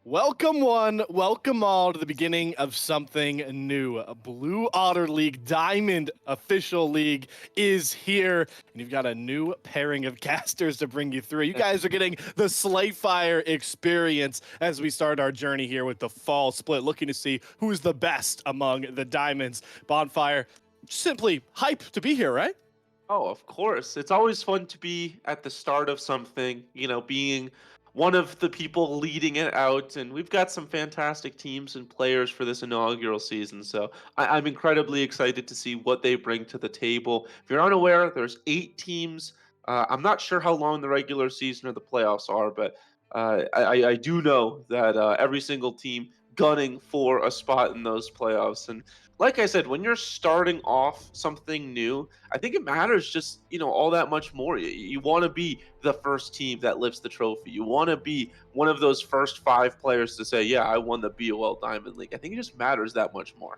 Welcome one, welcome all to the beginning of something new. A Blue Otter League Diamond official league is here, and you've got a new pairing of casters to bring you through. You guys are getting the Slayfire experience as we start our journey here with the fall split, looking to see who's the best among the Diamonds. Bonfire, simply hype to be here, right? Oh, of course. It's always fun to be at the start of something, being one of the people leading it out. And we've got some fantastic teams and players for this inaugural season. So I'm incredibly excited to see what they bring to the table. If you're unaware, there's 8 teams. I'm not sure how long the regular season or the playoffs are, but I do know that every single team gunning for a spot in those playoffs. And like I said, when you're starting off something new, I think it matters just, all that much more. You want to be the first team that lifts the trophy. You want to be one of those first 5 players to say, yeah, I won the BOL Diamond League. I think it just matters that much more.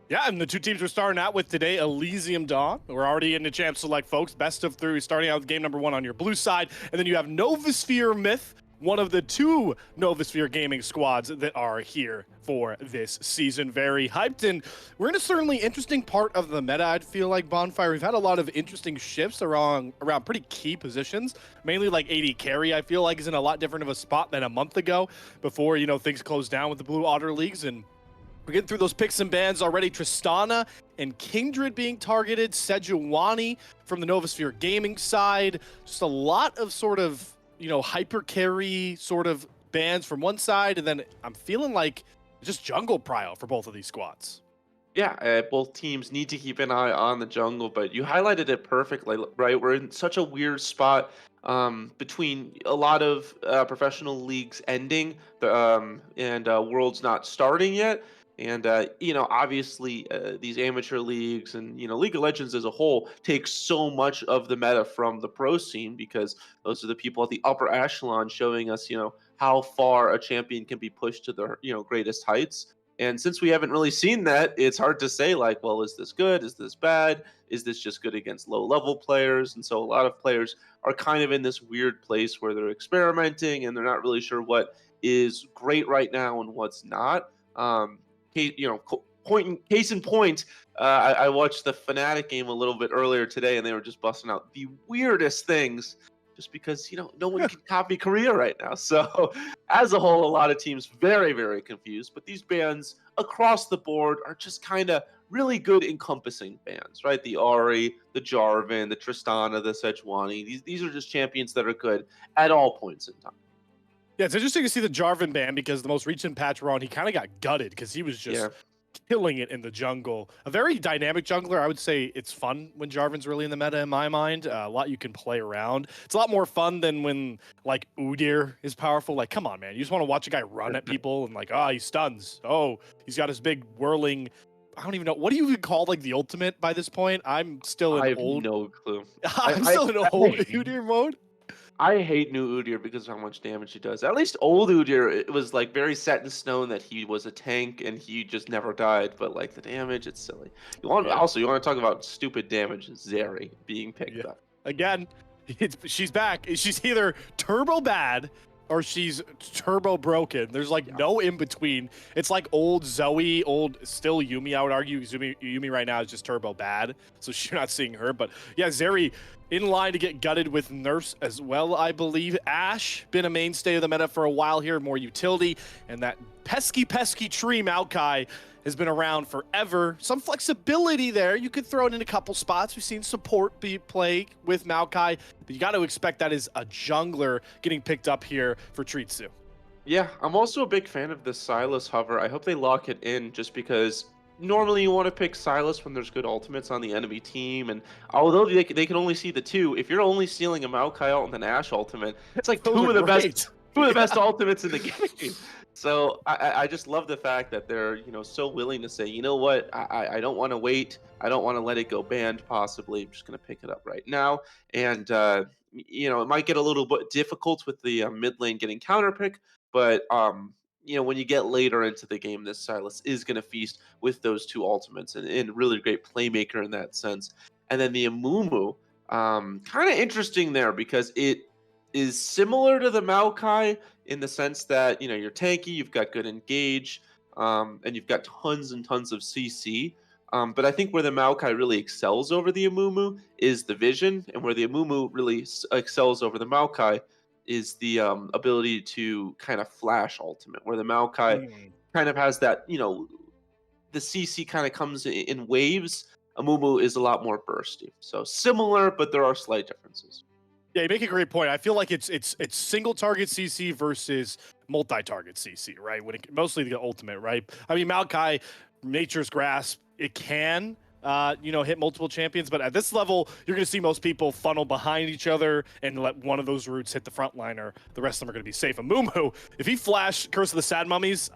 Yeah, and the two teams we're starting out with today, Elysium Dawn. We're already into Champ Select, folks. Best of 3, starting out with game number 1 on your blue side. And then you have Novasphere Myth, one of the 2 Novasphere gaming squads that are here for this season. Very hyped. And we're in a certainly interesting part of the meta, I'd feel like, Bonfire. We've had a lot of interesting shifts around pretty key positions. Mainly like AD carry, I feel like, is in a lot different of a spot than a month ago before, things closed down with the Blue Otter Leagues. And we're getting through those picks and bans already. Tristana and Kindred being targeted. Sejuani from the Novasphere gaming side. Just a lot of sort of, hyper carry sort of bans from one side. And then I'm feeling like just jungle prio for both of these squads. Yeah, both teams need to keep an eye on the jungle, but you highlighted it perfectly, right? We're in such a weird spot between a lot of professional leagues ending and worlds not starting yet. And, obviously, these amateur leagues and, League of Legends as a whole takes so much of the meta from the pro scene because those are the people at the upper echelon showing us, how far a champion can be pushed to their, greatest heights. And since we haven't really seen that, it's hard to say, like, well, is this good? Is this bad? Is this just good against low level players? And so a lot of players are kind of in this weird place where they're experimenting and they're not really sure what is great right now and what's not. Case in point, I watched the Fnatic game a little bit earlier today, and they were just busting out the weirdest things just because no one can copy Korea right now. So as a whole, a lot of teams very, very confused. But these bans across the board are just kind of really good encompassing bans, right? The Ari, the Jarvan, the Tristana, the Sejuani. These are just champions that are good at all points in time. Yeah, it's interesting to see the Jarvan ban because the most recent patch we're on, he kind of got gutted because he was Yeah. just killing it in the jungle. A very dynamic jungler. I would say it's fun when Jarvan's really in the meta in my mind. A lot you can play around. It's a lot more fun than when like Udyr is powerful. Like, come on, man. You just want to watch a guy run at people and like, he stuns. Oh, he's got his big whirling. I don't even know. What do you even call like the ultimate by this point? I'm still I in have old. no clue. I'm I, still in old Udyr mode. I hate new Udyr because of how much damage he does. At least old Udyr, it was like very set in stone that he was a tank and he just never died. But like the damage, it's silly. Yeah. You want to talk about stupid damage? Zeri being Yeah. picked up. Again, she's back. She's either turbo bad or she's turbo broken. There's like Yeah. no in between. It's like old Zoe, old still Yumi. I would argue Yumi right now is just turbo bad, so you're not seeing her. But yeah, Zeri in line to get gutted with Nurse as well, I believe. Ashe been a mainstay of the meta for a while here, more utility, and that pesky tree Maokai has been around forever. Some flexibility there. You could throw it in a couple spots. We've seen support be play with Maokai, but you got to expect that is a jungler getting picked up here for Tritsu. Yeah, I'm also a big fan of the Silas hover. I hope they lock it in just because normally you want to pick Silas when there's good ultimates on the enemy team. And although they can only see the two, if you're only stealing a Maokai ult and an Ashe ultimate, it's like Those two are of the best great. two of the best ultimates in the game. So I just love the fact that they're so willing to say, you know what, I don't want to wait. I don't want to let it go banned. Possibly, I'm just gonna pick it up right now. And it might get a little bit difficult with the mid lane getting counterpick, but when you get later into the game, this Silas is going to feast with those two ultimates and really great playmaker in that sense. And then the Amumu, kind of interesting there because is similar to the Maokai in the sense that, you're tanky, you've got good engage, and you've got tons and tons of CC. But I think where the Maokai really excels over the Amumu is the vision, and where the Amumu really excels over the Maokai is the ability to kind of flash ultimate, where the Maokai Mm. kind of has that, the CC kind of comes in waves. Amumu is a lot more bursty. So similar, but there are slight differences. Yeah, you make a great point. I feel like it's single target CC versus multi-target CC, right? When mostly the ultimate, right? I mean, Maokai, Nature's Grasp, it can hit multiple champions, but at this level, you're going to see most people funnel behind each other and let one of those roots hit the front liner. The rest of them are going to be safe. And Mumu, if he flash Curse of the Sad Mummies,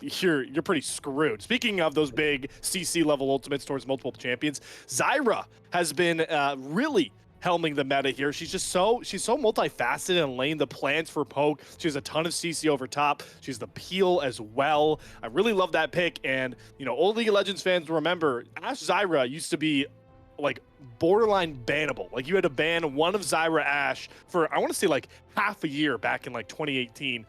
you're pretty screwed. Speaking of those big CC level ultimates towards multiple champions, Zyra has been really helming the meta here. She's so multifaceted and laying the plans for poke. She has a ton of CC over top. She's the peel as well. I really love that pick. And old League of Legends fans remember Ash Zyra used to be like borderline bannable. Like you had to ban one of Zyra Ash for I want to say like half a year back in like 2018.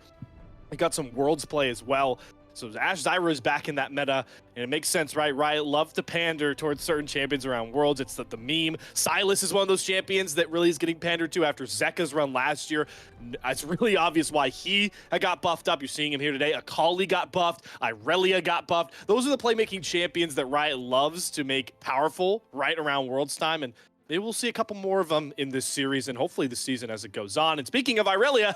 I got some Worlds play as well. So Ash Zyra is back in that meta, and it makes sense, right? Riot love to pander towards certain champions around Worlds. It's the meme. Silas is one of those champions that really is getting pandered to after Zeka's run last year. It's really obvious why he got buffed up. You're seeing him here today. Akali got buffed. Irelia got buffed. Those are the playmaking champions that Riot loves to make powerful right around Worlds time, and maybe we'll see a couple more of them in this series and hopefully this season as it goes on. And speaking of Irelia,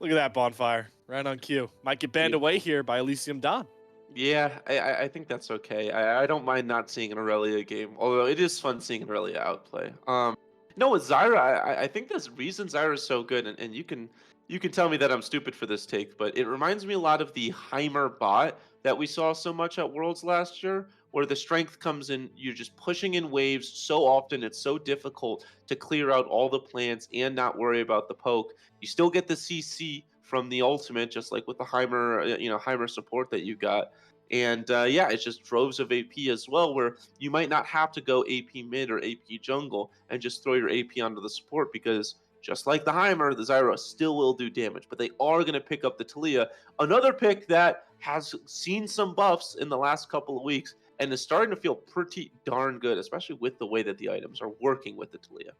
look at that bonfire. Right on cue. Might get banned away here by Elysium Dawn. Yeah, I think that's okay. I don't mind not seeing an Aurelia game, although it is fun seeing an Aurelia outplay. No, with Zyra, I think there's reason Zyra is so good, and you can tell me that I'm stupid for this take, but it reminds me a lot of the Heimer bot that we saw so much at Worlds last year, where the strength comes in, you're just pushing in waves so often, it's so difficult to clear out all the plants and not worry about the poke. You still get the CC from the ultimate, just like with the Heimer, Heimer support that you got. And yeah, it's just droves of AP as well, where you might not have to go AP mid or AP jungle and just throw your AP onto the support because just like the Heimer, the Zyra still will do damage, but they are going to pick up the Talia. Another pick that has seen some buffs in the last couple of weeks and is starting to feel pretty darn good, especially with the way that the items are working with the Talia.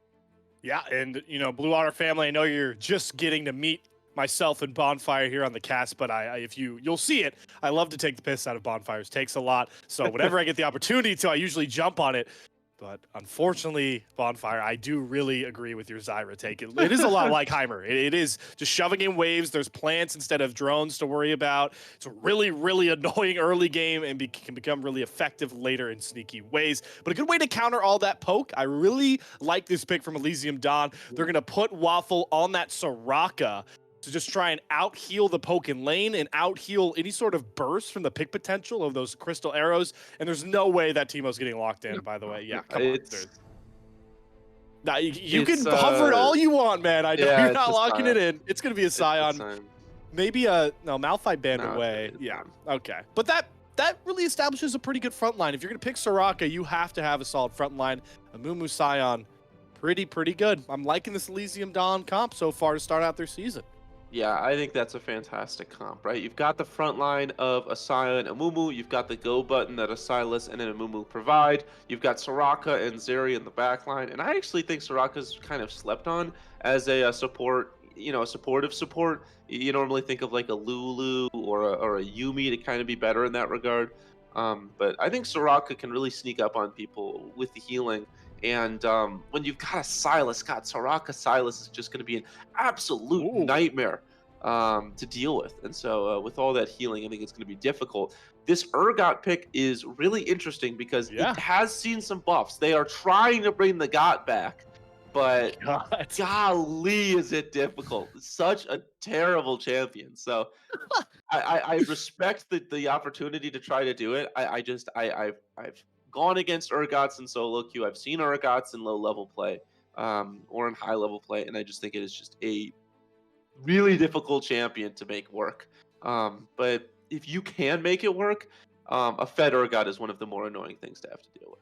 Yeah, and Blue Water family, I know you're just getting to meet myself and Bonfire here on the cast, but if you'll see it, I love to take the piss out of Bonfires. Takes a lot. So whenever I get the opportunity to, I usually jump on it. But unfortunately, Bonfire, I do really agree with your Zyra take. It is a lot like Heimer. It is just shoving in waves. There's plants instead of drones to worry about. It's a really, really annoying early game and can become really effective later in sneaky ways. But a good way to counter all that poke. I really like this pick from Elysium Dawn. They're going to put Waffle on that Soraka to just try and out-heal the poke in lane and out-heal any sort of burst from the pick potential of those crystal arrows. And there's no way that Teemo's getting locked in, by the way. Yeah, come on. Now, you can hover it all you want, man. I know Yeah, you're not locking it in. It's going to be a Scion. Maybe Malphite banned away. Yeah, okay. But that really establishes a pretty good front line. If you're going to pick Soraka, you have to have a solid front line. A Mumu Scion, pretty good. I'm liking this Elysium Dawn comp so far to start out their season. Yeah, I think that's a fantastic comp, right? You've got the front line of a Sion, a Mumu. You've got the go button that a Silas and an Mumu provide. You've got Soraka and Zeri in the back line. And I actually think Soraka's kind of slept on as a support, a supportive support. You normally think of like a Lulu or a Yumi to kind of be better in that regard. But I think Soraka can really sneak up on people with the healing. And when you've got a Silas, God, Soraka Silas is just going to be an absolute nightmare to deal with. And so with all that healing, I think it's going to be difficult. This Urgot pick is really interesting because it has seen some buffs. They are trying to bring the GOT back, but golly, is it difficult. Such a terrible champion. So I respect the opportunity to try to do it. I've gone against Urgots in solo queue. I've seen Urgots in low level play or in high level play, and I just think it is just a really difficult champion to make work. But if you can make it work, a fed Urgot is one of the more annoying things to have to deal with.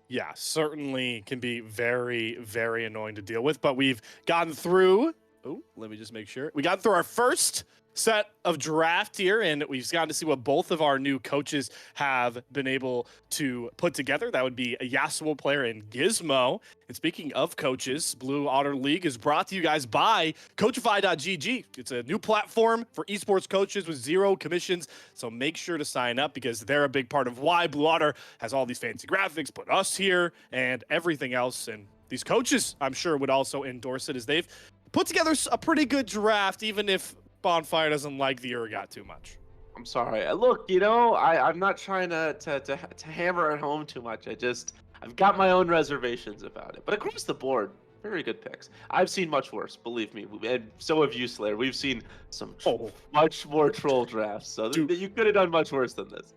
Yeah, certainly can be very, very annoying to deal with. But we've gotten through. Oh, let me just make sure. We got through our first set of draft here, and we've gotten to see what both of our new coaches have been able to put together. That would be a Yasuo player and Gizmo. And speaking of coaches, Blue Otter League is brought to you guys by Coachify.gg. It's a new platform for esports coaches with zero commissions. So make sure to sign up because they're a big part of why Blue Otter has all these fancy graphics, put us here, and everything else. And these coaches, I'm sure, would also endorse it as they've put together a pretty good draft, even if Bonfire doesn't like the Urgot too much. I'm sorry. Look, I'm not trying to hammer it home too much. I've got my own reservations about it. But across the board, very good picks. I've seen much worse, believe me, and so have you, Slayer. We've seen some Oh, much more troll drafts, so do, you could have done much worse than this.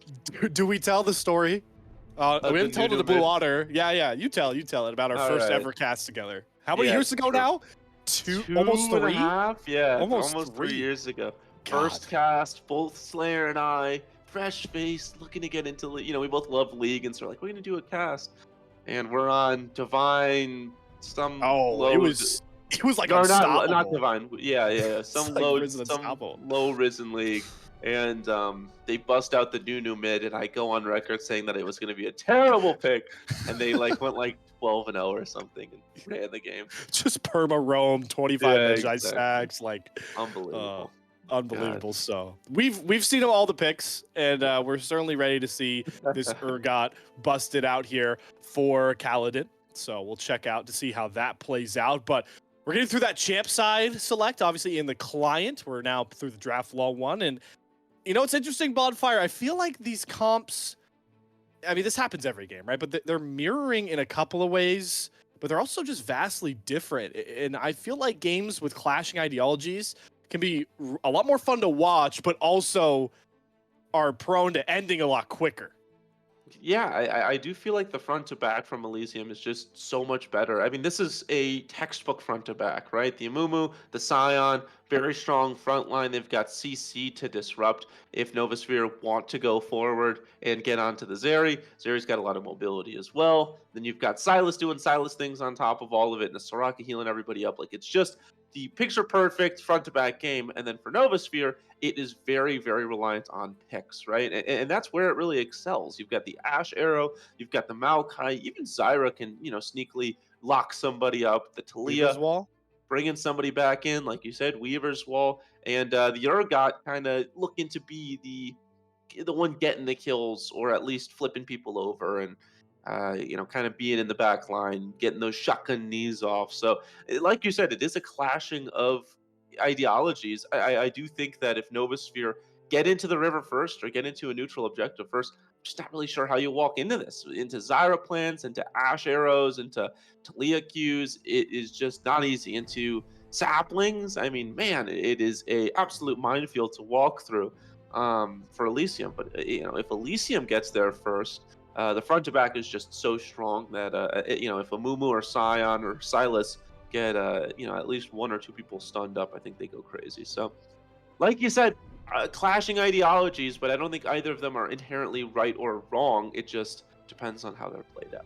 do we tell the story? We The haven't told it to new Blue mid. Otter. Yeah, you tell it about our All first right. ever cast together. How many Yeah, years ago true. now? Almost Two and a 3? half? Yeah, Almost almost 3. 3 years ago. God. First cast, both Slayer and I, fresh face, looking to get into, we both love League, and so we're like, we're gonna do a cast. And we're on Divine, some Oh, it low, was it was like no, not unstoppable. Divine. Yeah, It's some like low, Risen some Unstoppable. low risen league, and they bust out the new mid, and I go on record saying that it was gonna be a terrible pick, and they went like 12-0 or something and ran the game. Just perma roam, 25 Yeah, Magi exactly. stacks, like uh Unbelievable. God. unbelievable. So we've seen all the picks, and we're certainly ready to see this Urgot busted out here for Kaladin. So we'll check out to see how that plays out. But we're getting through that champ side select, obviously in the client. We're now through the draft law 1. And it's interesting, Bonfire. I feel like these comps, I mean, this happens every game, right? But they're mirroring in a couple of ways, but they're also just vastly different. And I feel like games with clashing ideologies can be a lot more fun to watch, but also are prone to ending a lot quicker. Yeah, I do feel like the front to back from Elysium is just so much better. I mean, this is a textbook front to back, right? The Amumu, the Scion, very strong front line. They've got CC to disrupt if Novasphere want to go forward and get onto the Zeri. Zeri's got a lot of mobility as well. Then you've got Silas doing Silas things on top of all of it, and the Soraka healing everybody up. Like, it's just the picture perfect front to back game. And then for Novasphere, it is very, very reliant on picks, right? And that's where it really excels. You've got the Ash Arrow, you've got the Maokai, even Zyra can, sneakily lock somebody up. The Weaver's Talia Wall? bringing somebody back in, like you said, Weaver's Wall, and the Urgot kind of looking to be the one getting the kills or at least flipping people over and kind of being in the back line, getting those shotgun knees off. So, like you said, it is a clashing of ideologies. I do think that if Novasphere get into the river first or get into a neutral objective first, I'm just not really sure how you walk into this, into Zyra plants, into Ash arrows, into Talia Qs. It is just not easy. Into saplings. I mean, man, it is a absolute minefield to walk through for Elysium. But if Elysium gets there first, the front to back is just so strong that if a Mumu or Scion or Silas get at least one or two people stunned up, I think they go crazy. So, like you said, clashing ideologies, but I don't think either of them are inherently right or wrong. It just depends on how they're played out.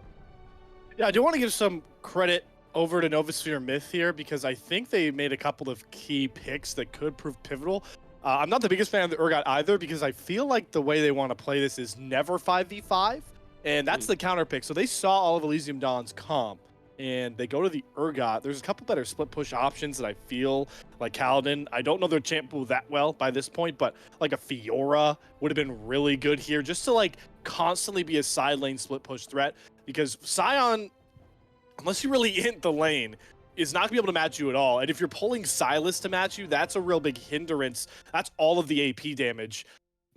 Yeah, I do want to give some credit over to Novasphere Myth here because I think they made a couple of key picks that could prove pivotal. I'm not the biggest fan of the Urgot either because I feel like the way they want to play this is never 5v5, and that's the counter pick. So they saw all of Elysium Dawn's comp, and they go to the Urgot. There's a couple better split push options that I feel like Kaladin. I don't know their champ pool that well by this point, but like a Fiora would have been really good here just to like constantly be a side lane split push threat because Scion, unless you really hit the lane, is not gonna be able to match you at all. And if you're pulling Silas to match you, that's a real big hindrance. That's all of the AP damage.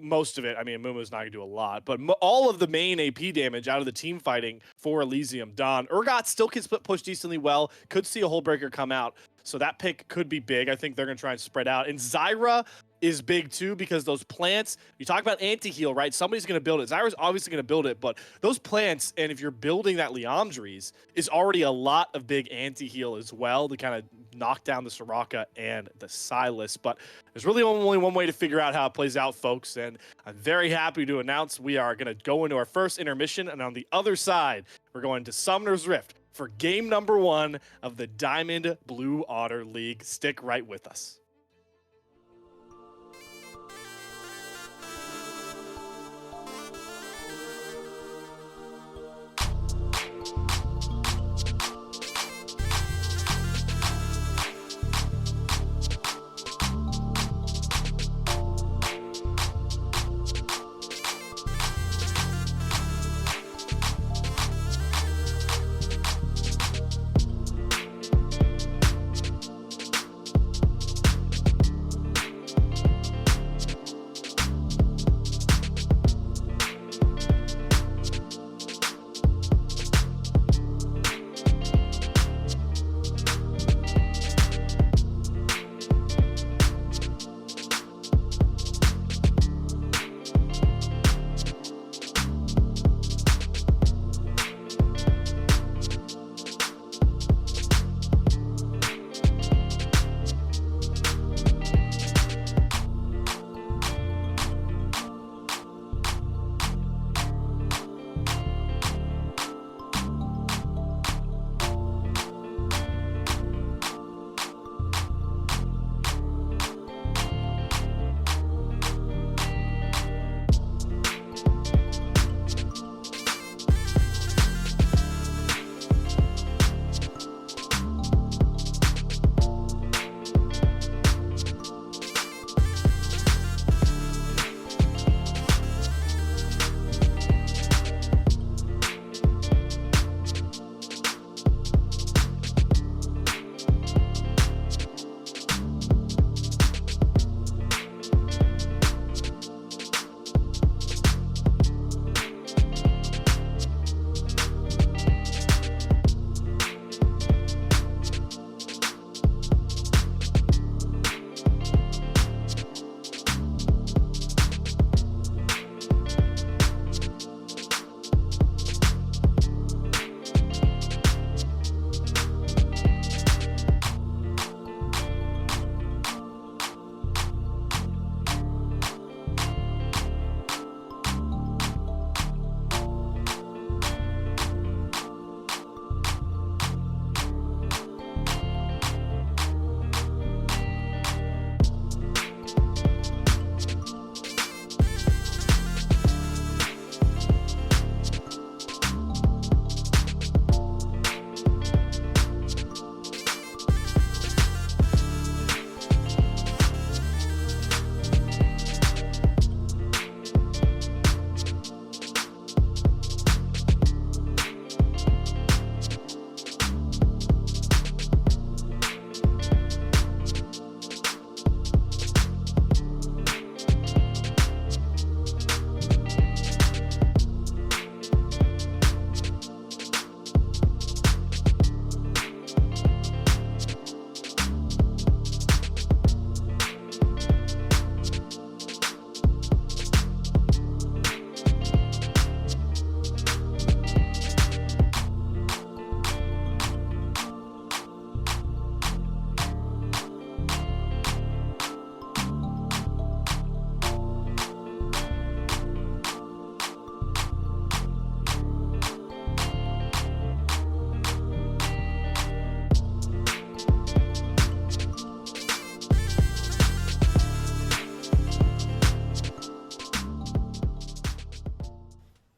Most of it. I mean, Mumu's not gonna do a lot, but all of the main AP damage out of the team fighting for Elysium Dawn. Urgot still can split push decently well. Could see a Hull Breaker come out. So that pick could be big. I think they're gonna try and spread out. And Zyra, is big too, because those plants, you talk about anti-heal, right? Somebody's going to build it. Zyra's obviously going to build it, but those plants, and if you're building that Liandry's, is already a lot of big anti-heal as well to kind of knock down the Soraka and the Sylas. But there's really only one way to figure out how it plays out, folks, and I'm very happy to announce we are going to go into our first intermission, and on the other side, we're going to Summoner's Rift for game number 1 of the Diamond Blue Otter League. Stick right with us.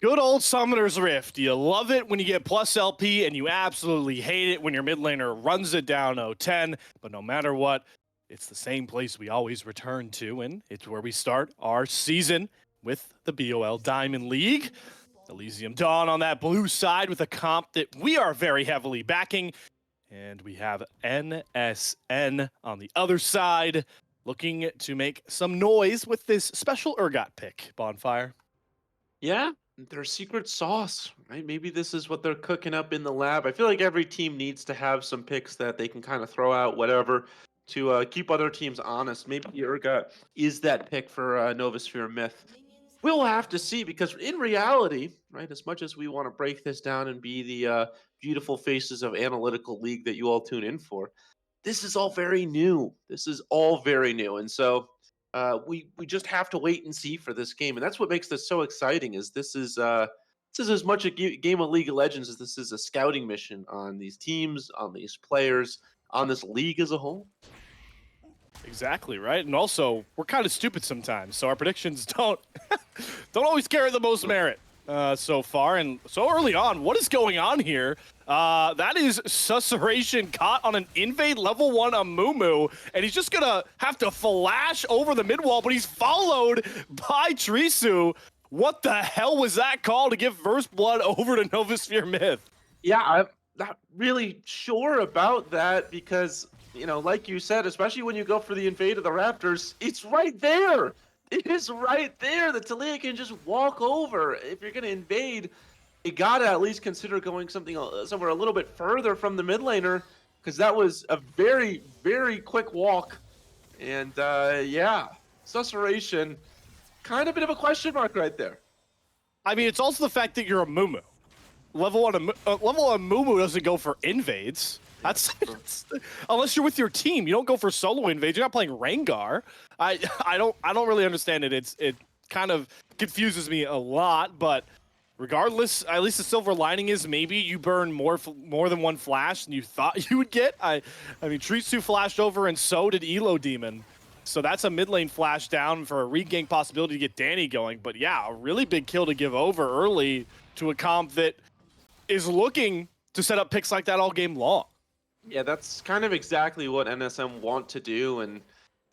Good old Summoner's Rift. You love it when you get plus LP, and you absolutely hate it when your mid laner runs it down 0-10. But no matter what, it's the same place we always return to, and it's where we start our season with the BOL Diamond League. Elysium Dawn on that blue side with a comp that we are very heavily backing. And we have NSN on the other side, looking to make some noise with this special Urgot pick, Bonfire. Yeah, their secret sauce, right? Maybe this is what they're cooking up in the lab. I feel like every team needs to have some picks that they can kind of throw out, whatever, to keep other teams honest. Maybe Urgot is that pick for Novasphere Myth. We'll have to see because in reality, right, as much as we want to break this down and be the beautiful faces of analytical league that you all tune in for, this is all very new. This is all very new, and so we just have to wait and see for this game, and that's what makes this so exciting. Is this is as much a game of League of Legends as this is a scouting mission on these teams, on these players, on this league as a whole. Exactly, right? And also, we're kind of stupid sometimes, so our predictions don't always carry the most merit so far. And so early on, what is going on here? That is Susurration caught on an invade level 1 Amumu, and he's just gonna have to flash over the mid wall, but he's followed by Trisu. What the hell was that call to give first blood over to Novasphere Myth? Yeah, I'm not really sure about that because, you know, like you said, especially when you go for the invade of the Raptors, it's right there. It is right there. The Talia can just walk over. If you're going to invade, you got to at least consider going somewhere a little bit further from the mid laner because that was a very, very quick walk. And yeah, Susurration, kind of a bit of a question mark right there. I mean, it's also the fact that you're a Mumu. Level 1 Mumu doesn't go for invades. That's unless you're with your team. You don't go for solo invades. You're not playing Rengar. I don't really understand it. It kind of confuses me a lot, but regardless, at least the silver lining is maybe you burn more than one flash than you thought you would get. I mean, Trisu flashed over and so did Elo Demon. So that's a mid lane flash down for a regank possibility to get Danny going. But yeah, a really big kill to give over early to a comp that is looking to set up picks like that all game long. Yeah, that's kind of exactly what NSM want to do, and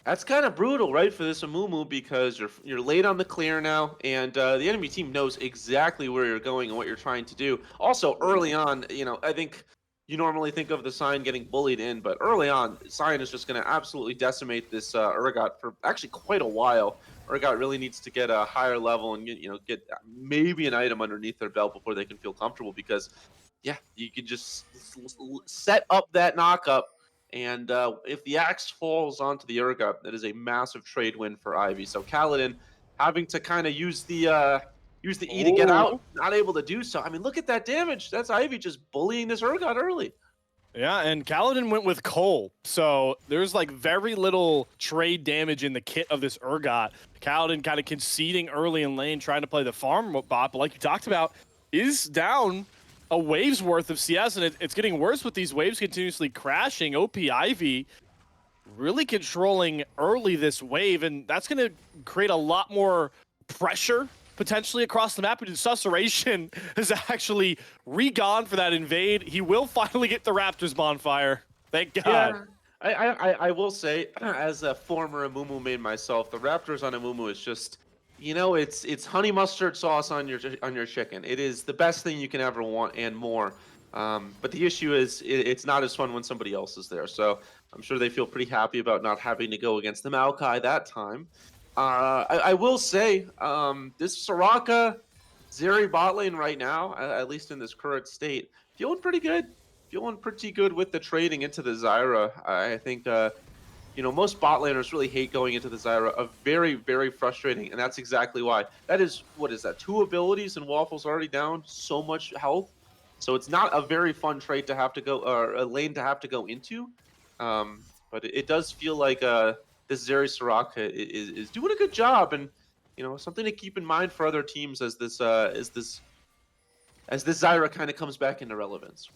that's kind of brutal, right, for this Amumu because you're late on the clear now, and the enemy team knows exactly where you're going and what you're trying to do. Also, early on, you know, I think you normally think of the Sign getting bullied in, but early on, Sign is just going to absolutely decimate this Urgot for actually quite a while. Urgot really needs to get a higher level and get maybe an item underneath their belt before they can feel comfortable because yeah, you can just set up that knockup, and if the axe falls onto the Urgot, that is a massive trade win for Ivy. So Kaladin having to kind of use the E to get out, not able to do so. I mean, look at that damage. That's Ivy just bullying this Urgot early. Yeah, and Kaladin went with Cole, so there's like very little trade damage in the kit of this Urgot. Kaladin kind of conceding early in lane, trying to play the farm bot, but like you talked about, is down a wave's worth of CS, and it's getting worse with these waves continuously crashing. OP Ivy really controlling early this wave, and that's going to create a lot more pressure potentially across the map. But Susurration has actually re-gone for that invade. He will finally get the Raptors bonfire. Thank God. Yeah, I will say, as a former Amumu main myself, the Raptors on Amumu is just, you know, it's honey mustard sauce on your chicken. It is the best thing you can ever want and more. But the issue is it's not as fun when somebody else is there. So I'm sure they feel pretty happy about not having to go against the Maokai that time. I will say this Soraka Zeri bot lane right now, at least in this current state, feeling pretty good. Feeling pretty good with the trading into the Zyra. I think most bot laners really hate going into the Zyra. A very, very frustrating, and that's exactly why. That is, what is that? 2 abilities and Waffle's already down so much health. So it's not a very fun trade to have to go, or a lane to have to go into. But it does feel like this Zeri Soraka is doing a good job, and something to keep in mind for other teams as this Zyra kind of comes back into relevance.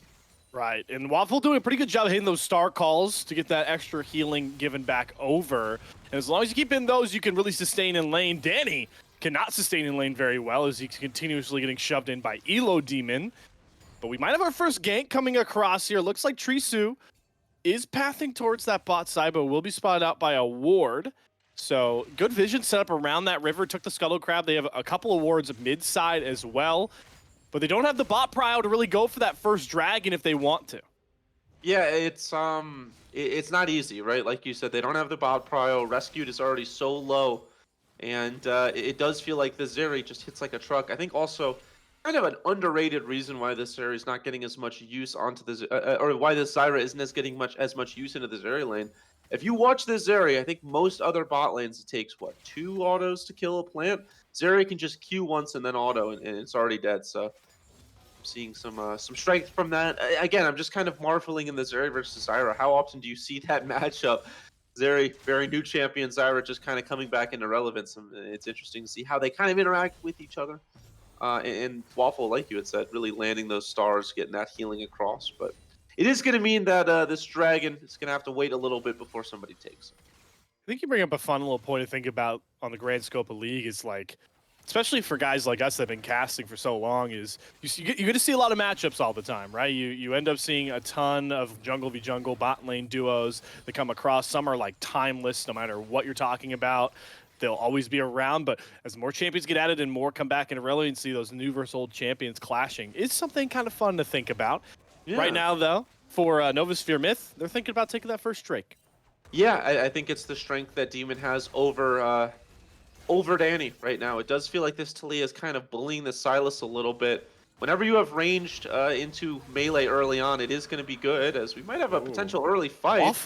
Right, and Waffle doing a pretty good job hitting those star calls to get that extra healing given back over. And as long as you keep in those, you can really sustain in lane. Danny cannot sustain in lane very well as he's continuously getting shoved in by Elo Demon. But we might have our first gank coming across here. Looks like Trisu is pathing towards that bot side, but will be spotted out by a ward. So good vision set up around that river, took the Scuttle Crab. They have a couple of wards mid-side as well. But they don't have the bot prio to really go for that first dragon if they want to. Yeah, it's not easy, right? Like you said, they don't have the bot prio. Rescued is already so low, and it does feel like the Zeri just hits like a truck. I think also kind of an underrated reason why this Zeri is not getting as much use onto the or why this Zyra isn't getting as much use into the Zeri lane If you watch this Zeri, I think most other bot lanes, it takes, what, 2 autos to kill a plant? Zeri can just Q once and then auto, and it's already dead, so I'm seeing some strength from that. Again, I'm just kind of marveling in the Zeri versus Zyra. How often do you see that matchup? Zeri, very new champion, Zyra just kind of coming back into relevance, and it's interesting to see how they kind of interact with each other. And Waffle, like you had said, really landing those stars, getting that healing across. But it is going to mean that this dragon is going to have to wait a little bit before somebody takes it. I think you bring up a fun little point to think about on the grand scope of League is like, especially for guys like us that have been casting for so long, is you're going to see a lot of matchups all the time, right? You end up seeing a ton of jungle v jungle bot lane duos that come across. Some are like timeless, no matter what you're talking about. They'll always be around, but as more champions get added and more come back into relevancy, those new versus old champions clashing is something kind of fun to think about. Yeah. Right now, though, for Novaspehere Myth, they're thinking about taking that first Drake. Yeah, I think it's the strength that Demon has over Danny right now. It does feel like this Talia is kind of bullying the Sylas a little bit. Whenever you have ranged into melee early on, it is going to be good, as we might have a potential early fight.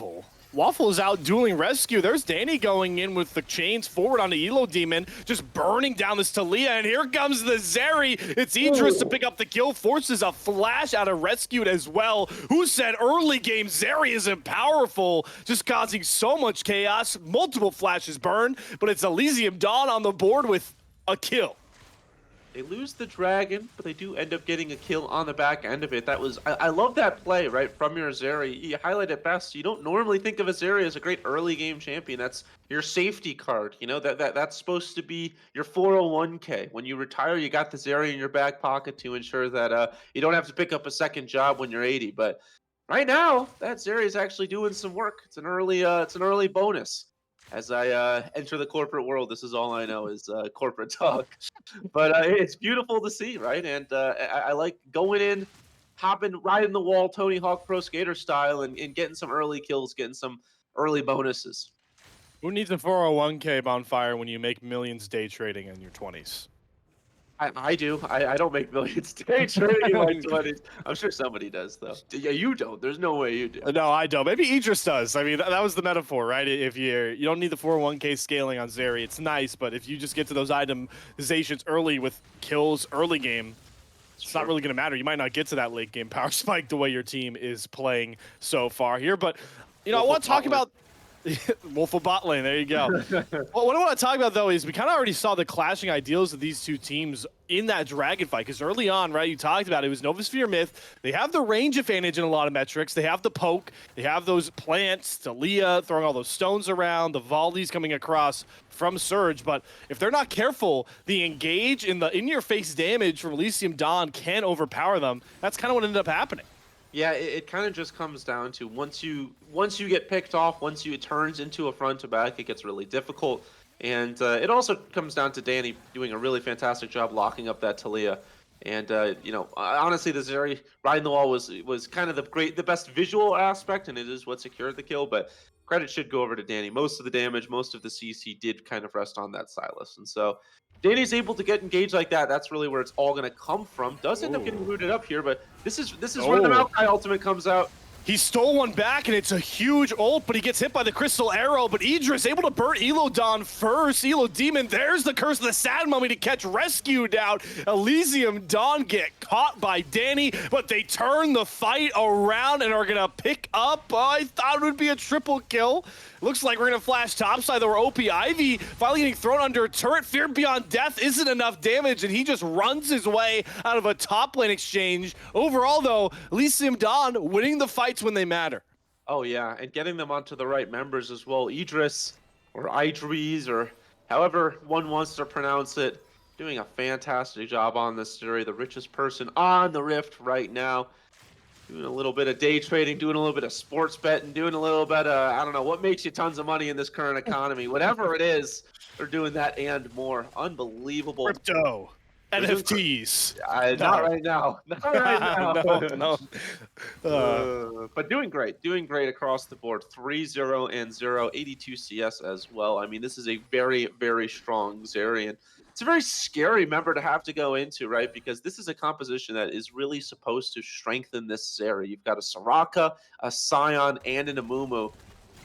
Waffle is out dueling rescue. There's Danny going in with the chains forward onto Elo Demon, just burning down this Talia, and here comes the Zeri. It's Idris to pick up the kill, forces a flash out of rescued as well. Who said early game Zeri isn't powerful, just causing so much chaos. Multiple flashes burned, but it's Elysium Dawn on the board with a kill. They lose the dragon, but they do end up getting a kill on the back end of it. That was, I love that play, right, from your Zeri. You highlight it best. You don't normally think of a Zeri as a great early game champion. That's your safety card. You know, that's supposed to be your 401k. When you retire, you got the Zeri in your back pocket to ensure that you don't have to pick up a second job when you're 80. But right now, that Zeri is actually doing some work. It's an early bonus. As I enter the corporate world, this is all I know is corporate talk. But it's beautiful to see, right? And I like going in, hopping, riding the wall, Tony Hawk Pro Skater style, and getting some early kills, getting some early bonuses. Who needs a 401k bonfire when you make millions day trading in your 20s? I do. I don't make millions day trading in my 20s. I'm sure somebody does, though. Yeah, you don't. There's no way you do. No, I don't. Maybe Idris does. I mean, that was the metaphor, right? If you don't need the 401k scaling on Zeri, it's nice, but if you just get to those itemizations early with kills early game, it's not really going to matter. You might not get to that late game power spike the way your team is playing so far here. But, you know, I want to talk about Wolf of bot lane, there you go. Well, what I want to talk about, though, is we kind of already saw the clashing ideals of these two teams in that dragon fight, because early on, right, you talked about it was Novaspehere Myth. They have the range advantage in a lot of metrics. They have the poke. They have those plants, Talia throwing all those stones around, the volleys coming across from Surge. But if they're not careful, the engage in the in-your-face damage from Elysium Dawn can overpower them. That's kind of what ended up happening. Yeah, it kind of just comes down to once you get picked off, it turns into a front to back, it gets really difficult. And it also comes down to Danny doing a really fantastic job locking up that Talia. And you know, honestly, the Zeri riding the wall was kind of the best visual aspect, and it is what secured the kill. But credit should go over to Danny. Most of the damage, most of the CC did kind of rest on that Sylas, and so Danny's able to get engaged like that. That's really where it's all going to come from. Does end up getting rooted up here, but this is where the Maokai ultimate comes out. He stole one back, and it's a huge ult, but he gets hit by the Crystal Arrow. But Idris able to burn Elo Dawn first. Elo Demon, there's the Curse of the Sad Mummy to catch rescued out. Elysium Dawn get caught by Danny, but they turn the fight around and are going to pick up. I thought it would be a triple kill. Looks like we're going to flash topside. There were OP Ivy finally getting thrown under a turret. Fear Beyond Death isn't enough damage, and he just runs his way out of a top lane exchange. Overall, though, Elysium Dawn winning the fights when they matter. Oh, yeah, and getting them onto the right members as well. Idris, or Idris, or however one wants to pronounce it, doing a fantastic job on this story. The richest person on the Rift right now. Doing a little bit of day trading, doing a little bit of sports betting, doing a little bit of, I don't know, what makes you tons of money in this current economy. Whatever it is, they're doing that and more. Unbelievable. Crypto. NFTs. Not right now. Not right now. no. But doing great across the board. 3-0 and 0, 82 CS as well. I mean, this is a very, very strong Zerian. It's a very scary member to have to go into, right? Because this is a composition that is really supposed to strengthen this Zeri. You've got a Soraka, a Sion, and an Amumu.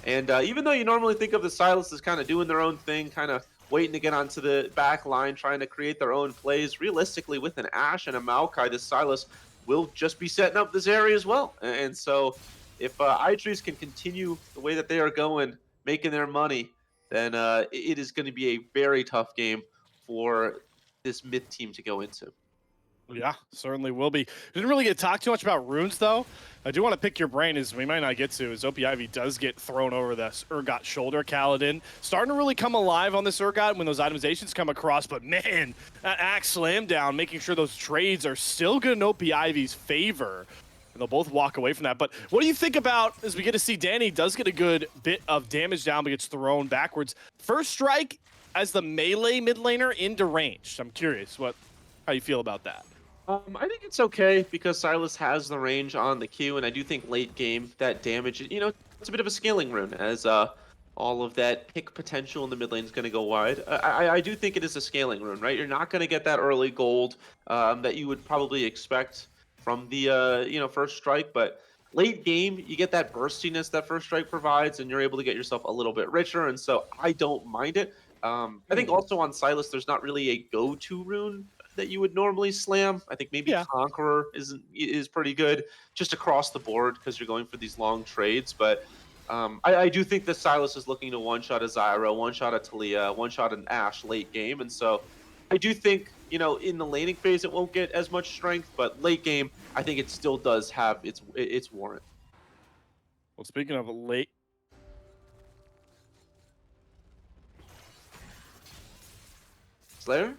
And even though you normally think of the Silas as kind of doing their own thing, kind of waiting to get onto the back line, trying to create their own plays, realistically, with an Ashe and a Maokai, this Silas will just be setting up this area as well. And so if iTrees can continue the way that they are going, making their money, then it is going to be a very tough game for this mid team to go into. Yeah, certainly will be. Didn't really get talked too much about runes, though. I do want to pick your brain, as we might not get to, as OP Ivy does get thrown over this Urgot shoulder. Kaladin starting to really come alive on this Urgot when those itemizations come across, but man, that axe slam down, making sure those trades are still good in OP Ivy's favor. And they'll both walk away from that. But what do you think about, as we get to see Danny does get a good bit of damage down, but gets thrown backwards. First strike as the melee mid laner into range. I'm curious how you feel about that. I think it's okay because Silas has the range on the Q, and I do think late game that damage, it's a bit of a scaling rune as all of that pick potential in the mid lane is going to go wide. I do think it is a scaling rune, right? You're not going to get that early gold that you would probably expect from the first strike, but late game you get that burstiness that first strike provides, and you're able to get yourself a little bit richer, and so I don't mind it. I think also on Silas, there's not really a go-to rune that you would normally slam. I think maybe Yeah. Conqueror is pretty good just across the board because you're going for these long trades. But I do think that Silas is looking to one-shot a Zyra, one-shot a Talia, one-shot an Ashe late game. And so I do think, in the laning phase, it won't get as much strength. But late game, I think it still does have its warrant. Well, speaking of late, Slayer?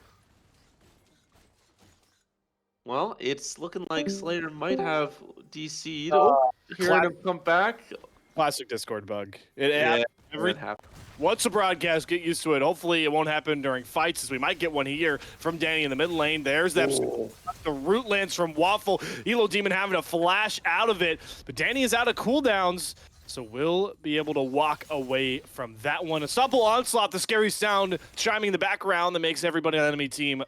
Well, it's looking like Slayer might have DC'd. Oh, hearing him come back. classic Discord bug. It Yeah, every it happened. once a broadcast, get used to it. Hopefully, it won't happen during fights, as we might get one here from Danny in the mid lane. There's that the root lands from Waffle. Elo Demon having to flash out of it, but Danny is out of cooldowns, so we'll be able to walk away from that one. A supple onslaught, the scary sound chiming in the background that makes everybody on the enemy team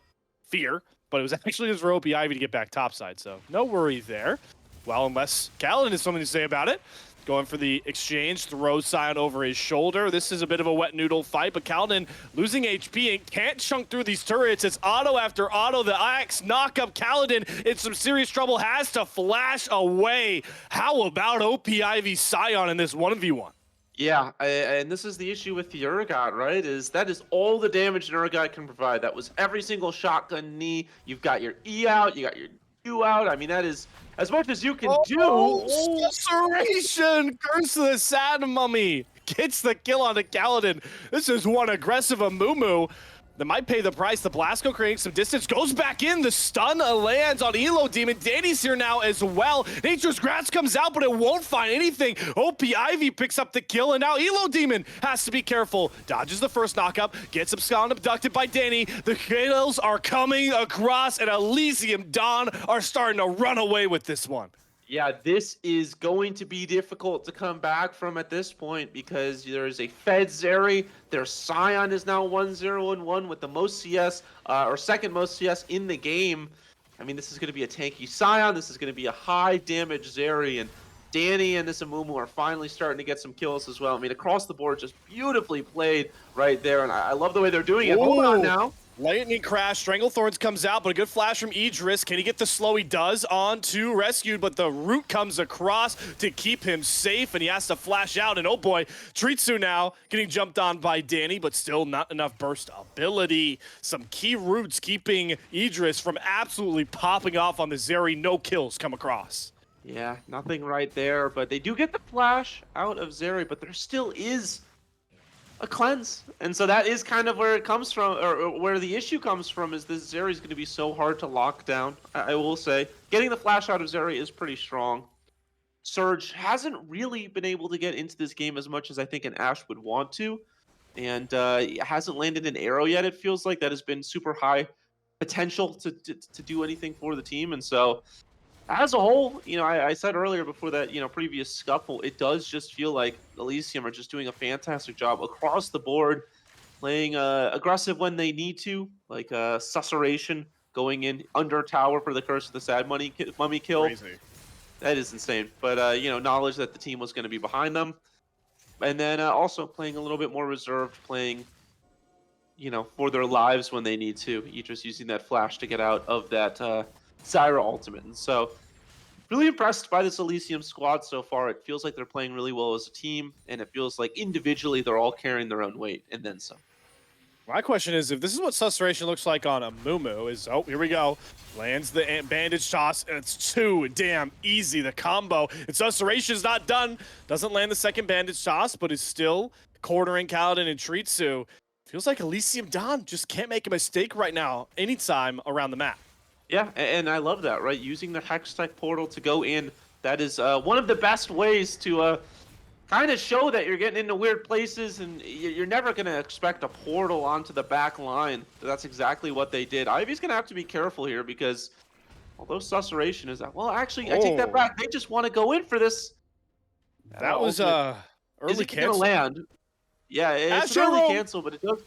fear. But it was actually just for OP Ivy to get back topside, so no worries there. Well, unless Kaladin has something to say about it. Going for the exchange, throws Sion over his shoulder. This is a bit of a wet noodle fight, but Kaladin losing HP and can't chunk through these turrets. It's auto after auto. The axe knock up Kaladin in some serious trouble, has to flash away. How about OP Ivy Sion in this 1v1? Yeah, and this is the issue with the Urgot, right? That is all the damage an Urgot can provide. That was every single shotgun knee. You've got your E out, you got your Q out. I mean, that is as much as you can do. Oh, Susurration! Curse of the Sad Mummy gets the kill on the Kaladin. This is one aggressive Amumu that might pay the price. The Blasco creating some distance, goes back in. The stun lands on Elo Demon. Danny's here now as well. Nature's Grass comes out, but it won't find anything. OP Ivy picks up the kill, and now Elo Demon has to be careful. Dodges the first knockup, gets absconded, abducted by Danny. The kills are coming across, and Elysium Dawn are starting to run away with this one. Yeah, this is going to be difficult to come back from at this point because there's a Fed Zeri. Their Scion is now 1-0-1 with the most CS, or second most CS in the game. I mean, this is going to be a tanky Scion. This is going to be a high damage Zeri, and Danny and this Amumu are finally starting to get some kills as well. I mean, across the board, just beautifully played right there, and I love the way they're doing it. Ooh. Hold on now. Lightning Crash, Stranglethorns comes out, but a good flash from Idris. Can he get the slow? He does, on to Rescued, but the root comes across to keep him safe, and he has to flash out, and oh boy, Tritsu now getting jumped on by Danny, but still not enough burst ability. Some key roots keeping Idris from absolutely popping off on the Zeri. No kills come across. Yeah, nothing right there, but they do get the flash out of Zeri, but there still is a cleanse. And so that is kind of where it comes from, or where the issue comes from, is this Zeri is going to be so hard to lock down. I will say, getting the flash out of Zeri is pretty strong. Surge hasn't really been able to get into this game as much as I think an Ashe would want to, and hasn't landed an arrow yet. It feels like that has been super high potential to do anything for the team, and so as a whole, I said earlier before that, previous scuffle, it does just feel like Elysium are just doing a fantastic job across the board, playing aggressive when they need to, like Susurration going in under tower for the Curse of the Sad Mummy kill. Crazy. That is insane. But, knowledge that the team was going to be behind them. And then also playing a little bit more reserved, playing, for their lives when they need to. Idris using that flash to get out of that Zyra ultimate. And so really impressed by this Elysium squad so far. It feels like they're playing really well as a team, and it feels like individually they're all carrying their own weight, and then some. My question is, if this is what Susurration looks like on a Mumu, here we go. Lands the bandage toss, and it's too damn easy, the combo. And Susuration's not done. Doesn't land the second bandage toss, but is still cornering Kaladin and Tritsu. Feels like Elysium Dawn just can't make a mistake right now, anytime around the map. Yeah, and I love that, right? Using the Hextech portal to go in, that is one of the best ways to kind of show that you're getting into weird places, and you're never going to expect a portal onto the back line. That's exactly what they did. Ivy's going to have to be careful here because although Susurration is out, well, actually, I take that back. They just want to go in for this. That was early cancel. Gonna land. Yeah, it's an early cancel, but it does.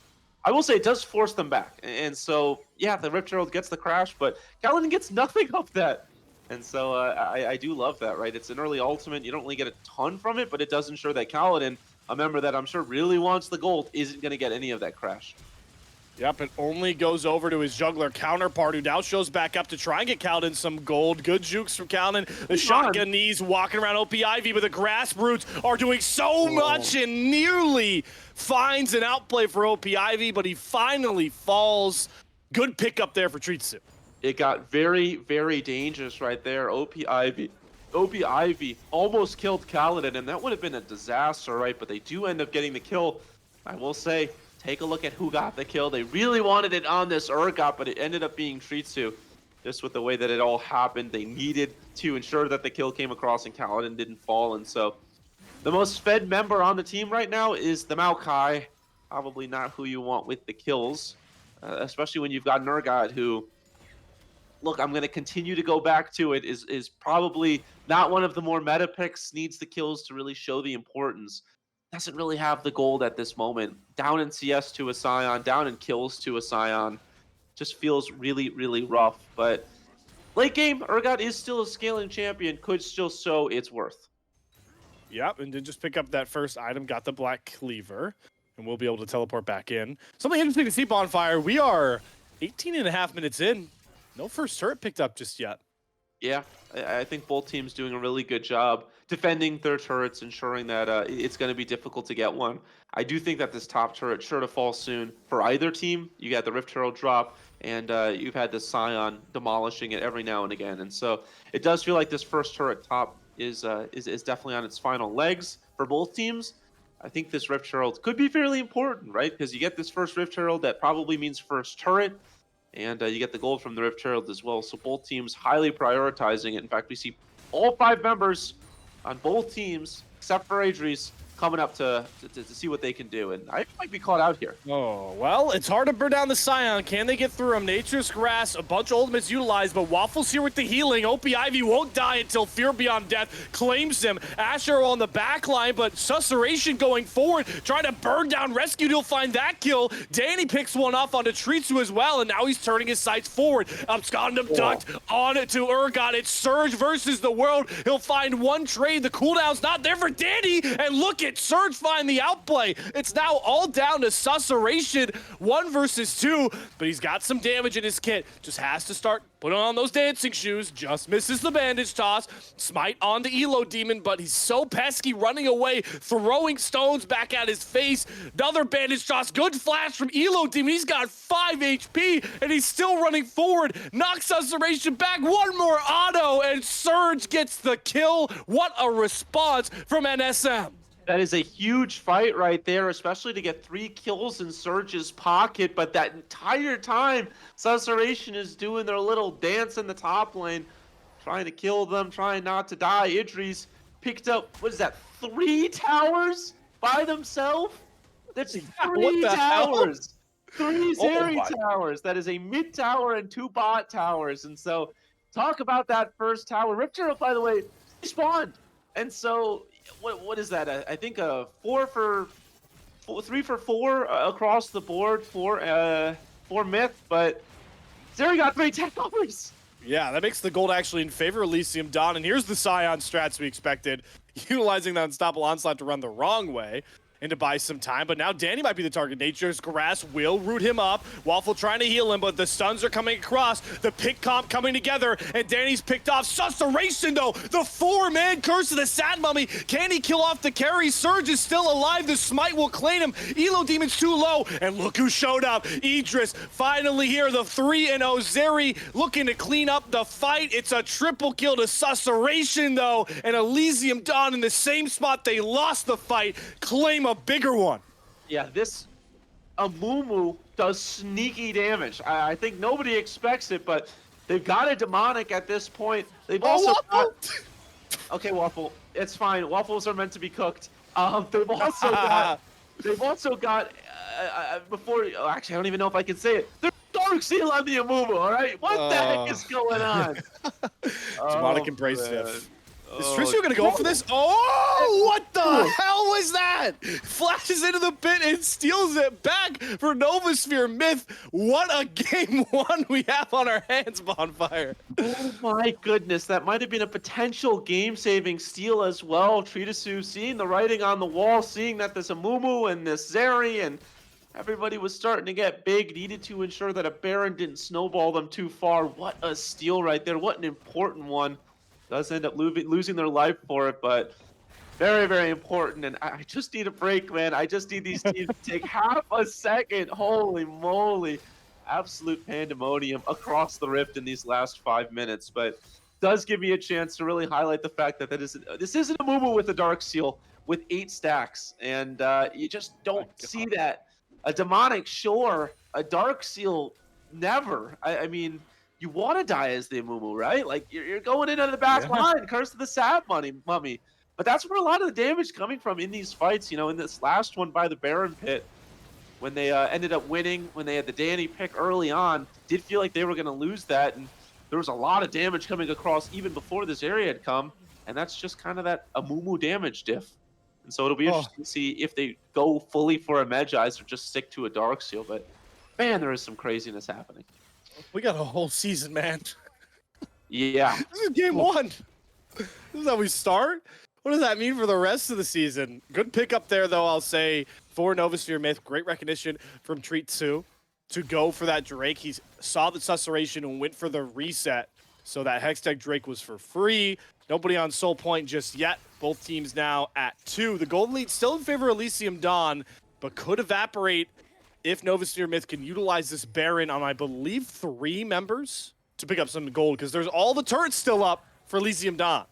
I will say it does force them back, and so yeah, the Rift Herald gets the crash, but Kaladin gets nothing of that. And so I do love that, right? It's an early ultimate. You don't really get a ton from it, but it does ensure that Kaladin, a member that I'm sure really wants the gold, isn't going to get any of that crash. Yep, it only goes over to his jungler counterpart, who now shows back up to try and get Kaladin some gold. Good jukes from Kaladin. The shotgun knees walking around OP Ivy, but the grass roots are doing so much and nearly finds an outplay for OP Ivy, but he finally falls. Good pickup there for Tritsu. It got very, very dangerous right there. OP Ivy almost killed Kaladin, and that would have been a disaster, right? But they do end up getting the kill. I will say, take a look at who got the kill. They really wanted it on this Urgot, but it ended up being Tritsu. Just with the way that it all happened, they needed to ensure that the kill came across and Kaladin didn't fall. And so the most fed member on the team right now is the Maokai. Probably not who you want with the kills, especially when you've got an Urgot who, look, I'm going to continue to go back to it, is probably not one of the more meta picks, needs the kills to really show the importance. Doesn't really have the gold at this moment. Down in CS to a Scion, down in kills to a Scion. Just feels really, really rough. But late game, Urgot is still a scaling champion, could still show its worth. Yep, and did just pick up that first item, got the Black Cleaver, and we'll be able to teleport back in. Something interesting to see, Bonfire, we are 18.5 minutes in. No first turret picked up just yet. Yeah, I think both teams doing a really good job defending their turrets, ensuring that it's going to be difficult to get one. I do think that this top turret sure to fall soon for either team. You got the Rift Herald drop, and you've had the Scion demolishing it every now and again. And so it does feel like this first turret top is definitely on its final legs for both teams. I think this Rift Herald could be fairly important, right? Because you get this first Rift Herald, that probably means first turret. And you get the gold from the Rift Herald as well. So both teams highly prioritizing it. In fact, we see all 5 members on both teams, except for Adries, coming up to see what they can do. And I might be caught out here. Oh, well, it's hard to burn down the Scion. Can they get through him? Nature's Grass, a bunch of ultimates utilized, but Waffle's here with the healing. OP Ivy won't die until Fear Beyond Death claims him. Asher on the back line, but Susurration going forward, trying to burn down Rescue. He'll find that kill. Danny picks one off onto Tritsu as well, and now he's turning his sights forward. Abscond abduct on to Urgot. It's Surge versus the world. He'll find one trade. The cooldown's not there for Danny, and look at Surge find the outplay. It's now all down to Susurration, 1 versus 2, but he's got some damage in his kit. Just has to start putting on those dancing shoes. Just misses the bandage toss. Smite on the Elo Demon, but he's so pesky, running away, throwing stones back at his face. Another bandage toss. Good flash from Elo Demon. He's got 5 HP, and he's still running forward. Knocks Susurration back. One more auto, and Surge gets the kill. What a response from NSM. That is a huge fight right there, especially to get 3 kills in Surge's pocket. But that entire time, Susurration is doing their little dance in the top lane, trying to kill them, trying not to die. Idris picked up, what is that, 3 towers by themselves? That's 3 towers. 3 Zeri towers. That is a mid tower and 2 bot towers. And so, talk about that first tower. Rift Herald, by the way, spawned. And so, what is that? I think 3 for 4 across the board for myth, but Zeri got 3 towers. Yeah, that makes the gold actually in favor of Elysium Dawn. And here's the Scion strats we expected, utilizing that unstoppable onslaught to run the wrong way and to buy some time. But now Danny might be the target. Nature's Grass will root him up. Waffle trying to heal him, but the stuns are coming across. The pick comp coming together, and Danny's picked off. Susurration, though. The 4-man curse of the Sad Mummy. Can he kill off the carry? Surge is still alive. The smite will claim him. Elo Demon's too low, and look who showed up. Idris finally here. The 3-0 Zeri looking to clean up the fight. It's a triple kill to Susurration, though, and Elysium Dawn in the same spot they lost the fight. Claim a bigger one. Yeah, this Amumu does sneaky damage. I think nobody expects it, but they've got a demonic at this point. They've also got... Okay, Waffle, it's fine. Waffles are meant to be cooked. They've also got... Before... Actually, I don't even know if I can say it. There's Dark Seal on the Amumu, all right? What the heck is going on? Demonic Embrace Stiff. Is Tricio gonna go for this? Oh, what the hell was that? Flashes into the pit and steals it back for Novasphere Myth. What a game one we have on our hands, Bonfire. Oh my goodness, that might have been a potential game-saving steal as well. Tritasu seeing the writing on the wall, seeing that this Amumu and this Zeri and everybody was starting to get big, needed to ensure that a Baron didn't snowball them too far. What a steal right there. What an important one. Does end up losing their life for it, but very, very important. And I just need a break, man. I just need these teams to take half a second. Holy moly. Absolute pandemonium across the rift in these last 5 minutes. But does give me a chance to really highlight the fact that this isn't a Mumu with a Dark Seal with 8 stacks. And you just don't see that. A Demonic, sure. A Dark Seal, never. I mean... You want to die as the Amumu, right? Like, you're going into the back line, Curse of the Sad Mummy. But that's where a lot of the damage coming from in these fights. You know, in this last one by the Baron Pit, when they ended up winning, when they had the Danny pick early on, did feel like they were going to lose that. And there was a lot of damage coming across even before this area had come. And that's just kind of that Amumu damage diff. And so it'll be interesting to see if they go fully for a Medjai's or just stick to a Dark Seal. But, man, there is some craziness happening. We got a whole season, man. Yeah. This is game one. This is how we start. What does that mean for the rest of the season? Good pickup there, though, I'll say, for Novasphere Myth. Great recognition from Treat 2 to go for that Drake. He saw the Susurration and went for the reset. So that Hextech Drake was for free. Nobody on Soul Point just yet. Both teams now at 2. The gold lead still in favor of Elysium Dawn, but could evaporate if Novasphere Myth can utilize this Baron on, I believe, 3 members to pick up some gold, because there's all the turrets still up for Elysium Dawn.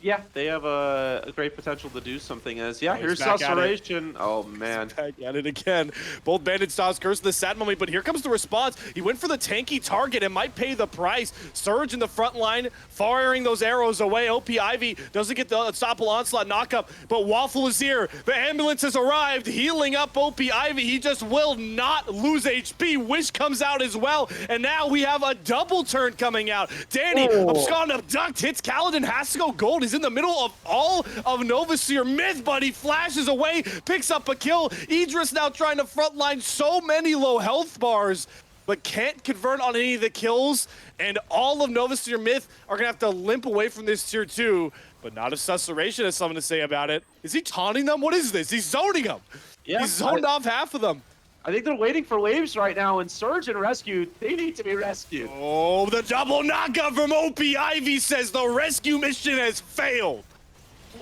Yeah, they have a great potential to do something as, here's back at it. Susurration. Oh, man. Back at it again. Both Bandit Styles curse the Sad Mummy, but here comes the response. He went for the tanky target and might pay the price. Surge in the front line, firing those arrows away. OP Ivy doesn't get the Unstoppable Onslaught knockup, but Waffle is here. The ambulance has arrived, healing up OP Ivy. He just will not lose HP. Wish comes out as well, and now we have a double turn coming out. Danny, abscond abduct, hits Kaladin, has to go gold. He's in the middle of all of Novasphere Myth, but he flashes away, picks up a kill. Idris now trying to frontline so many low health bars, but can't convert on any of the kills. And all of Novasphere Myth are gonna have to limp away from this tier 2, but not if Susurration has something to say about it. Is he taunting them? What is this? He's zoning them. Yeah, he's zoned off half of them. I think they're waiting for waves right now, and Surge and Rescue, they need to be rescued. Oh, the double knockup from OP Ivy says the rescue mission has failed.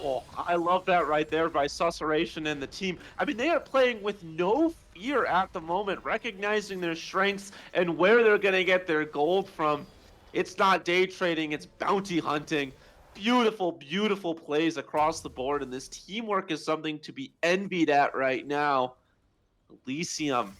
Oh, I love that right there by Susurration and the team. I mean, they are playing with no fear at the moment, recognizing their strengths and where they're going to get their gold from. It's not day trading, it's bounty hunting. Beautiful, beautiful plays across the board, and this teamwork is something to be envied at right now. Elysium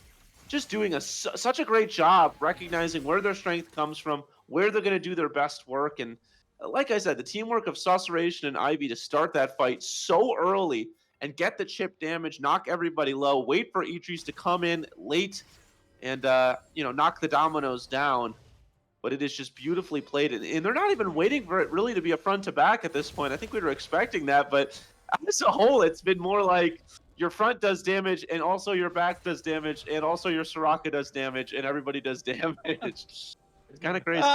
just doing such a great job recognizing where their strength comes from, where they're going to do their best work. And like I said, the teamwork of Susurration and Ivy to start that fight so early and get the chip damage, knock everybody low, wait for Idris to come in late and, knock the dominoes down. But it is just beautifully played. And they're not even waiting for it really to be a front to back at this point. I think we were expecting that, but as a whole, it's been more like your front does damage, and also your back does damage, and also your Soraka does damage, and everybody does damage. It's kind of crazy.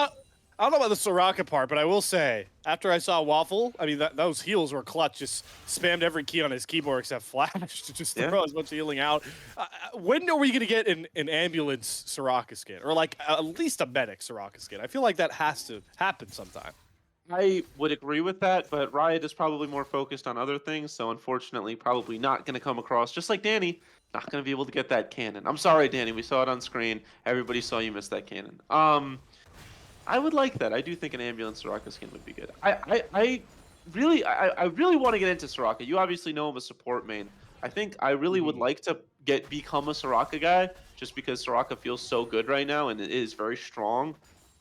I don't know about the Soraka part, but I will say, after I saw Waffle, I mean, those heals were clutch. Just spammed every key on his keyboard except flash to just Yeah. throw as much healing out. When are we going to get an ambulance Soraka skin? Or like at least a medic Soraka skin? I feel like that has to happen sometime. I would agree with that, but Riot is probably more focused on other things, so unfortunately, probably not going to come across. Just like Danny, not going to be able to get that cannon. I'm sorry, Danny. We saw it on screen. Everybody saw you miss that cannon. I would like that. I do think an ambulance Soraka skin would be good. I really want to get into Soraka. You obviously know I'm a support main. I think I really would Mhm. like to become a Soraka guy, just because Soraka feels so good right now and it is very strong.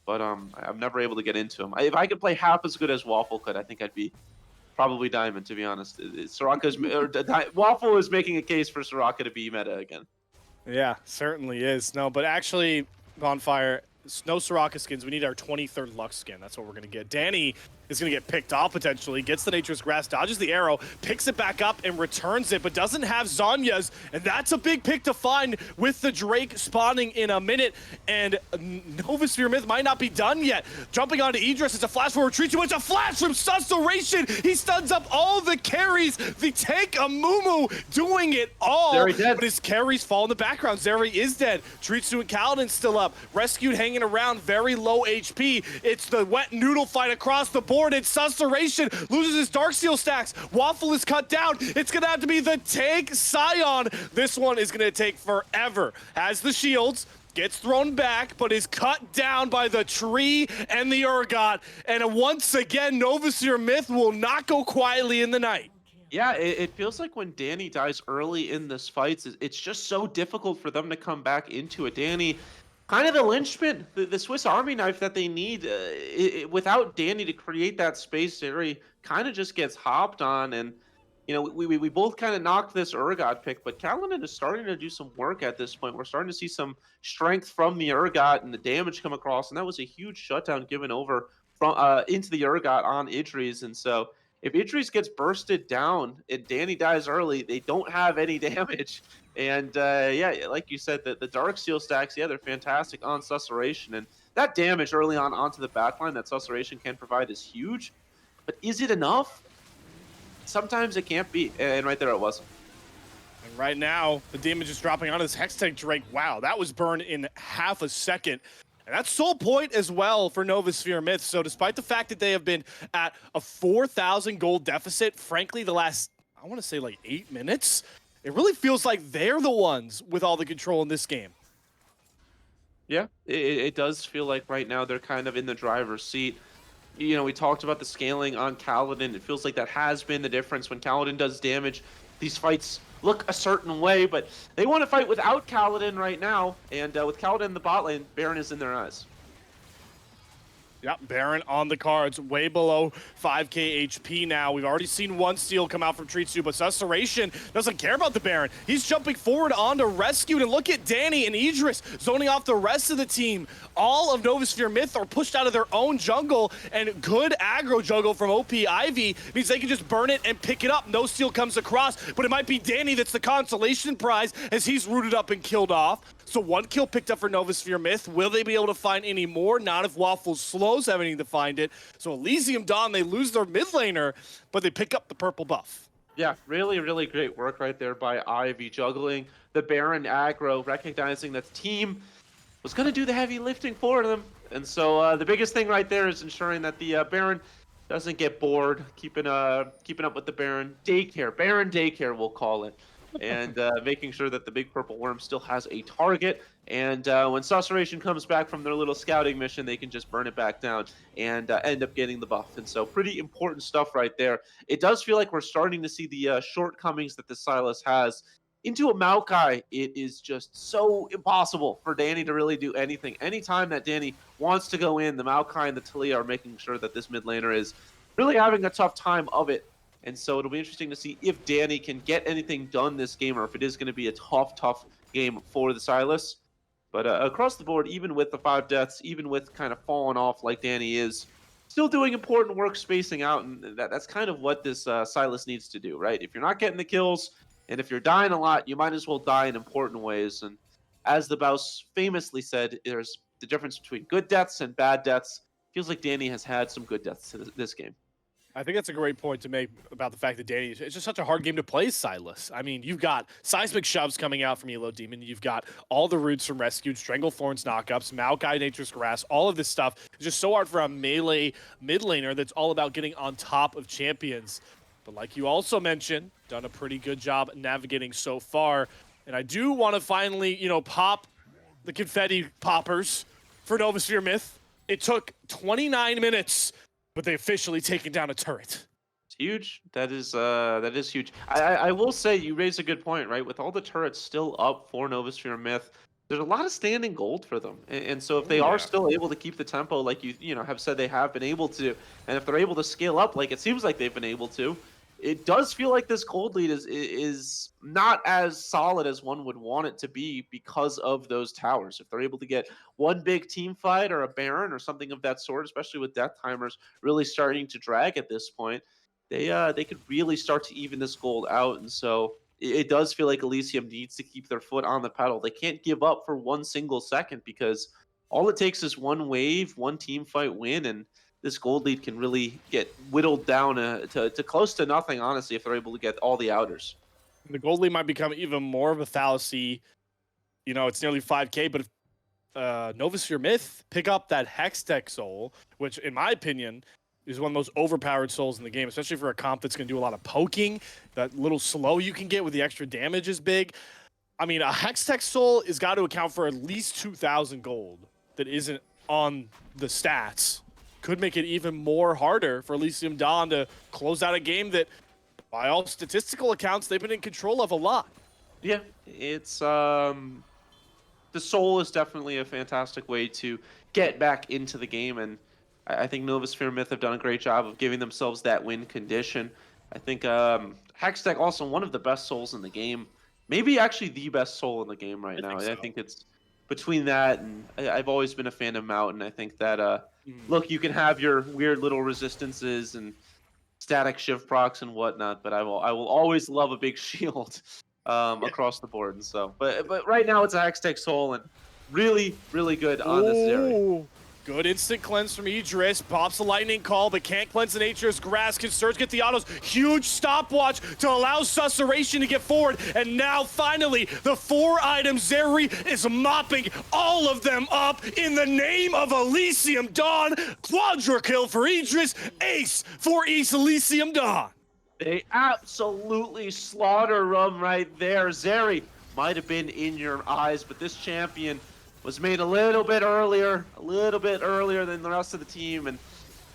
But I'm never able to get into him. If I could play half as good as Waffle could, I think I'd be probably Diamond. To be honest, Waffle is making a case for Soraka to be meta again. Yeah, certainly is. No, but actually, Bonfire, no Soraka skins. We need our 23rd Lux skin. That's what we're going to get. Danny is going to get picked off potentially, gets the Nature's Grass, dodges the arrow, picks it back up and returns it, but doesn't have Zanya's, and that's a big pick to find with the Drake spawning in a minute, and Novaspehere Myth might not be done yet. Jumping onto Idris, it's a flash forward retreat, it's a flash from Susurration! He stuns up all the carries, the tank Amumu doing it all, Zeri dead. but his carries fall in the background. Zeri is dead, Tritsu and Kaladin still up, rescued hanging around, very low HP. It's the wet noodle fight across the board. It's Susurration, loses his Darksteel stacks. Waffle is cut down. It's gonna have to be the tank Scion. This one is gonna take forever. Has the shields, gets thrown back, but is cut down by the tree and the Urgot. And once again, Novaspehere Myth will not go quietly in the night. Yeah, it feels like when Danny dies early in this fight, it's just so difficult for them to come back into it. Danny, kind of the linchpin, the Swiss Army knife that they need. Without Danny to create that space, Zeri kind of just gets hopped on. And, you know, we both kind of knocked this Urgot pick, but Kaladin is starting to do some work at this point. We're starting to see some strength from the Urgot and the damage come across. And that was a huge shutdown given over from into the Urgot on Idris. And so, if Idris gets bursted down and Danny dies early, they don't have any damage. And yeah, like you said, the Dark Seal stacks, yeah, they're fantastic on Susurration. And that damage early on onto the backline that Susurration can provide is huge. But is it enough? Sometimes it can't be. And right there it wasn't. And right now, the damage is dropping on his Hextech Drake. Wow, that was burned in half a second. And that's Soul Point as well for Novaspehere Myth. So despite the fact that they have been at a 4,000 gold deficit, frankly, the last, I want to say like 8 minutes, it really feels like they're the ones with all the control in this game. Yeah, it does feel like right now they're kind of in the driver's seat. You know, we talked about the scaling on Kaladin. It feels like that has been the difference. When Kaladin does damage, these fights look a certain way, but they want to fight without Kaladin right now. And with Kaladin in the bot lane, Baron is in their eyes. Yep, Baron on the cards, way below 5k HP now. We've already seen one steal come out from Tritsu, but Susurration doesn't care about the Baron. He's jumping forward onto Rescued, and look at Danny and Idris zoning off the rest of the team. All of Novaspehere Myth are pushed out of their own jungle, and good aggro jungle from OP Ivy means they can just burn it and pick it up. No steal comes across, but it might be Danny that's the consolation prize as he's rooted up and killed off. So one kill picked up for Novaspehere Myth. Will they be able to find any more? Not if Waffle slows having to find it. So Elysium Dawn, they lose their mid laner, but they pick up the purple buff. Yeah, really, really great work right there by Ivy, juggling the Baron aggro, recognizing that the team was going to do the heavy lifting for them. And so the biggest thing right there is ensuring that the Baron doesn't get bored, keeping up with the Baron daycare. Baron daycare, we'll call it. And making sure that the big purple worm still has a target. And when Susurration comes back from their little scouting mission, they can just burn it back down and end up getting the buff. And so pretty important stuff right there. It does feel like we're starting to see the shortcomings that the Sylas has. Into a Maokai, it is just so impossible for Danny to really do anything. Anytime that Danny wants to go in, the Maokai and the Talia are making sure that this mid laner is really having a tough time of it. And so it'll be interesting to see if Danny can get anything done this game, or if it is going to be a tough game for the Sylas. But across the board, even with the 5 deaths, even with kind of falling off like Danny is, still doing important work spacing out, and that's kind of what this Sylas needs to do, right? If you're not getting the kills, and if you're dying a lot, you might as well die in important ways. And as the Baus famously said, there's the difference between good deaths and bad deaths. feels like Danny has had some good deaths to this game. I think that's a great point to make about the fact that Danny, it's just such a hard game to play Silas. I mean, you've got seismic shoves coming out from Elo Demon. You've got all the roots from Rescued, Stranglethorns knockups, Maokai Nature's Grass, all of this stuff. It's just so hard for a melee mid laner that's all about getting on top of champions. But like you also mentioned, done a pretty good job navigating so far. And I do want to finally, pop the confetti poppers for Novaspehere Myth. It took 29 minutes, but they officially taken down a turret. It's huge. That is huge. I will say you raised a good point, right? With all the turrets still up for Novaspehere Myth, there's a lot of standing gold for them. And so if they are still able to keep the tempo like you have said they have been able to, and if they're able to scale up like it seems like they've been able to, it does feel like this gold lead is not as solid as one would want it to be because of those towers. If they're able to get one big team fight or a Baron or something of that sort, especially with death timers really starting to drag at this point, they could really start to even this gold out. And so it does feel like Elysium needs to keep their foot on the pedal. They can't give up for one single second because all it takes is one wave, one team fight win, and this gold lead can really get whittled down to close to nothing, honestly, if they're able to get all the outers. The gold lead might become even more of a fallacy. It's nearly 5K, but if Novaspehere Myth pick up that Hextech Soul, which in my opinion is one of the most overpowered souls in the game, especially for a comp that's going to do a lot of poking. That little slow you can get with the extra damage is big. I mean, a Hextech Soul has got to account for at least 2,000 gold that isn't on the stats. Could make it even more harder for Elysium Dawn to close out a game that, by all statistical accounts, they've been in control of a lot. Yeah, it's the soul is definitely a fantastic way to get back into the game, and I think Novaspehere Myth have done a great job of giving themselves that win condition. I think Hextech also one of the best souls in the game, maybe actually the best soul in the game right now. I think it's between that and I've always been a fan of Mountain. I think that look, you can have your weird little resistances and static shiv procs and whatnot, but I will always love a big shield across the board. And so, but right now it's a Hextech Soul and really good on this area. Good instant cleanse from Idris. Pops the lightning call, but can't cleanse the Nature's Grass. Can Surge get the autos? Huge stopwatch to allow Susurration to get forward. And now, finally, the 4-item Zeri is mopping all of them up in the name of Elysium Dawn. Quadra kill for Idris. Ace for East Elysium Dawn. They absolutely slaughter them right there. Zeri might have been in your eyes, but this champion was made a little bit earlier than the rest of the team and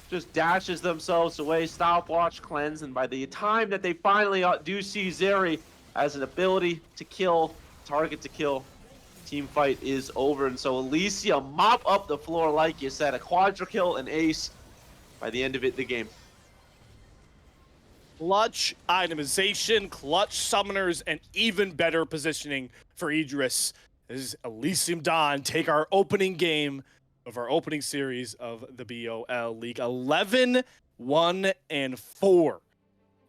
just dashes themselves away, stopwatch, cleanse, and by the time that they finally do see Zeri as an ability to kill, target to kill, team fight is over. And so Elysium mop up the floor like you said, a quadra kill, an ace. By the end of it, the game. Clutch itemization, clutch summoners, and even better positioning for Idris. This is Elysium Dawn take our opening game of our opening series of the BOL League. 11-1-4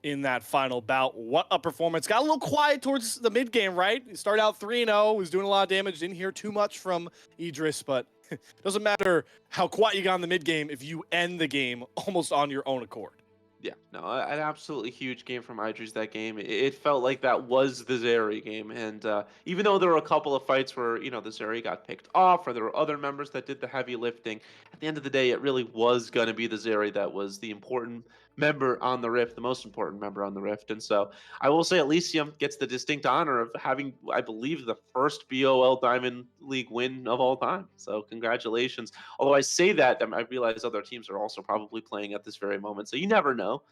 in that final bout. What a performance. Got a little quiet towards the mid game, right? He started out 3-0, was doing a lot of damage. Didn't hear too much from Idris, but it doesn't matter how quiet you got in the mid game if you end the game almost on your own accord. Yeah, no, an absolutely huge game from Idris that game. It felt like that was the Zeri game. And even though there were a couple of fights where, the Zeri got picked off or there were other members that did the heavy lifting, at the end of the day, it really was going to be the Zeri that was the important member on the Rift, the most important member on the Rift. And so I will say Elysium gets the distinct honor of having, I believe, the first BOL Diamond League win of all time. So congratulations. Although I say that, I realize other teams are also probably playing at this very moment. So you never know.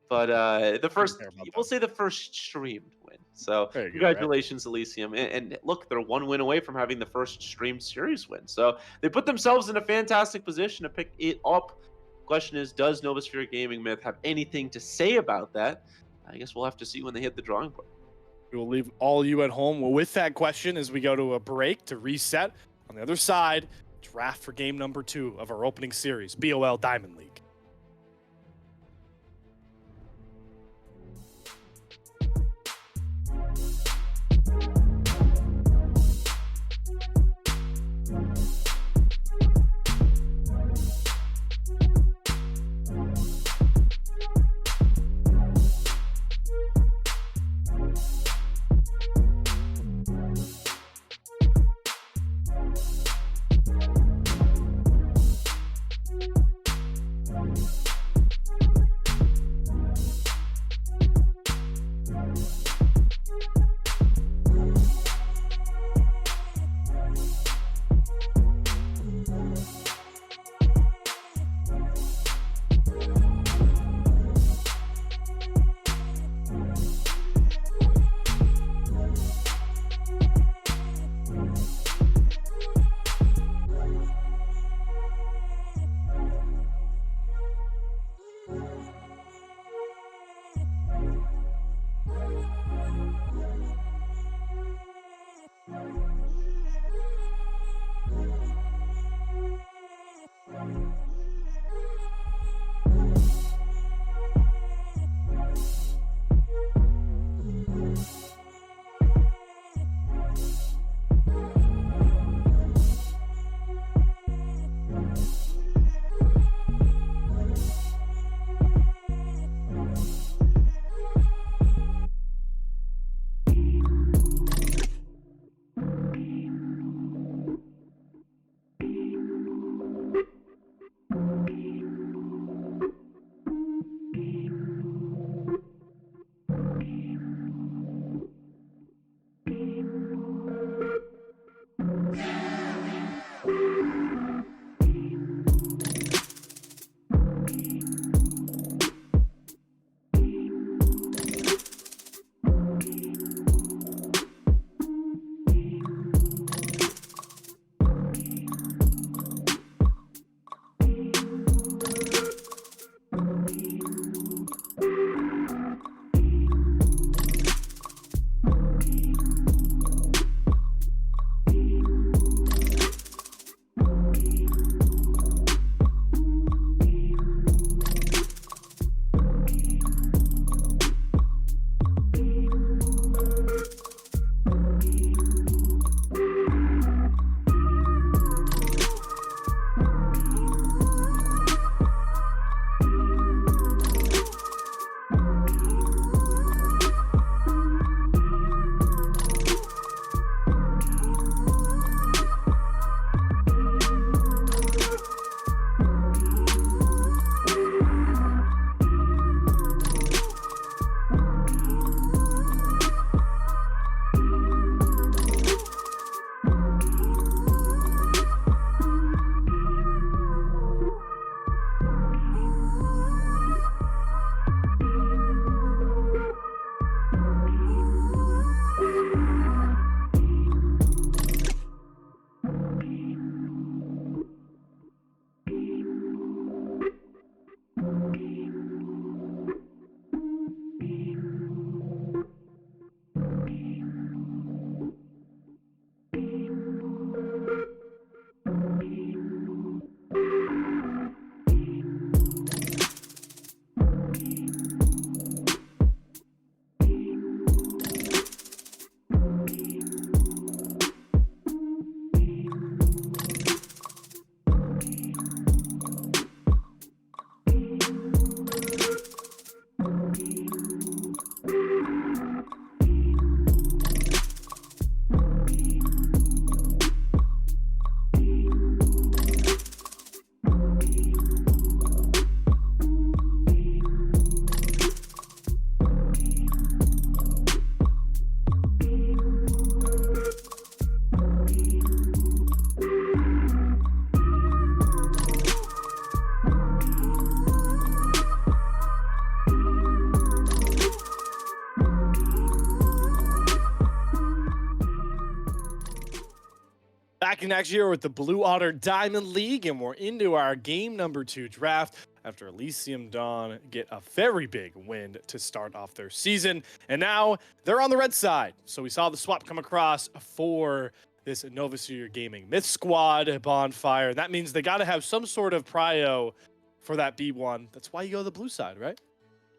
But the first, we'll say the first streamed win. So congratulations, right? Elysium. And look, they're one win away from having the first streamed series win. So they put themselves in a fantastic position to pick it up. Question is, does Novaspehere Gaming Myth have anything to say about that? I guess we'll have to see when they hit the drawing board. We will leave all you at home with that question as we go to a break to reset. On the other side, draft for game number 2 of our opening series, BOL Diamond League. Back in next year with the Blue Otter Diamond League, and we're into our game number 2 draft after Elysium Dawn get a very big win to start off their season. And now they're on the red side. So we saw the swap come across for this Novaspehere Gaming Myth Squad bonfire. That means they got to have some sort of prio for that B1. That's why you go to the blue side, right?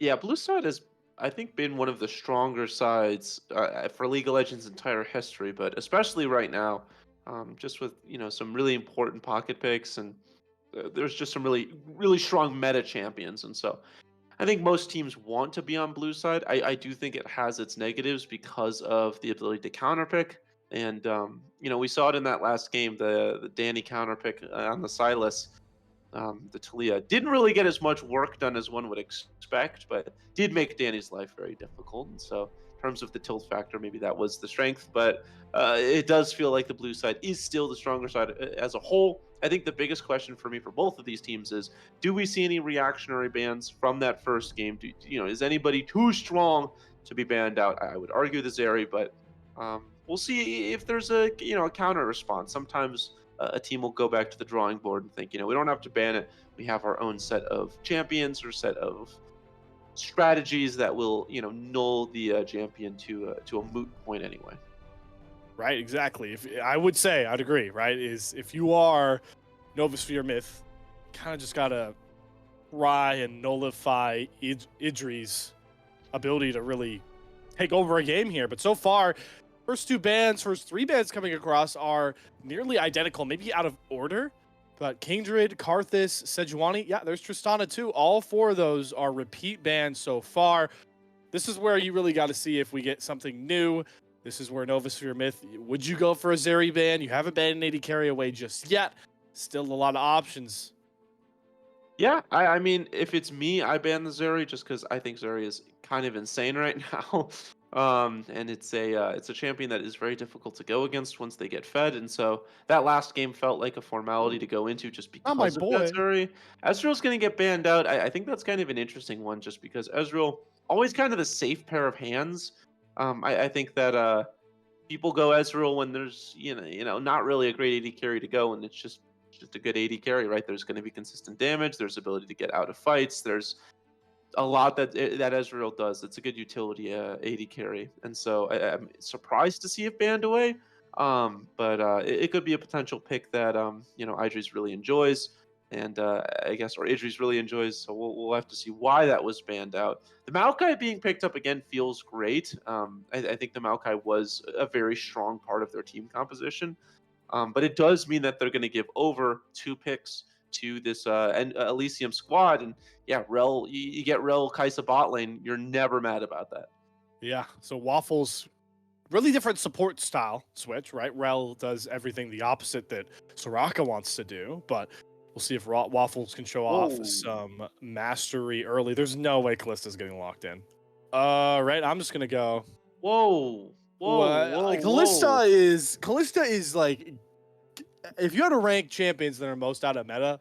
Yeah, blue side has, I think, been one of the stronger sides for League of Legends' entire history, but especially right now, just with some really important pocket picks, and there's just some really strong meta champions, and so I think most teams want to be on blue side. I do think it has its negatives because of the ability to counterpick, and we saw it in that last game, the Danny counterpick on the Silas, the Talia didn't really get as much work done as one would expect, but did make Danny's life very difficult. And so, in terms of the tilt factor, maybe that was the strength, but it does feel like the blue side is still the stronger side as a whole. I think the biggest question for me for both of these teams is: do we see any reactionary bans from that first game? Is anybody too strong to be banned out? I would argue the Zeri, but we'll see if there's a counter response. Sometimes a team will go back to the drawing board and think, we don't have to ban it. We have our own set of champions or set of strategies that will, null the champion to a moot point anyway. Right, exactly. If I would say, I'd agree, right? Is if you are Novaspehere Myth, kind of just gotta try and nullify Idri's ability to really take over a game here. But so far, first 3 bands coming across are nearly identical, maybe out of order. But Kindred, Karthus, Sejuani, yeah, there's Tristana too. All 4 of those are repeat bans so far. This is where you really got to see if we get something new. This is where Novaspehere Myth, would you go for a Zeri ban? You haven't banned an AD carry away just yet. Still a lot of options. Yeah, I mean, if it's me, I ban the Zeri just because I think Zeri is kind of insane right now. And it's a champion that is very difficult to go against once they get fed, and so that last game felt like a formality to go into just Not my because of that boy. Zeri. Ezreal's going to get banned out. I think that's kind of an interesting one, just because Ezreal always kind of the safe pair of hands. I think that people go Ezreal when there's not really a great AD carry to go, and it's just a good AD carry, right? There's going to be consistent damage. There's ability to get out of fights. There's a lot that Ezreal does. It's a good utility AD carry, and so I'm surprised to see it banned away. But it could be a potential pick that Idris really enjoys, and I guess or Idris really enjoys. So we'll have to see why that was banned out. The Maokai being picked up again feels great. I think the Maokai was a very strong part of their team composition. But it does mean that they're going to give over 2 picks to this Elysium squad, and yeah, Rel, you get Rel Kaisa bot lane. You're never mad about that. Yeah, so Waffles, really different support style switch, right? Rel does everything the opposite that Soraka wants to do, but we'll see if Waffles can show off Whoa, some mastery early. There's no way Callista's getting locked in. Right, I'm just gonna go. whoa, whoa, Well, whoa, Callista whoa! is like, if you had to rank champions that are most out of meta,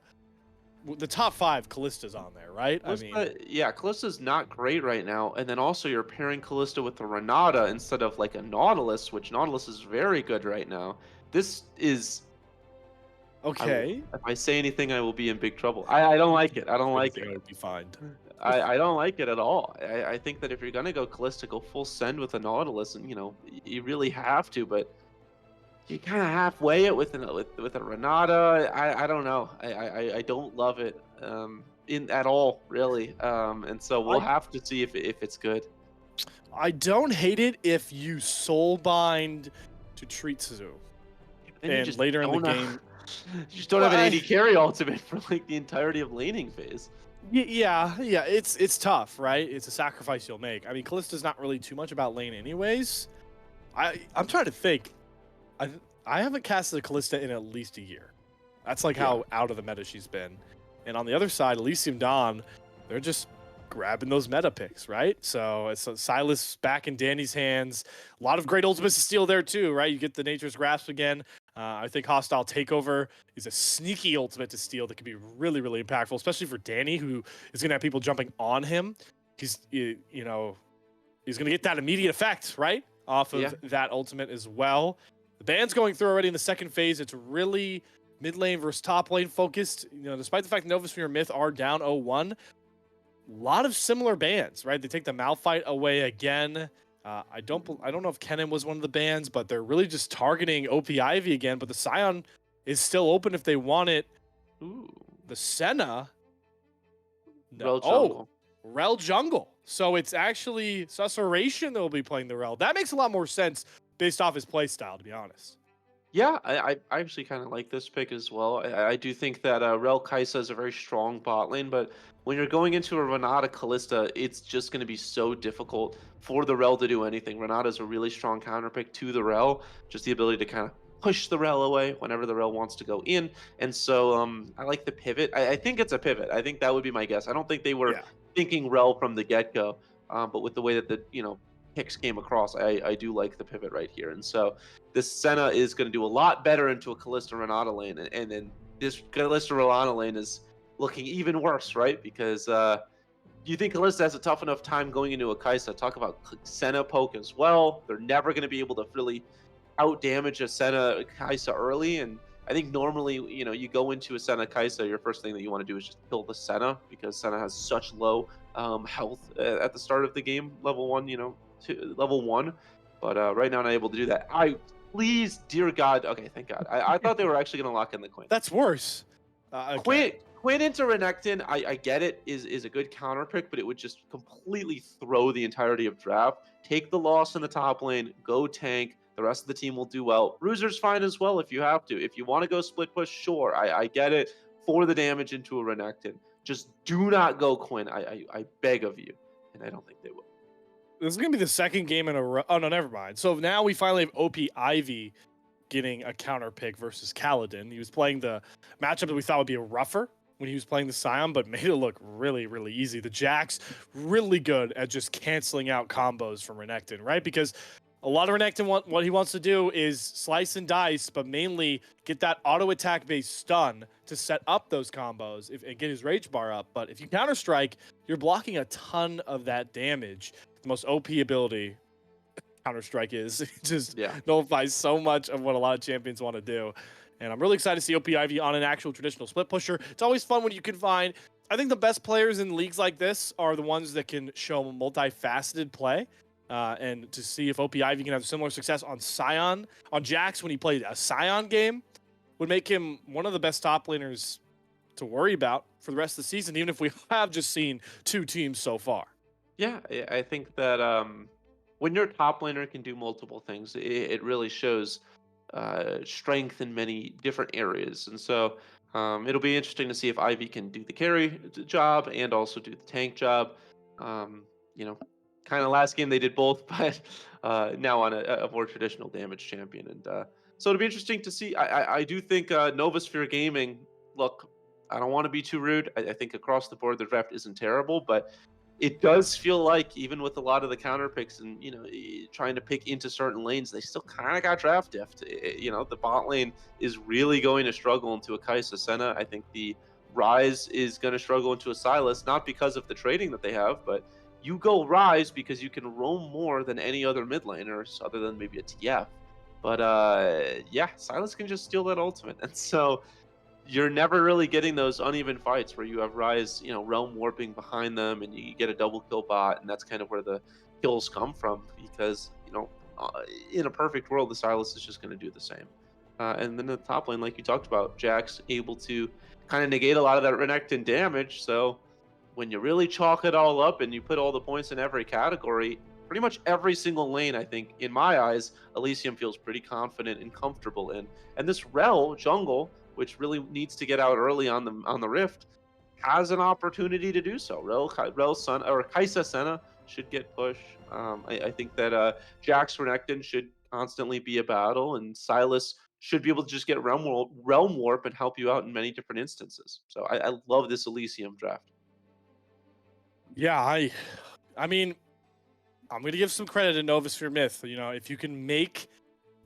the top 5 Callista's on there, right? I mean, Yeah, Callista's not great right now, and then also you're pairing Callista with the Renata instead of like a Nautilus, which Nautilus is very good right now. This is okay. if I say anything, I will be in big trouble. I don't like it. I don't like it. I would be fine. I don't like it at all. I think that if you're gonna go Callista, go full send with a Nautilus, and you really have to, but you kind of halfway it with a Renata. I don't know. I don't love it in at all really. And so we'll I have to see if it's good. I don't hate it if you soul bind to treat Suzu. Then you And just later in the don't game, you just don't well, have an AD carry ultimate for like the entirety of laning phase. yeah, it's tough, right? It's a sacrifice you'll make. I mean, Callista's not really too much about lane, anyways. I'm trying to think. I haven't casted a Callista in at least a year. That's like how out of the meta she's been. And on the other side, Elysium Dawn, they're just grabbing those meta picks, right? So it's Silas back in Danny's hands. A lot of great ultimates to steal there too, right? You get the Nature's Grasp again. I think Hostile Takeover is a sneaky ultimate to steal that could be really, really impactful, especially for Danny, who is going to have people jumping on him. He's going to get that immediate effect, right? Off of that ultimate as well. The bans going through already in the second phase. It's really mid lane versus top lane focused. Despite the fact that Novasphere Myth are down 0-1, a lot of similar bans, right? They take the Malphite away again. I don't know if Kennen was one of the bans, but they're really just targeting OP Ivy again. But the Scion is still open if they want it. Ooh. The Senna, Rel jungle. Rel jungle. So it's actually Susurration that will be playing the Rel. That makes a lot more sense based off his playstyle, to be honest. Yeah, I actually kind of like this pick as well. I do think that Rel Kaisa is a very strong bot lane, but when you're going into a Renata Callista, it's just going to be so difficult for the Rel to do anything. Renata is a really strong counter pick to the Rel, just the ability to kind of push the Rel away whenever the Rel wants to go in. And so I like the pivot. I think it's a pivot. I think that would be my guess. I don't think they were Yeah. thinking Rel from the get-go, but with the way that the picks came across, I do like the pivot right here. And so this Senna is going to do a lot better into a Callista Renata lane, and then this Callista Renata lane is looking even worse, right? Because you think Callista has a tough enough time going into a Kaisa. Talk about Senna poke as well. They're never going to be able to really out damage a Senna Kaisa early, and I think normally, you go into a Senna Kaisa, your first thing that you want to do is just kill the Senna, because Senna has such low health at the start of the game, level 1, to level 1. But right now, I'm not able to do that. Please, dear God. Okay, thank God. I thought they were actually going to lock in the Quinn. That's worse. Okay. Quinn into Renekton, I get it, is a good counter pick, but it would just completely throw the entirety of draft. Take the loss in the top lane, go tank. The rest of the team will do well. Bruiser's fine as well if you have to. If you want to go split push, sure. I get it for the damage into a Renekton. Just do not go Quinn. I beg of you. And I don't think they will. This is going to be the second game in a row. Oh, no, never mind. So now we finally have OP Ivy getting a counter pick versus Kaladin. He was playing the matchup that we thought would be rougher when he was playing the Scion, but made it look really, really easy. The Jax, really good at just canceling out combos from Renekton, right? Because a lot of Renekton, what he wants to do is slice and dice, but mainly get that auto attack based stun to set up those combos and get his rage bar up. But if you counter strike, you're blocking a ton of that damage. The most OP ability counter strike is it just nullifies so much of what a lot of champions want to do. And I'm really excited to see OP Ivy on an actual traditional split pusher. It's always fun when you can find, I think the best players in leagues like this are the ones that can show multifaceted play. And to see if OP Ivy can have similar success on Scion, on Jax when he played a Scion game, would make him one of the best top laners to worry about for the rest of the season, even if we have just seen 2 teams so far. Yeah, I think that when your top laner can do multiple things, it really shows strength in many different areas. And so it'll be interesting to see if Ivy can do the carry job and also do the tank job. Kind of last game they did both, but now on a more traditional damage champion. And so it'll be interesting to see. I do think Novasphere Gaming, look, I don't want to be too rude. I think across the board, the draft isn't terrible, but it does feel like even with a lot of the counter picks and trying to pick into certain lanes, they still kind of got draft diffed. The bot lane is really going to struggle into a Kaisa Senna. I think the Rise is going to struggle into a Silas, not because of the trading that they have, but you go Rise because you can roam more than any other mid laners other than maybe a TF. But Silas can just steal that ultimate, and so you're never really getting those uneven fights where you have Rise, realm warping behind them, and you get a double kill bot, and that's kind of where the kills come from. Because in a perfect world, the Silas is just going to do the same. And then the top lane, like you talked about, Jax able to kind of negate a lot of that Renekton damage. So when you really chalk it all up and you put all the points in every category, pretty much every single lane, I think, in my eyes, Elysium feels pretty confident and comfortable in. And this Rel jungle, which really needs to get out early on the Rift, has an opportunity to do so. Rel Sun or Kaisa Senna should get pushed. I think that Jax Renekton should constantly be a battle, and Silas should be able to just get realm warp and help you out in many different instances. So I love this Elysium draft. Yeah, I mean, I'm going to give some credit to Novasphere Myth. If you can make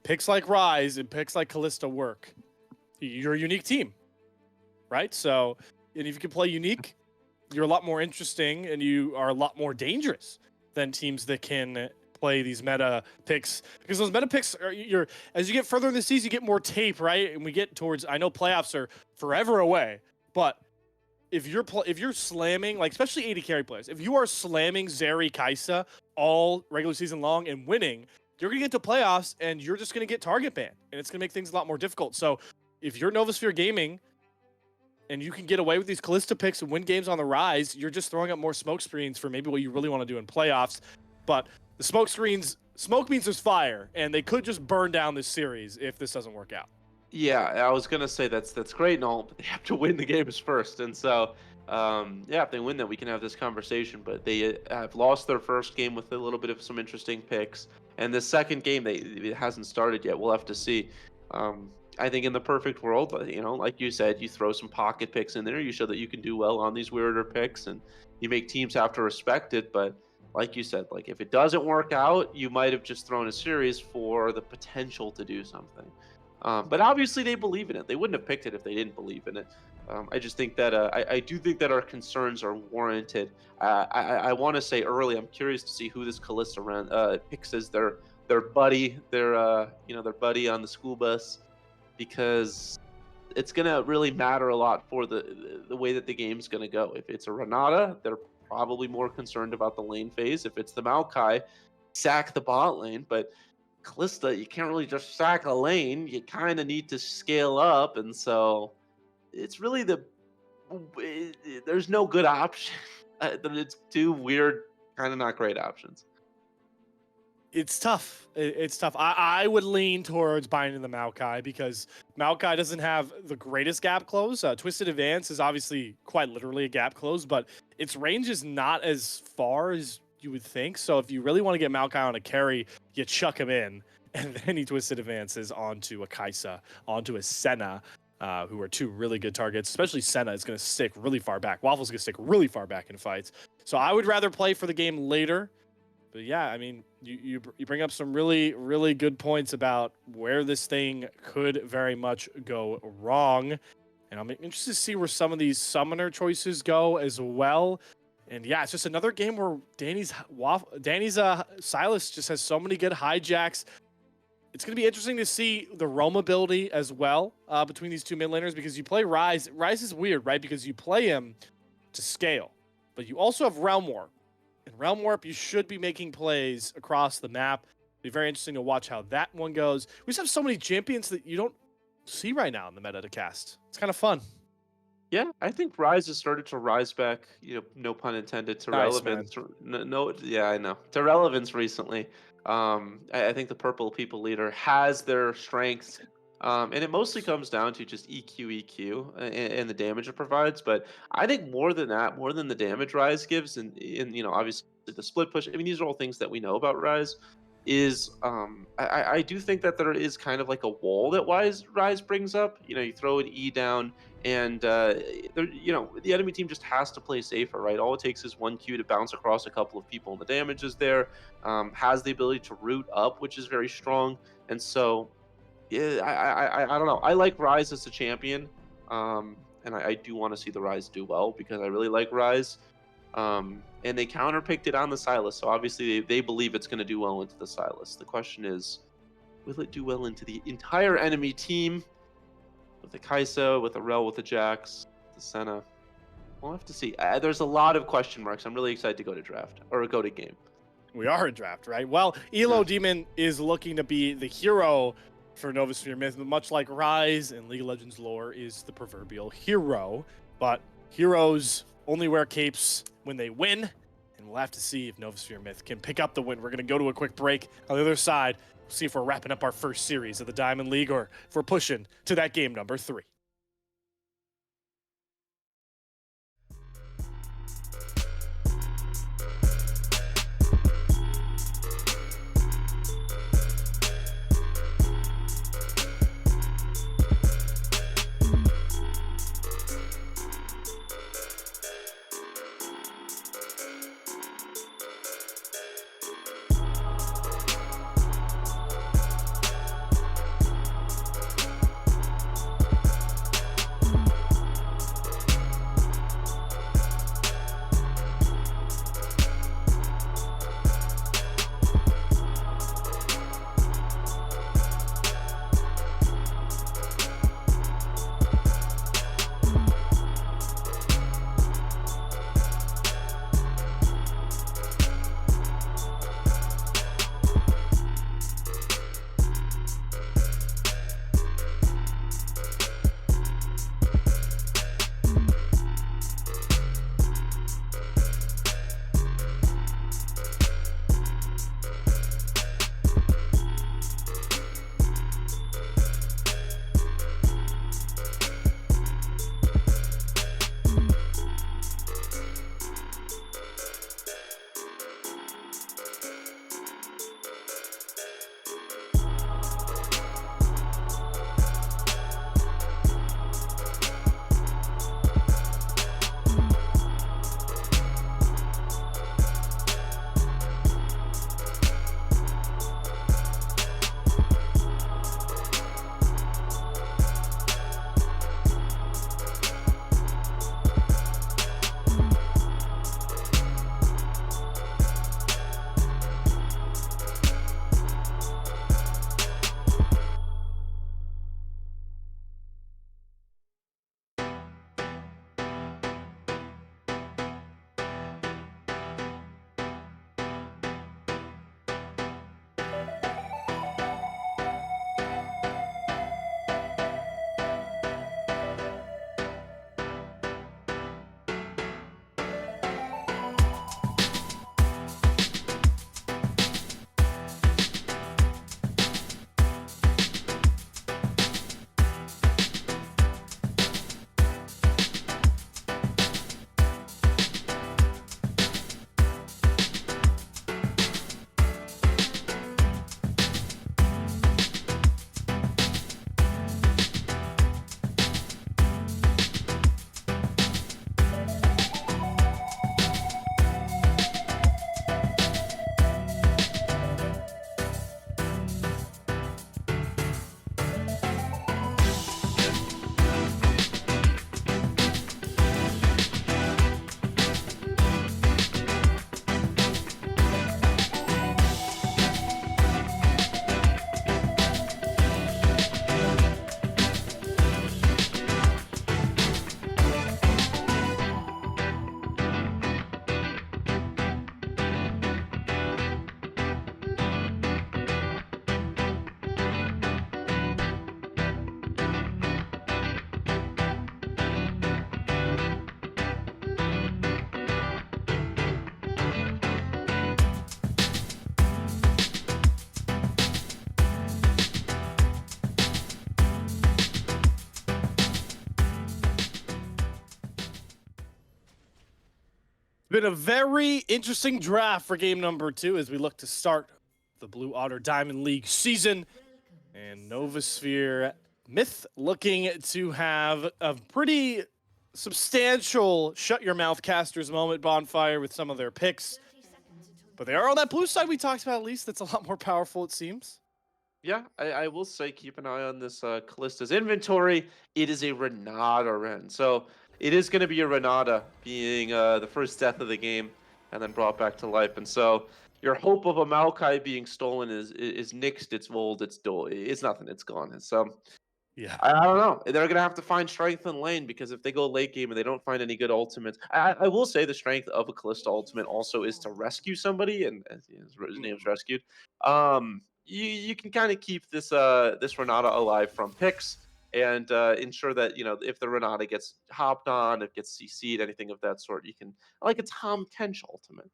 picks like Rise and picks like Callista work, you're a unique team, right? So, and if you can play unique, you're a lot more interesting and you are a lot more dangerous than teams that can play these meta picks, because those meta picks are as you get further in the season, you get more tape, right? And we get towards, I know playoffs are forever away, but if you're slamming, like especially AD carry players, if you are slamming Zeri Kaisa all regular season long and winning, you're gonna get to playoffs and you're just gonna get target banned, and it's gonna make things a lot more difficult. So if you're Novasphere Gaming and you can get away with these Callista picks and win games on the rise, you're just throwing up more smoke screens for maybe what you really want to do in playoffs. But the smoke means there's fire, and they could just burn down this series if this doesn't work out. Yeah, I was gonna say that's great and all, but they have to win the games first. And so, yeah, if they win, that we can have this conversation. But they have lost their first game with a little bit of some interesting picks, and the second game it hasn't started yet. We'll have to see. I think in the perfect world, like you said, you throw some pocket picks in there. You show that you can do well on these weirder picks, and you make teams have to respect it. But like you said, like if it doesn't work out, you might have just thrown a series for the potential to do something. But obviously they believe in it. They wouldn't have picked it if they didn't believe in it. I just think that I do think that our concerns are warranted. I want to say early, I'm curious to see who this Callista picks as their buddy, their buddy on the school bus, because it's gonna really matter a lot for the way that the game's gonna go. If it's a Renata, they're probably more concerned about the lane phase. If it's the Maokai, sack the bot lane, but Callista, you can't really just sack a lane. You kind of need to scale up, and so it's really there's no good option. It's two weird, kind of not great options. It's tough. It's tough. I would lean towards binding the Maokai, because Maokai doesn't have the greatest gap close. Twisted Advance is obviously quite literally a gap close, but its range is not as far as you would think. So if you really want to get Maokai on a carry, you chuck him in, and then he Twisted Advances onto a Kaisa, onto a Senna, who are two really good targets. Especially Senna is going to stick really far back. Waffle's going to stick really far back in fights. So I would rather play for the game later. But yeah, I mean, you bring up some really, really good points about where this thing could very much go wrong. And I'm interested to see where some of these summoner choices go as well. And yeah, it's just another game where Danny's Silas just has so many good hijacks. It's going to be interesting to see the roam ability as well between these two mid laners, because you play Ryze. Ryze is weird, right? Because you play him to scale, but you also have Realm Warp. In Realm Warp, you should be making plays across the map. It'll be very interesting to watch how that one goes. We just have so many champions that you don't see right now in the meta to cast. It's kind of fun. Yeah, I think Ryze has started to rise back, no pun intended, to Nice, relevance. No, yeah, I know. To relevance recently. I think the purple people leader has their strengths, and it mostly comes down to just EQ, and the damage it provides. But I think more than that, more than the damage Ryze gives, and obviously the split push. I mean, these are all things that we know about Ryze. I do think that there is kind of like a wall that Ryze brings up. You throw an E down, and the enemy team just has to play safer, right? All it takes is one Q to bounce across a couple of people, and the damage is there. Has the ability to root up, which is very strong, and so yeah, I don't know. I like Ryze as a champion, and I do want to see the Ryze do well, because I really like Ryze. And they counterpicked it on the Silas, so obviously they believe it's going to do well into the Silas. The question is, will it do well into the entire enemy team? With the Kaisa, with the Rel, with the Jax, the Senna. We'll have to see. There's a lot of question marks. I'm really excited to go to draft, or go to game. We are in draft, right? Well, Elo Demon is looking to be the hero for Novasphere Myth, much like Ryze and League of Legends lore is the proverbial hero. But heroes only wear capes when they win, and we'll have to see if Novasphere Myth can pick up the win. We're going to go to a quick break. On the other side, we'll see if we're wrapping up our first series of the Diamond League, or if we're pushing to that game number 3. Been a very interesting draft for game number 2 as we look to start the Blue Otter Diamond League season. And Novasphere Myth looking to have a pretty substantial shut your mouth casters moment bonfire with some of their picks. But they are on that blue side we talked about, at least. That's a lot more powerful, it seems. Yeah, I will say keep an eye on this Callista's inventory. It is a Renata Ren. So it is going to be a Renata being the first death of the game and then brought back to life. And so your hope of a Maokai being stolen is nixed, it's old, it's dull. It's nothing, it's gone. And so Yeah. I don't know. They're gonna have to find strength in lane because if they go late game and they don't find any good ultimates, I will say the strength of a Callista ultimate also is to rescue somebody, and his name's rescued. You can kind of keep this Renata alive from picks and ensure that if the Renata gets hopped on, it gets CC'd, anything of that sort, you can like a Tom Tench ultimate.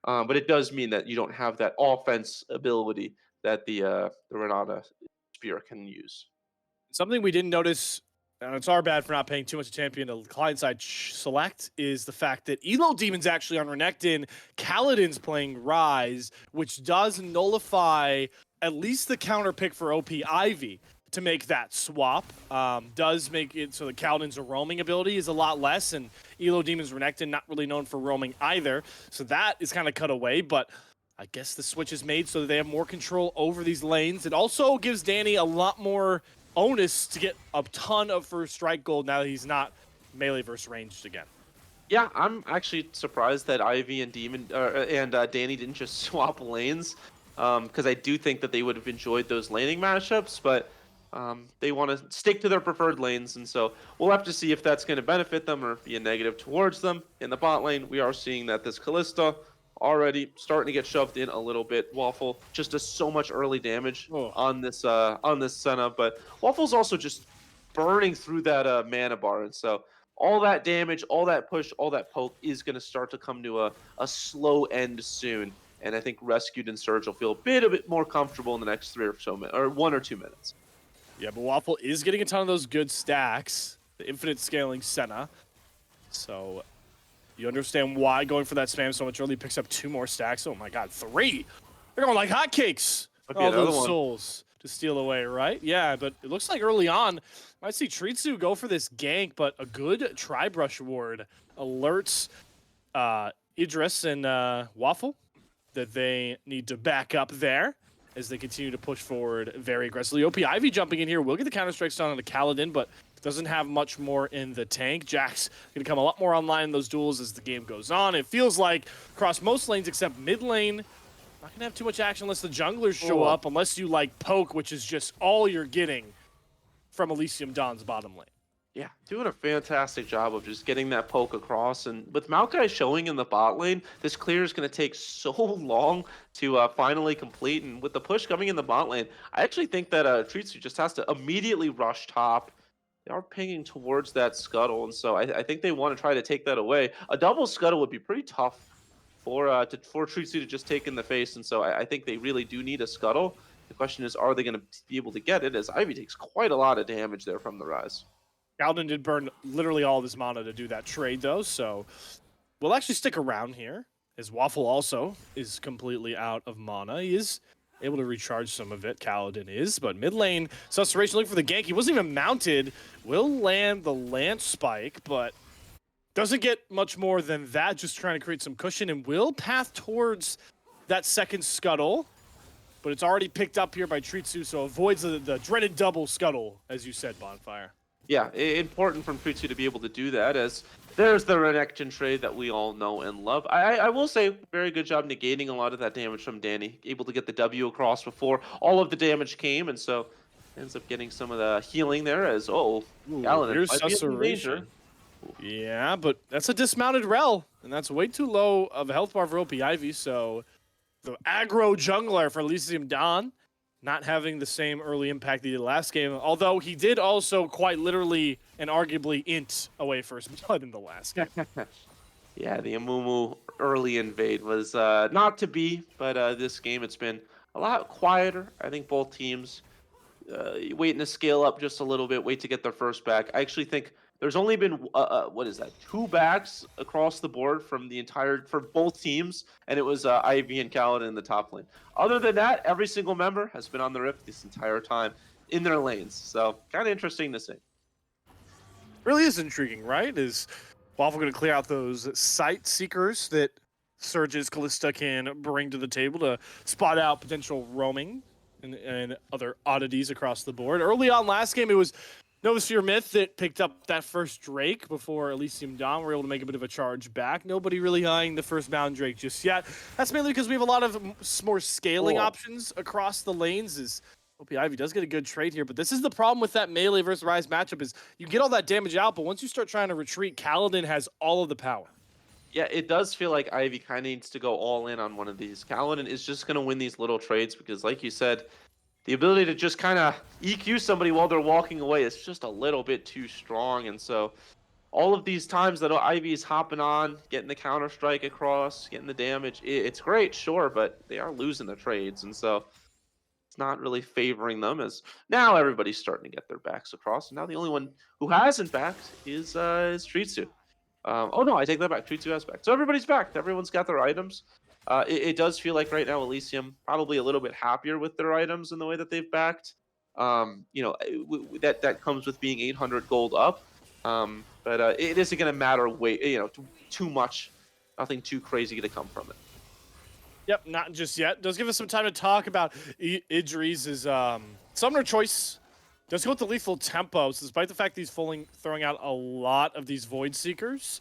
But it does mean that you don't have that offense ability that the Renata spear can use. Something we didn't notice, and it's our bad for not paying too much attention to client side select, is the fact that Elo Demon's actually on Renekton. Kaladin's playing Rise, which does nullify at least the counter pick for OP Ivy to make that swap. Does make it so that Kaladin's roaming ability is a lot less, and Elo Demon's Renekton not really known for roaming either. So that is kind of cut away, but I guess the switch is made so that they have more control over these lanes. It also gives Danny a lot more onus to get a ton of first strike gold now that he's not melee versus ranged again. Yeah, I'm actually surprised that Ivy and Demon and Danny didn't just swap lanes, because I do think that they would have enjoyed those laning matchups, but they want to stick to their preferred lanes, and so we'll have to see if that's going to benefit them or be a negative towards them. In the bot lane, we are seeing that this Callista already starting to get shoved in a little bit. Waffle just does so much early damage on this Senna, but Waffle's also just burning through that mana bar, and so all that damage, all that push, all that poke is going to start to come to a slow end soon. And I think Rescued and Surge will feel a bit more comfortable in the next 3 or so minutes, or 1 or 2 minutes. Yeah, but Waffle is getting a ton of those good stacks. The infinite scaling Senna. So you understand why going for that spam so much early picks up 2 more stacks. Oh my god, 3! They're going like hotcakes. All those souls to steal away, right? Yeah, but it looks like early on, might see Tritsu go for this gank, but a good Tri-Brush ward alerts Idris and Waffle that they need to back up there as they continue to push forward very aggressively. OP Ivy jumping in here will get the counter-strikes down on the Kaladin, but doesn't have much more in the tank. Jack's going to come a lot more online in those duels as the game goes on. It feels like across most lanes except mid lane, not going to have too much action unless the junglers show up, unless you like poke, which is just all you're getting from Elysium Dawn's bottom lane. Yeah, doing a fantastic job of just getting that poke across. And with Maokai showing in the bot lane, this clear is going to take so long to finally complete. And with the push coming in the bot lane, I actually think that Tritsu just has to immediately rush top. They are pinging towards that scuttle, and so I think they want to try to take that away. A double scuttle would be pretty tough for Tritsu to just take in the face, and so I think they really do need a scuttle. The question is, are they going to be able to get it, as Ivy takes quite a lot of damage there from the Rise. Galden did burn literally all of his mana to do that trade, though, so we'll actually stick around here, as Waffle also is completely out of mana. He is able to recharge some of it, Kaladin is, but mid lane, Susurration looking for the gank. He wasn't even mounted. Will land the Lance Spike, but doesn't get much more than that, just trying to create some cushion, and will path towards that second scuttle, but it's already picked up here by Tritsu, so avoids the dreaded double scuttle, as you said, Bonfire. Yeah, important from Tritsu to be able to do that, as there's the Renekton trade that we all know and love. I will say, very good job negating a lot of that damage from Danny. Able to get the W across before all of the damage came, and so ends up getting some of the healing there as, Alan Here's might be in danger. Yeah, but that's a dismounted Rel, and that's way too low of a health bar for OP Ivy, so the aggro jungler for Elysium Dawn not having the same early impact he did last game, although he did also quite literally and arguably int away first blood in the last game. Yeah, the Amumu early invade was not to be, but this game it's been a lot quieter. I think both teams waiting to scale up just a little bit, wait to get their first back. I actually think There's only been what is that? 2 backs across the board from the entire for both teams, and it was Ivy and Kaladin in the top lane. Other than that, every single member has been on the Rift this entire time in their lanes. So kind of interesting to see. Really is intriguing, right? Is Waffle going to clear out those sight seekers that Surge's Callista can bring to the table to spot out potential roaming and other oddities across the board? Early on last game, it was Novaspehere Myth that picked up that first Drake before Elysium Dawn were able to make a bit of a charge back. Nobody really eyeing the first Mountain Drake just yet. That's mainly because we have a lot of more scaling options across the lanes. Is OP Ivy does get a good trade here, but this is the problem with that melee versus Rise matchup is you get all that damage out, but once you start trying to retreat, Kaladin has all of the power. Yeah, it does feel like Ivy kind of needs to go all in on one of these. Kaladin is just going to win these little trades because, like you said, the ability to just kind of EQ somebody while they're walking away is just a little bit too strong. And so all of these times that Ivy is hopping on, getting the counter strike across, getting the damage, it's great, sure, but they are losing the trades. And so it's not really favoring them as now everybody's starting to get their backs across. And now the only one who hasn't backed is Tritsu. Oh no, I take that back. Tritsu has back. So everybody's back. Everyone's got their items. It does feel like right now Elysium probably a little bit happier with their items in the way that they've backed. That comes with being 800 gold up. But it isn't going to matter too much. Nothing too crazy to come from it. Yep, not just yet. Does give us some time to talk about Idris' summoner choice. Does go with the lethal tempo, so despite the fact that he's throwing out a lot of these Void Seekers.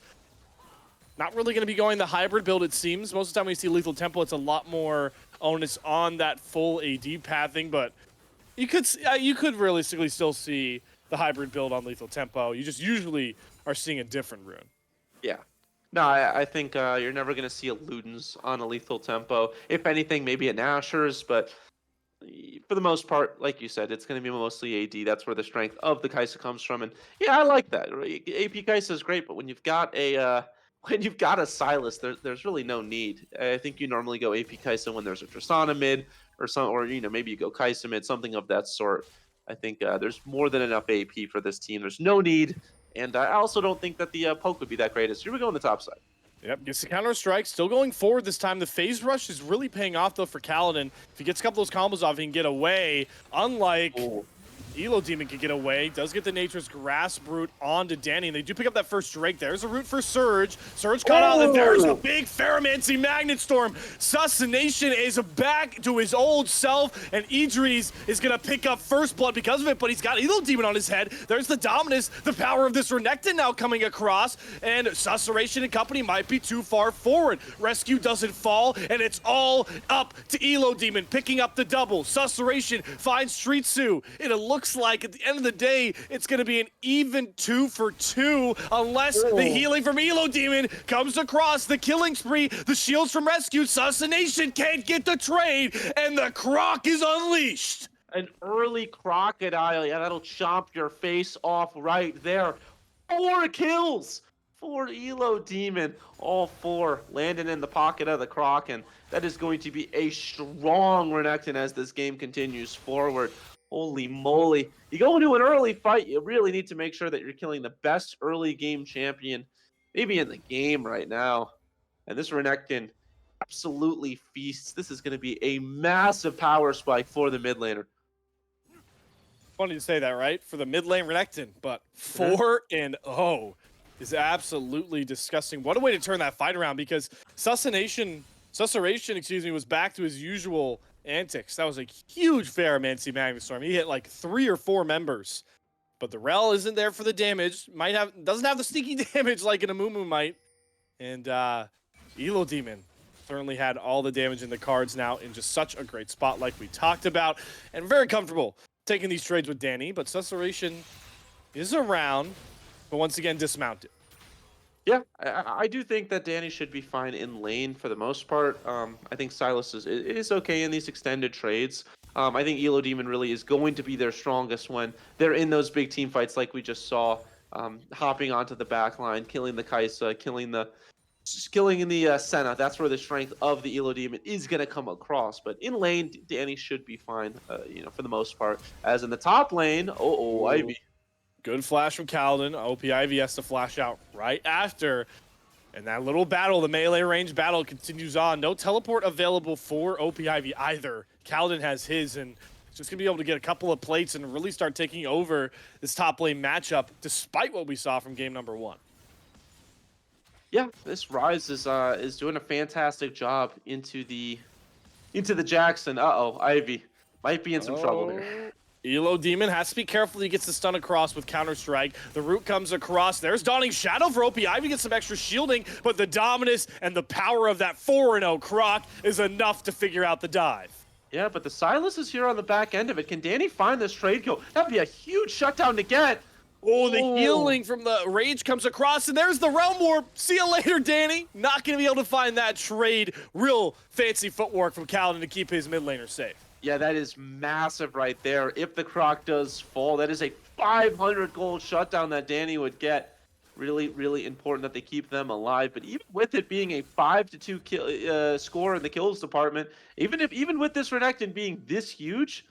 Not really going to be going the hybrid build, it seems. Most of the time when you see lethal tempo, it's a lot more onus on that full AD pathing, but you could realistically still see the hybrid build on lethal tempo. You just usually are seeing a different rune. Yeah. No, I think you're never going to see a Ludens on a lethal tempo. If anything, maybe an Asher's, but for the most part, like you said, it's going to be mostly AD. That's where the strength of the Kai'Sa comes from, and yeah, I like that. AP Kai'Sa is great, but when you've got a Silas, there's really no need. I think you normally go AP Kai'Sa when there's a Tristana mid or maybe you go Kai'Sa mid, something of that sort. I think there's more than enough AP for this team. There's no need, and I also don't think that the poke would be that great. Here we go on the top side. Yep, gets the counter strike. Still going forward this time. The phase rush is really paying off, though, for Kaladin. If he gets a couple of those combos off, he can get away. Unlike Elo Demon can get away. Does get the Nature's Grasp root onto Danny, and they do pick up that first Drake. There's a root for Surge. Surge caught out, and there's a big Pheromancy Magnet Storm. Sussination is back to his old self, and Idris is going to pick up first blood because of it, but he's got Elo Demon on his head. There's the Dominus, the power of this Renekton now coming across, and Sussurration and company might be too far forward. Rescue doesn't fall, and it's all up to Elo Demon, picking up the double. Sussurration finds Tritsu, and it looks like at the end of the day, it's going to be an even 2 for 2 unless the healing from Elo Demon comes across the killing spree. The shields from Rescue, Sussination can't get the trade, and the Croc is unleashed. An early Crocodile, yeah, that'll chomp your face off right there. 4 kills for Elo Demon. All 4 landing in the pocket of the Croc, and that is going to be a strong Renekton as this game continues forward. Holy moly. You go into an early fight, you really need to make sure that you're killing the best early game champion, maybe in the game right now. And this Renekton absolutely feasts. This is going to be a massive power spike for the mid laner. Funny to say that, right? For the mid lane Renekton, but 4-0 is absolutely disgusting. What a way to turn that fight around, because Sussurration, was back to his usual antics. That was a huge Pheromancy Magnet Storm. He hit like 3 or 4 members, but the Rel isn't there for the damage. Doesn't have the sneaky damage like an Amumu might. And Elo Demon certainly had all the damage in the cards now in just such a great spot like we talked about, and very comfortable taking these trades with Danny. But Sussurration is around, but once again dismounted. Yeah, I do think that Danny should be fine in lane for the most part. I think Silas is okay in these extended trades. I think Elo Demon really is going to be their strongest when they're in those big team fights like we just saw, hopping onto the back line, killing the Kai'Sa, killing in the Senna. That's where the strength of the Elo Demon is going to come across. But in lane, Danny should be fine, for the most part. As in the top lane, Ivy. Good flash from Kaladin. OPIV has to flash out right after. And that little battle, the melee range battle, continues on. No teleport available for OPIV either. Kaladin has his, and just going to be able to get a couple of plates and really start taking over this top lane matchup, despite what we saw from game number 1. Yeah, this Rise is doing a fantastic job into the Jackson. Uh-oh, Ivy might be in some trouble here. Elo Demon has to be careful. He gets the stun across with Counter-Strike. The root comes across. There's Dawning Shadow for OP. Ivy gets some extra shielding, but the dominance and the power of that 4-0 Croc is enough to figure out the dive. Yeah, but the Silas is here on the back end of it. Can Danny find this trade kill? That'd be a huge shutdown to get. Oh, the healing from the Rage comes across, and there's the Realm Warp. See you later, Danny. Not going to be able to find that trade. Real fancy footwork from Kaladin to keep his mid laner safe. Yeah, that is massive right there. If the Croc does fall, that is a 500 gold shutdown that Danny would get. Really, really important that they keep them alive. But even with it being a 5-2 kill, score in the kills department, even with this Renekton being this huge,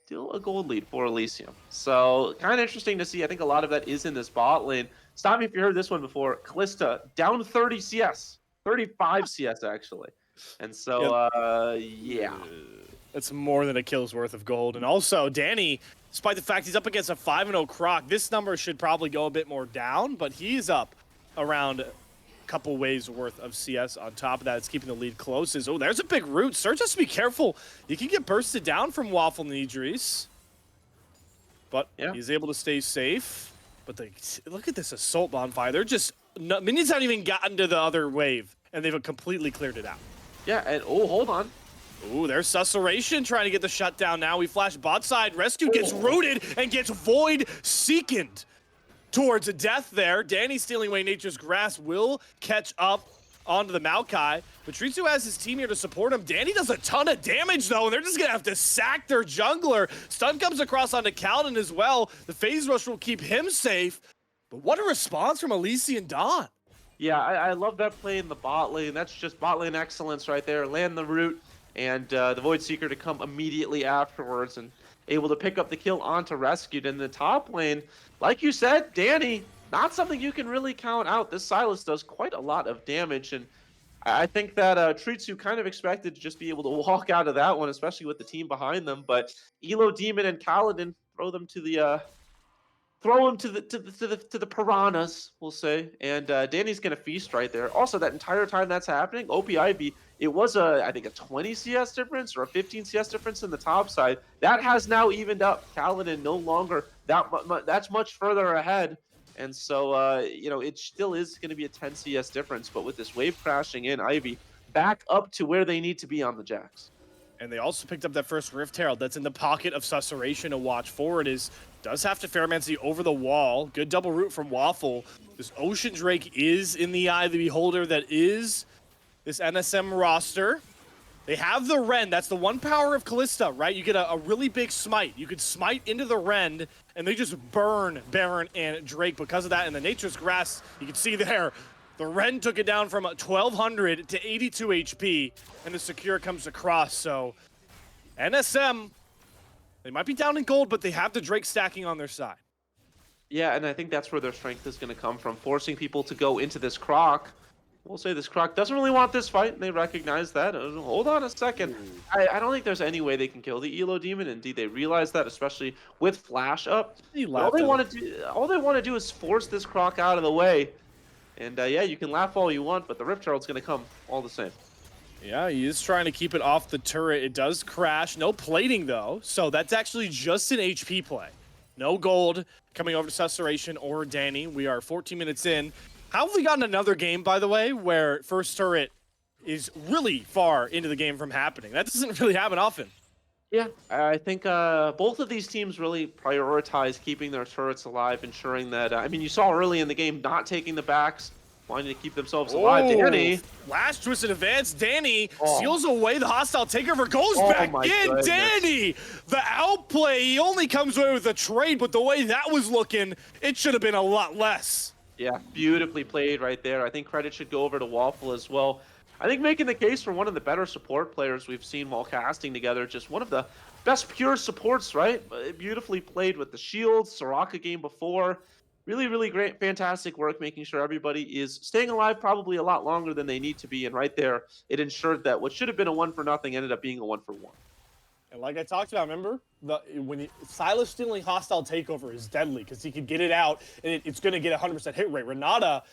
still a gold lead for Elysium. So kind of interesting to see. I think a lot of that is in this bot lane. Stop me if you heard this one before. Kalista down 30 CS, 35 CS actually. And so, yeah. That's more than a kill's worth of gold. And also, Danny, despite the fact he's up against a 5-0 Croc, this number should probably go a bit more down, but he's up around a couple waves worth of CS on top of that. It's keeping the lead close. Oh, there's a big root. Surge has to be careful. You can get bursted down from Waffle and Idris. But yeah, he's able to stay safe. But look at this Assault Bonfire. They're just... Minions haven't even gotten to the other wave, and they've completely cleared it out. Yeah, and oh, hold on. Ooh, there's Susurration trying to get the shutdown now. We flash bot side. Rescue gets rooted and gets Void Seeked towards a death there. Danny stealing away Nature's Grass will catch up onto the Maokai. Patrizio has his team here to support him. Danny does a ton of damage, though, and they're just going to have to sack their jungler. Stun comes across onto Kaladin as well. The Phase Rush will keep him safe. But what a response from Elysium Dawn. Yeah, I love that play in the bot lane. That's just bot lane excellence right there. Land the root. And the Void Seeker to come immediately afterwards and able to pick up the kill onto Rescued. In the top lane, like you said, Danny, not something you can really count out. This Silas does quite a lot of damage, and I think that Tritsu kind of expected to just be able to walk out of that one, especially with the team behind them. But Elo Demon and Kaladin throw them to the to the piranhas, we'll say, and Danny's gonna feast right there. Also, that entire time that's happening, OPIV, it was I think a 20 CS difference or a 15 CS difference in the top side. That has now evened up. Kaladin no longer that's much further ahead, and so you know, it still is going to be a 10 CS difference. But with this wave crashing in, Ivy back up to where they need to be on the Jax. And they also picked up that first Rift Herald that's in the pocket of Susurration to watch for. It does have to Fairmancy over the wall. Good double root from Waffle. This Ocean Drake is in the eye of the beholder that is this NSM roster. They have the Ren. That's the one power of Kalista, right? You get a really big smite. You could smite into the Ren, and they just burn Baron and Drake because of that. And the Nature's Grass, you can see there, the Ren took it down from 1,200 to 82 HP, and the Secure comes across. So NSM, they might be down in gold, but they have the Drake stacking on their side. Yeah, and I think that's where their strength is going to come from, forcing people to go into this Croc. We'll say this Croc doesn't really want this fight, and they recognize that. Hold on a second. I don't think there's any way they can kill the Elo Demon. Indeed, they realize that, especially with Flash up. All they want to do is force this Croc out of the way. And yeah, you can laugh all you want, but the Rift Herald's going to come all the same. Yeah, he is trying to keep it off the turret. It does crash. No plating, though. So that's actually just an HP play. No gold coming over to Susurration or Danny. We are 14 minutes in. How have we gotten another game, by the way, where first turret is really far into the game from happening? That doesn't really happen often. Yeah, I think both of these teams really prioritize keeping their turrets alive, ensuring that, I mean, you saw early in the game not taking the backs, wanting to keep themselves alive. Danny. Last twisted advance. Danny seals away the hostile takeover, goes back in. Goodness. Danny, the outplay. He only comes away with a trade, but the way that was looking, it should have been a lot less. Yeah, beautifully played right there. I think credit should go over to Waffle as well. I think making the case for one of the better support players we've seen while casting together, just one of the best pure supports, right? Beautifully played with the shields, Soraka game before. Really, really great, fantastic work making sure everybody is staying alive probably a lot longer than they need to be. And right there, it ensured that what should have been a 1-for-0 ended up being a 1-for-1. And like I talked about, remember Silas stealing hostile takeover is deadly because he could get it out and it's going to get 100% hit rate. Renata,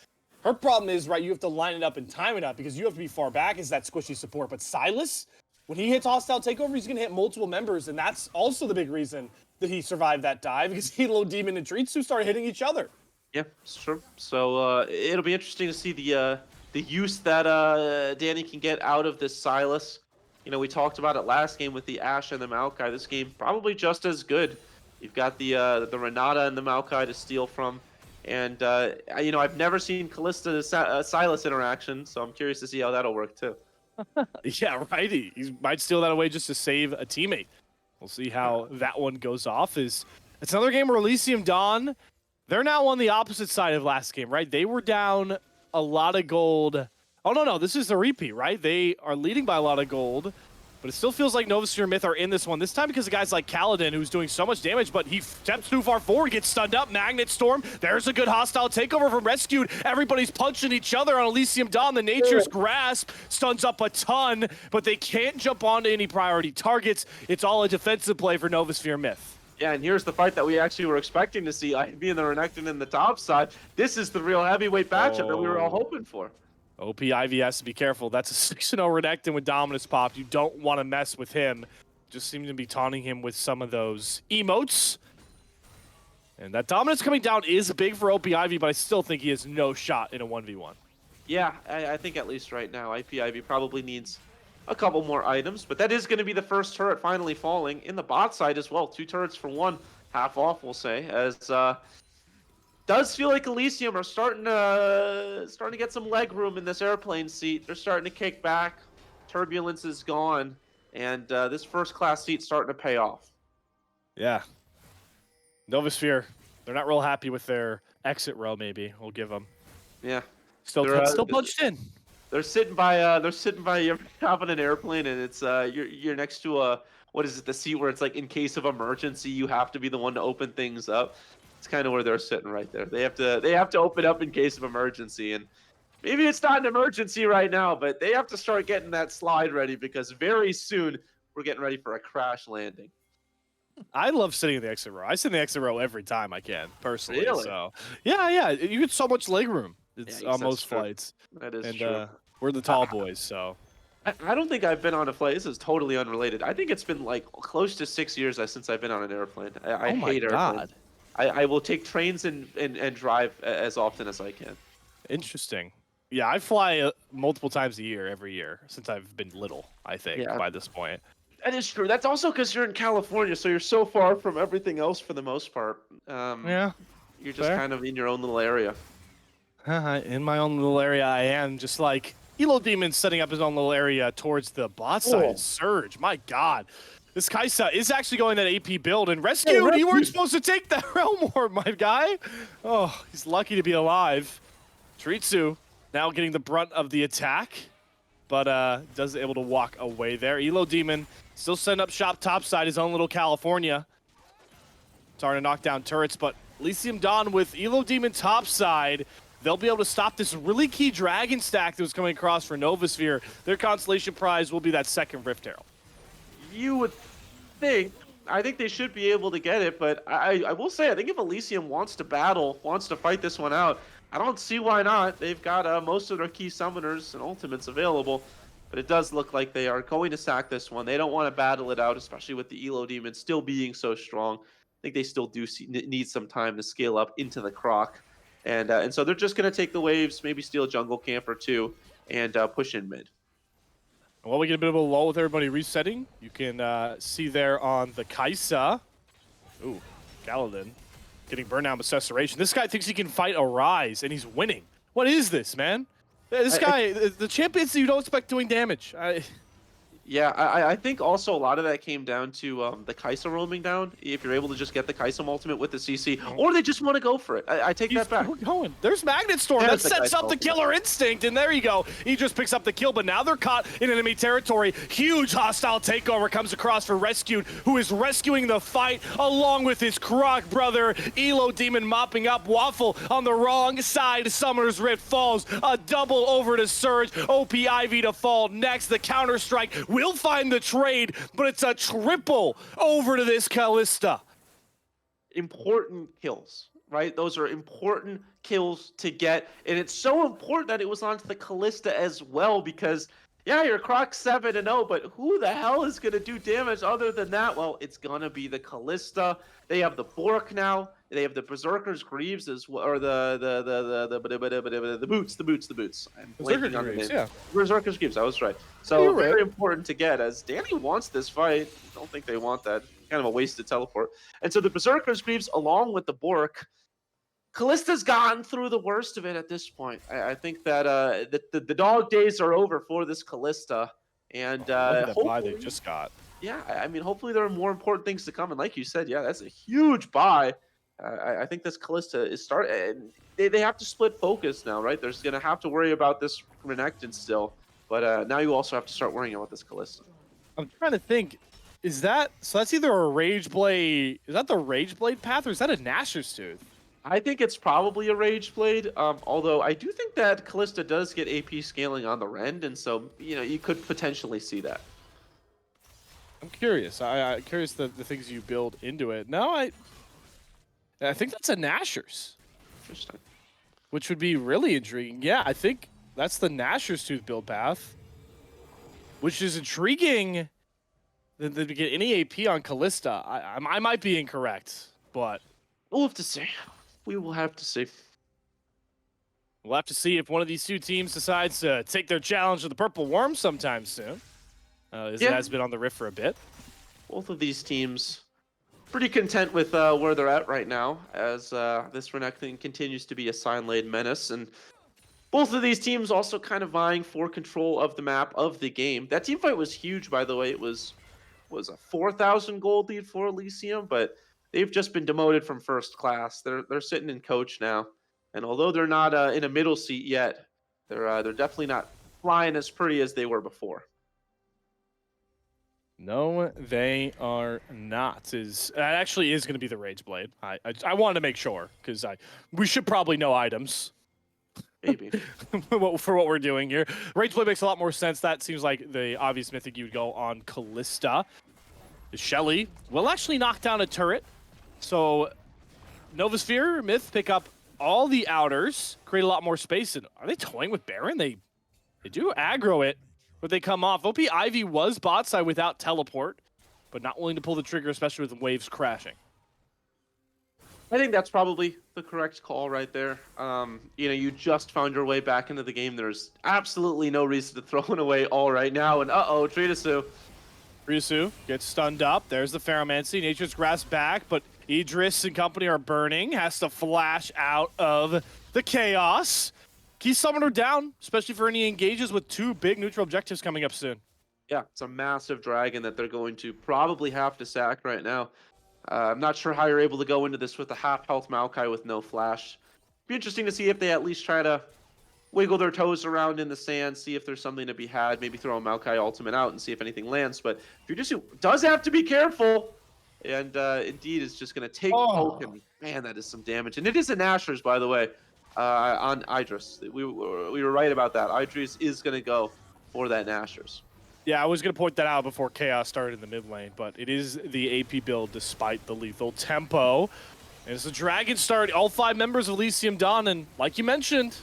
her problem is, right, you have to line it up and time it up because you have to be far back as that squishy support. But Silas, when he hits hostile takeover, he's going to hit multiple members, and that's also the big reason that he survived that dive because Elo Demon and Tritsu started hitting each other. Yeah, it's true. So it'll be interesting to see the use that Danny can get out of this Silas. You know, we talked about it last game with the Ashe and the Maokai. This game probably just as good. You've got the Renata and the Maokai to steal from, and you know, I've never seen Callista to Silas interaction, so I'm curious to see how that'll work too. Yeah, right. He might steal that away just to save a teammate. We'll see how that one goes off. It's another game where Elysium Dawn, they're now on the opposite side of last game, right? They were down a lot of gold. Oh, no, this is the repeat, right? They are leading by a lot of gold, but it still feels like Novaspehere Myth are in this one. This time because of guys like Kaladin, who's doing so much damage, but he steps too far forward, gets stunned up. Magnet Storm, there's a good hostile takeover from Rescued. Everybody's punching each other on Elysium Dawn. The Nature's Grasp stuns up a ton, but they can't jump onto any priority targets. It's all a defensive play for Novaspehere Myth. Yeah, and here's the fight that we actually were expecting to see. IB and the Renekton in the top side. This is the real heavyweight matchup that we were all hoping for. OP IVS, be careful. That's a 6-0 Renekton with Dominus popped. You don't want to mess with him. Just seem to be taunting him with some of those emotes. And that Dominus coming down is big for OP Ivy, but I still think he has no shot in a 1v1. Yeah, I think at least right now, IP Ivy probably needs a couple more items, but that is going to be the first turret finally falling in the bot side as well. 2 turrets for 1, half off, we'll say, as does feel like Elysium are starting to get some leg room in this airplane seat. They're starting to kick back. Turbulence is gone, and this first class seat's starting to pay off. Yeah. Novaspehere, they're not real happy with their exit row. Maybe we'll give them. Yeah. Still punched in. They're sitting by you're top of an airplane, and it's you're next to a, what is it, the seat where it's like in case of emergency you have to be the one to open things up. It's kind of where they're sitting right there. They have to open up in case of emergency, and maybe it's not an emergency right now, but they have to start getting that slide ready because very soon we're getting ready for a crash landing. I love sitting in the exit row. I sit in the exit row every time I can, personally. Really? So yeah, you get so much leg room. It's on most flights. That is and, true. We're the tall boys, so. I don't think I've been on a flight. This is totally unrelated. I think it's been like close to 6 years since I've been on an airplane. I hate airplanes. I will take trains and drive as often as I can. Interesting. Yeah, I fly multiple times a year, every year, since I've been little, I think, by this point. That is true. That's also because you're in California, so you're so far from everything else for the most part. Yeah. You're just kind of in your own little area. In my own little area, I am. Just like Elo Demon setting up his own little area towards the bot side. Surge, my God. This Kaisa is actually going that AP build, and Rescued, you weren't supposed to take that realm orb, my guy. Oh, he's lucky to be alive. Tritsu now getting the brunt of the attack, but does able to walk away there. Elo Demon still setting up shop topside, his own little California. Starting to knock down turrets, but Elysium Dawn with Elo Demon topside, they'll be able to stop this really key dragon stack that was coming across for Novaspehere. Their consolation prize will be that second Rift Herald. You would think. I think they should be able to get it, but I will say, I think if Elysium wants to fight this one out, I don't see why not. They've got most of their key summoners and ultimates available, but it does look like they are going to sack this one. They don't want to battle it out, especially with the Elo Demon still being so strong. I think they still do need some time to scale up into the Croc. And so they're just going to take the waves, maybe steal a jungle camp or two, and push in mid. While we get a bit of a lull with everybody resetting, you can see there on the Kaisa. Ooh, Kaladin getting burned out with Cesseration. This guy thinks he can fight a Rise, and he's winning. What is this, man? This guy, the champions you don't expect doing damage. Yeah, I think also a lot of that came down to the Kaisa roaming down. If you're able to just get the Kaisa ultimate with the CC, or they just want to go for it. I take He's that back. still going. There's Magnet Storm. That There's the sets Kaisa up the ultimate. killer instinct, and there you go. He just picks up the kill, but now they're caught in enemy territory. Huge hostile takeover comes across for Rescued, who is rescuing the fight along with his Croc brother. Elo Demon mopping up. Waffle on the wrong side. Summoner's Rift falls. A double over to Surge. OP Ivy to fall next. The counter-strike will find the trade, but it's a triple over to this Kalista. Important kills, right? Those are important kills to get, and it's so important that it was onto the Callista as well because, yeah, your Croc 7-0, but who the hell is going to do damage other than that? Well, it's going to be the Callista. They have the Bork now. They have the Berserker's Greaves as well, or the boots. I'm blanking on the name. Yeah. Berserker's Greaves, I was right. So You're right. very important to get, as Danny wants this fight. I don't think they want that. Kind of a wasted teleport. And so the Berserker's Greaves, along with the Bork, Callista's gotten through the worst of it at this point. I think that the dog days are over for this Callista, and Look at that buy hopefully, they just got. yeah, I mean, hopefully there are more important things to come. And like you said, yeah, that's a huge buy. I think this Callista is starting. They have to split focus now, right? There's gonna have to worry about this Renekton still, but now you also have to start worrying about this Callista. I'm trying to think. Is that so? That's either a Rage Blade. Is that the Rage Blade path, or is that a Gnasher's Tooth? I think it's probably a Rage Blade, although I do think that Callista does get AP scaling on the Rend, and so, you could potentially see that. I'm curious. I'm curious the things you build into it. No, I think that's a Gnasher's, Interesting. which would be really intriguing. Yeah, I think that's the Gnasher's Tooth build path, which is intriguing. That they get any AP on Callista. I might be incorrect, but We'll have to see. We will have to see. we'll have to see if one of these two teams decides to take their challenge to the Purple Worm sometime soon. As it has been on the Rift for a bit. Both of these teams pretty content with where they're at right now, as this Renekton continues to be a sign-laid menace, and both of these teams also kind of vying for control of the map, of the game. That team fight was huge, by the way. It was a 4,000 gold lead for Elysium, but they've just been demoted from first class. They're sitting in coach now, and although they're not in a middle seat yet, they're definitely not flying as pretty as they were before. No, they are not. That actually is going to be the Rage Blade. I wanted to make sure because we should probably know items. Maybe. For what we're doing here. Rage Blade makes a lot more sense. That seems like the obvious mythic you would go on Callista. Shelly will actually knock down a turret. So Novaspehere, Myth pick up all the outers, create a lot more space. And are they toying with Baron? They do aggro it, but they come off. OP Ivy was bot side without teleport, but not willing to pull the trigger, especially with waves crashing. I think that's probably the correct call right there. You just found your way back into the game. There's absolutely no reason to throw it away all right now. And uh-oh, Tritasu. Tritasu gets stunned up. There's the Pheromancy. Nature's Grasp back, but Idris and company are burning. Has to flash out of the chaos. Key Summoner down, especially for any engages with two big neutral objectives coming up soon. Yeah, it's a massive dragon that they're going to probably have to sack right now. I'm not sure how you're able to go into this with a half-health Maokai with no flash. Be interesting to see if they at least try to wiggle their toes around in the sand, see if there's something to be had, maybe throw a Maokai ultimate out and see if anything lands. But Fujitsu does have to be careful, and indeed is just going to take token. Man, that is some damage. And it is a Nashor's, by the way, on Idris. We were right about that. Idris is going to go for that Nashor's. Yeah, I was going to point that out before Chaos started in the mid lane, but it is the AP build despite the lethal tempo. And it's a Dragon start, all 5 members of Elysium Dawn, and like you mentioned,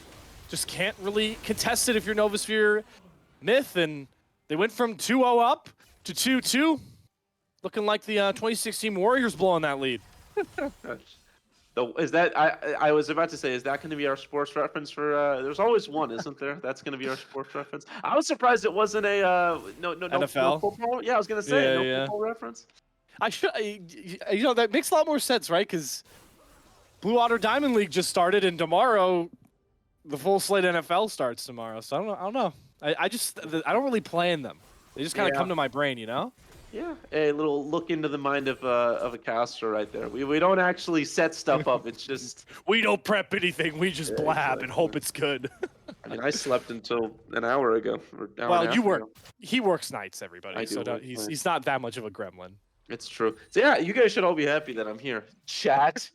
just can't really contest it if you're Novaspehere Myth, and they went from 2-0 up to 2-2, looking like the 2016 Warriors blowing that lead. Is that I was about to say, is that going to be our sports reference for? There's always one, isn't there? That's going to be our sports reference. I was surprised it wasn't a no NFL? football. Yeah, I was going to say Yeah. football reference. I should, that makes a lot more sense, right? Because Blue Water Diamond League just started, and tomorrow the full slate NFL starts tomorrow. So I don't know. I don't really plan them. They just kind of come to my brain, you know? Yeah, a little look into the mind of a caster right there. We don't actually set stuff up. It's just We don't prep anything. We just yeah, blab and hope exactly. it's good. I mean, I slept until an hour ago or hour and Well, a half ago. he works nights, I everybody. do So work he's nights. not that much of a gremlin. It's true. So yeah, you guys should all be happy that I'm here. Chat.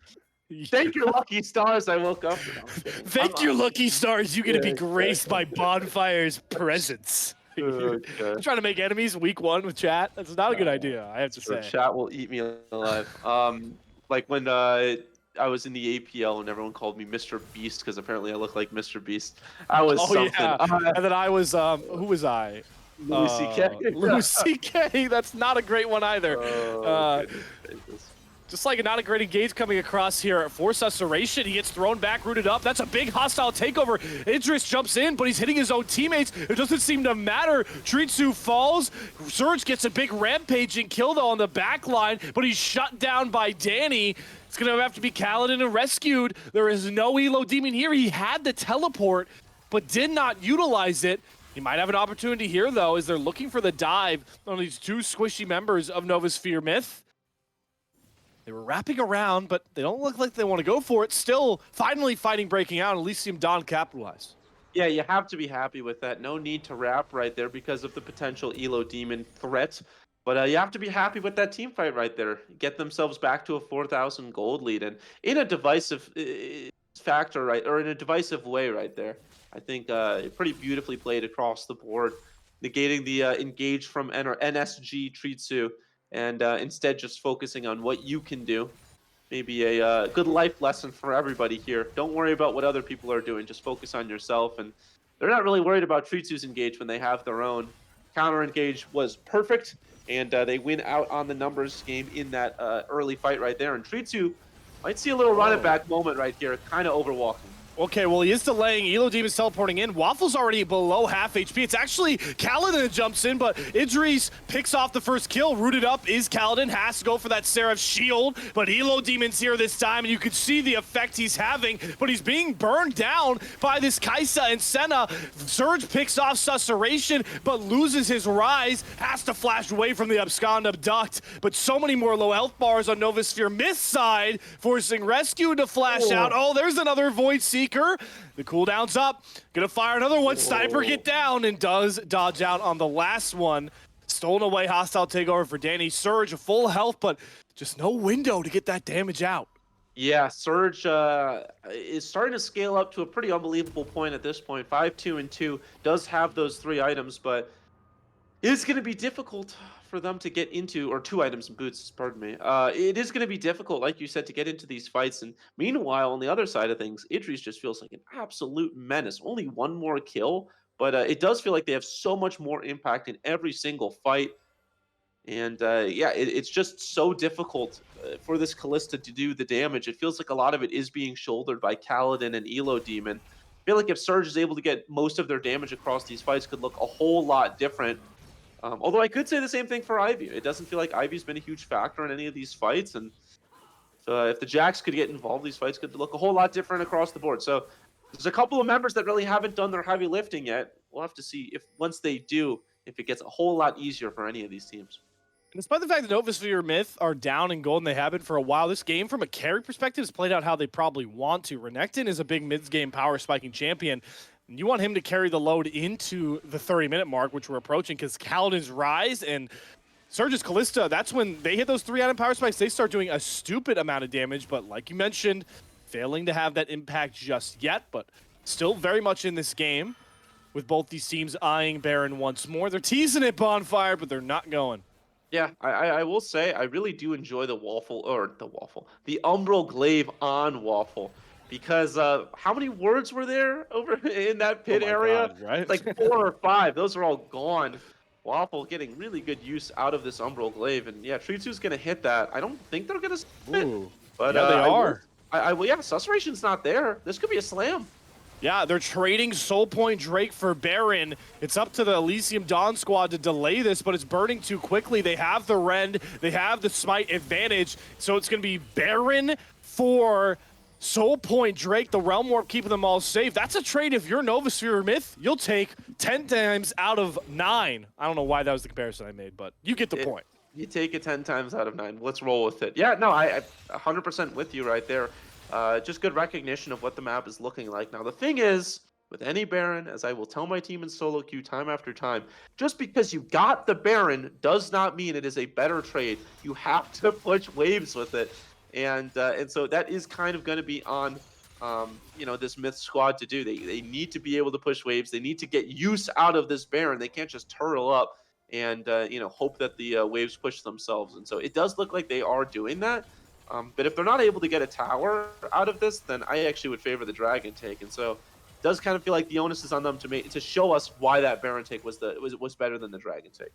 Thank your lucky stars I woke up. No, I'm kidding. Thank your lucky stars, you get to Yeah, be graced by exactly. Bonfire's presence. You're Okay. trying to make enemies week 1 with chat? That's not a good idea, I have to Sure, say. chat will eat me alive. Like when I was in the APL and everyone called me Mr. Beast because apparently I look like Mr. Beast. I was Oh something. yeah, and then I was who was I? Louis C.K. Louis C.K. That's not a great one either. Oh goodness gracious. Just like not a great engage coming across here for Susurration. He gets thrown back, rooted up. That's a big hostile takeover. Idris jumps in, but he's hitting his own teammates. It doesn't seem to matter. Tritsu falls. Surge gets a big rampaging kill, though, on the back line, but he's shut down by Danny. It's going to have to be Kaladin and rescued. There is no Elo Demon here. He had the teleport, but did not utilize it. He might have an opportunity here, though, as they're looking for the dive on these two squishy members of Novaspehere Myth. They were wrapping around, but they don't look like they want to go for it. Still, finally fighting breaking out. Elysium Dawn capitalized. Yeah, you have to be happy with that. No need to wrap right there because of the potential Elo Demon threat. But you have to be happy with that team fight right there. Get themselves back to a 4,000 gold lead. And in a divisive factor, right, or in a divisive way right there, I think pretty beautifully played across the board. Negating the engage from NSG Tritsu and instead just focusing on what you can do. Maybe a good life lesson for everybody here. Don't worry about what other people are doing. Just focus on yourself. And they're not really worried about Tritsu's engage when they have their own. Counter engage was perfect, and they win out on the numbers game in that early fight right there. And Tritsu might see a little run it back moment right here, kind of overwalking. Okay, well, he is delaying. Elo Demon's teleporting in. Waffle's already below half HP. It's actually Kaladin that jumps in, but Idris picks off the first kill. Rooted up is Kaladin. Has to go for that Seraph shield, but Elo Demon's here this time, and you can see the effect he's having, but he's being burned down by this Kaisa and Senna. Surge picks off Susurration, but loses his rise. Has to flash away from the abscond abduct, but so many more low health bars on Novaspehere Myth side, forcing Rescue to flash out. Oh, there's another Void Seeker. The cooldown's up. Gonna fire another one. Sniper get down and does dodge out on the last one. Stolen away hostile takeover for Danny. Surge, full health, but just no window to get that damage out. Yeah, Surge is starting to scale up to a pretty unbelievable point at this point. 5-2 and 2 does have those 3 items, but it's going to be difficult for them to get into, or 2 items and boots, pardon me. It is going to be difficult, like you said, to get into these fights. And meanwhile, on the other side of things, Idris just feels like an absolute menace. Only 1 more kill, but it does feel like they have so much more impact in every single fight. And yeah, it's just so difficult for this Callista to do the damage. It feels like a lot of it is being shouldered by Kaladin and Elo Demon. I feel like if Surge is able to get most of their damage across these fights, could look a whole lot different. Although I could say the same thing for Ivy. It doesn't feel like Ivy's been a huge factor in any of these fights. And so if the Jacks could get involved, these fights could look a whole lot different across the board. So there's a couple of members that really haven't done their heavy lifting yet. We'll have to see if once they do, if it gets a whole lot easier for any of these teams. And despite the fact that Novaspehere Myth are down in gold and they have been for a while, this game from a carry perspective has played out how they probably want to. Renekton is a big mid-game power spiking champion. And you want him to carry the load into the 30-minute mark, which we're approaching, because Kaladin's rise and Surge's Callista, that's when they hit those 3-item power spikes, they start doing a stupid amount of damage. But like you mentioned, failing to have that impact just yet, but still very much in this game with both these teams eyeing Baron once more. They're teasing it, Bonfire, but they're not going. Yeah, I will say I really do enjoy the Umbral Glaive on Waffle, because how many words were there over in that pit area? God, right? It's like 4 or 5. Those are all gone. Waffle getting really good use out of this Umbral Glaive, and yeah, Tritsu's gonna hit that. I don't think they're gonna split, but yeah, they are. Yeah, Susurration's not there. This could be a slam. Yeah, they're trading Soul Point Drake for Baron. It's up to the Elysium Dawn squad to delay this, but it's burning too quickly. They have the Rend, they have the Smite advantage, so it's going to be Baron for Soul Point, Drake, the Realm Warp keeping them all safe. That's a trade if you're Novasphere Myth, you'll take 10 times out of 9. I don't know why that was the comparison I made, but you get the point. You take it 10 times out of 9. Let's roll with it. Yeah, no, I 100% with you right there. Just good recognition of what the map is looking like. Now, the thing is, with any Baron, as I will tell my team in solo queue time after time, just because you got the Baron does not mean it is a better trade. You have to push waves with it. And so that is kind of going to be on this Myth squad to do. They need to be able to push waves. They need to get use out of this Baron. They can't just turtle up and hope that the waves push themselves. And so it does look like they are doing that. But if they're not able to get a tower out of this, then I actually would favor the Dragon take. And so it does kind of feel like the onus is on them to show us why that Baron take was better than the Dragon take.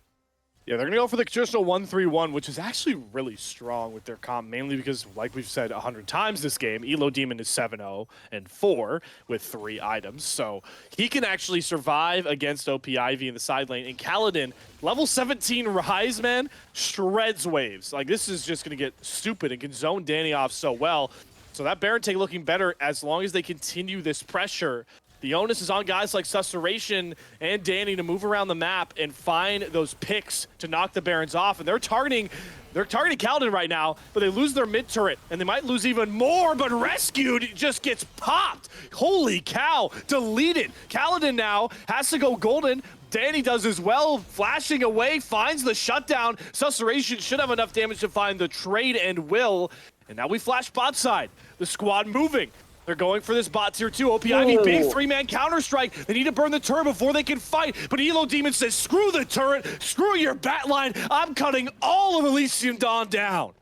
Yeah, they're going to go for the traditional 1-3-1, which is actually really strong with their comp, mainly because, like we've said 100 times this game, Elo Demon is 7-0 and 4 with 3 items. So he can actually survive against OP Ivy in the side lane. And Kaladin, level 17 Rise, man, shreds waves. Like, this is just going to get stupid and can zone Danny off so well. So that Baron take looking better as long as they continue this pressure. The onus is on guys like Susurration and Danny to move around the map and find those picks to knock the Barons off. And they're targeting Kaladin right now, but they lose their mid turret, and they might lose even more, but Rescued just gets popped. Holy cow, deleted. Kaladin now has to go golden. Danny does as well, flashing away, finds the shutdown. Susurration should have enough damage to find the trade and will. And now we flash bot side. The squad moving. They're going for this bot tier 2. OP Ivy, big 3-man counter-strike. They need to burn the turret before they can fight. But Elo Demon says, screw the turret, screw your bat line. I'm cutting all of Elysium Dawn down.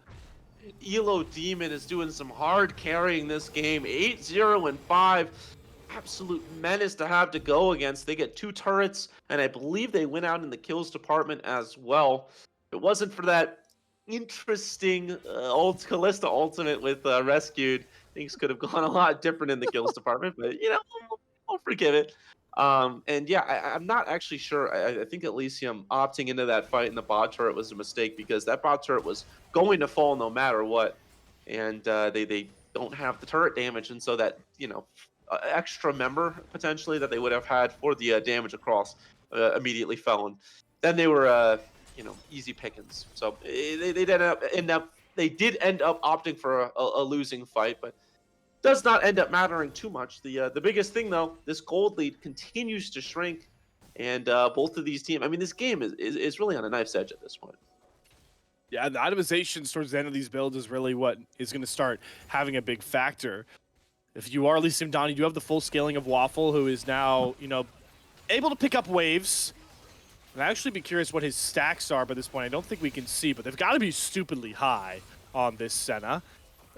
Elo Demon is doing some hard carrying this game. 8-0 and 5. Absolute menace to have to go against. They get 2 turrets, and I believe they went out in the kills department as well. If it wasn't for that interesting Callista ultimate with Rescued, things could have gone a lot different in the kills department, but we'll forgive it. And yeah, I'm not actually sure. I think Elysium opting into that fight in the bot turret was a mistake, because that bot turret was going to fall no matter what, and they don't have the turret damage, and so that extra member potentially that they would have had for the damage across immediately fell, and then they were easy pickings. So they did end up opting for a losing fight, but does not end up mattering too much. The biggest thing, though, this gold lead continues to shrink, and both of these teams, I mean, this game is really on a knife's edge at this point. Yeah, the itemizations towards the end of these builds is really what is going to start having a big factor. If you are Elysium Dawn, you do have the full scaling of Waffle, who is now, able to pick up waves. And I'd actually be curious what his stacks are by this point. I don't think we can see, but they've got to be stupidly high on this Senna.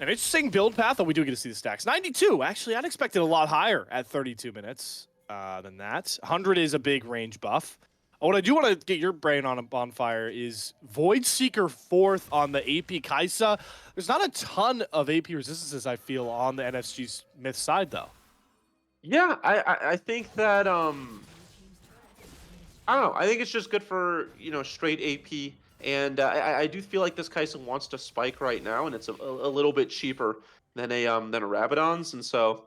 An interesting build path, though we do get to see the stacks. 92, actually, I'd expect it a lot higher at 32 minutes than that. 100 is a big range buff. What I do want to get your brain on a bonfire is Void Seeker 4th on the AP Kaisa. There's not a ton of AP resistances, I feel, on the NFG's Myth side, though. Yeah, I think that, I don't know. I think it's just good for, straight AP. And I do feel like this Kaisa wants to spike right now, and it's a little bit cheaper than a Rabadon's. And so,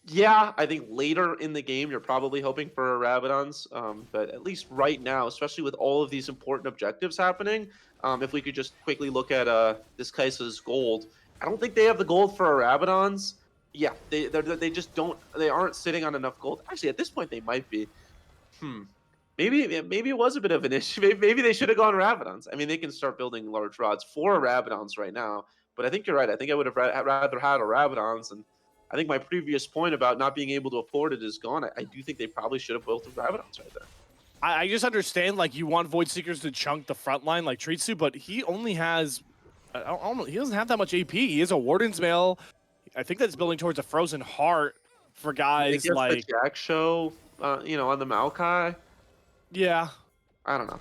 yeah, I think later in the game you're probably hoping for a Rabadon's. But at least right now, especially with all of these important objectives happening, if we could just quickly look at this Kaisa's gold, I don't think they have the gold for a Rabadon's. Yeah, they just don't. They aren't sitting on enough gold. Actually, at this point, they might be. Maybe it was a bit of an issue. Maybe they should have gone Rabadons. I mean, they can start building large rods for Rabadons right now. But I think you're right. I think I would have rather had a Rabadons. And I think my previous point about not being able to afford it is gone. I do think they probably should have built the Rabadons right there. I just understand, like, you want Void Seekers to chunk the front line like Tritsu, but he only has... he doesn't have that much AP. He is a Warden's Mail. I think that's building towards a Frozen Heart for guys like... the Jack Show, on the Maokai. Yeah. I don't know.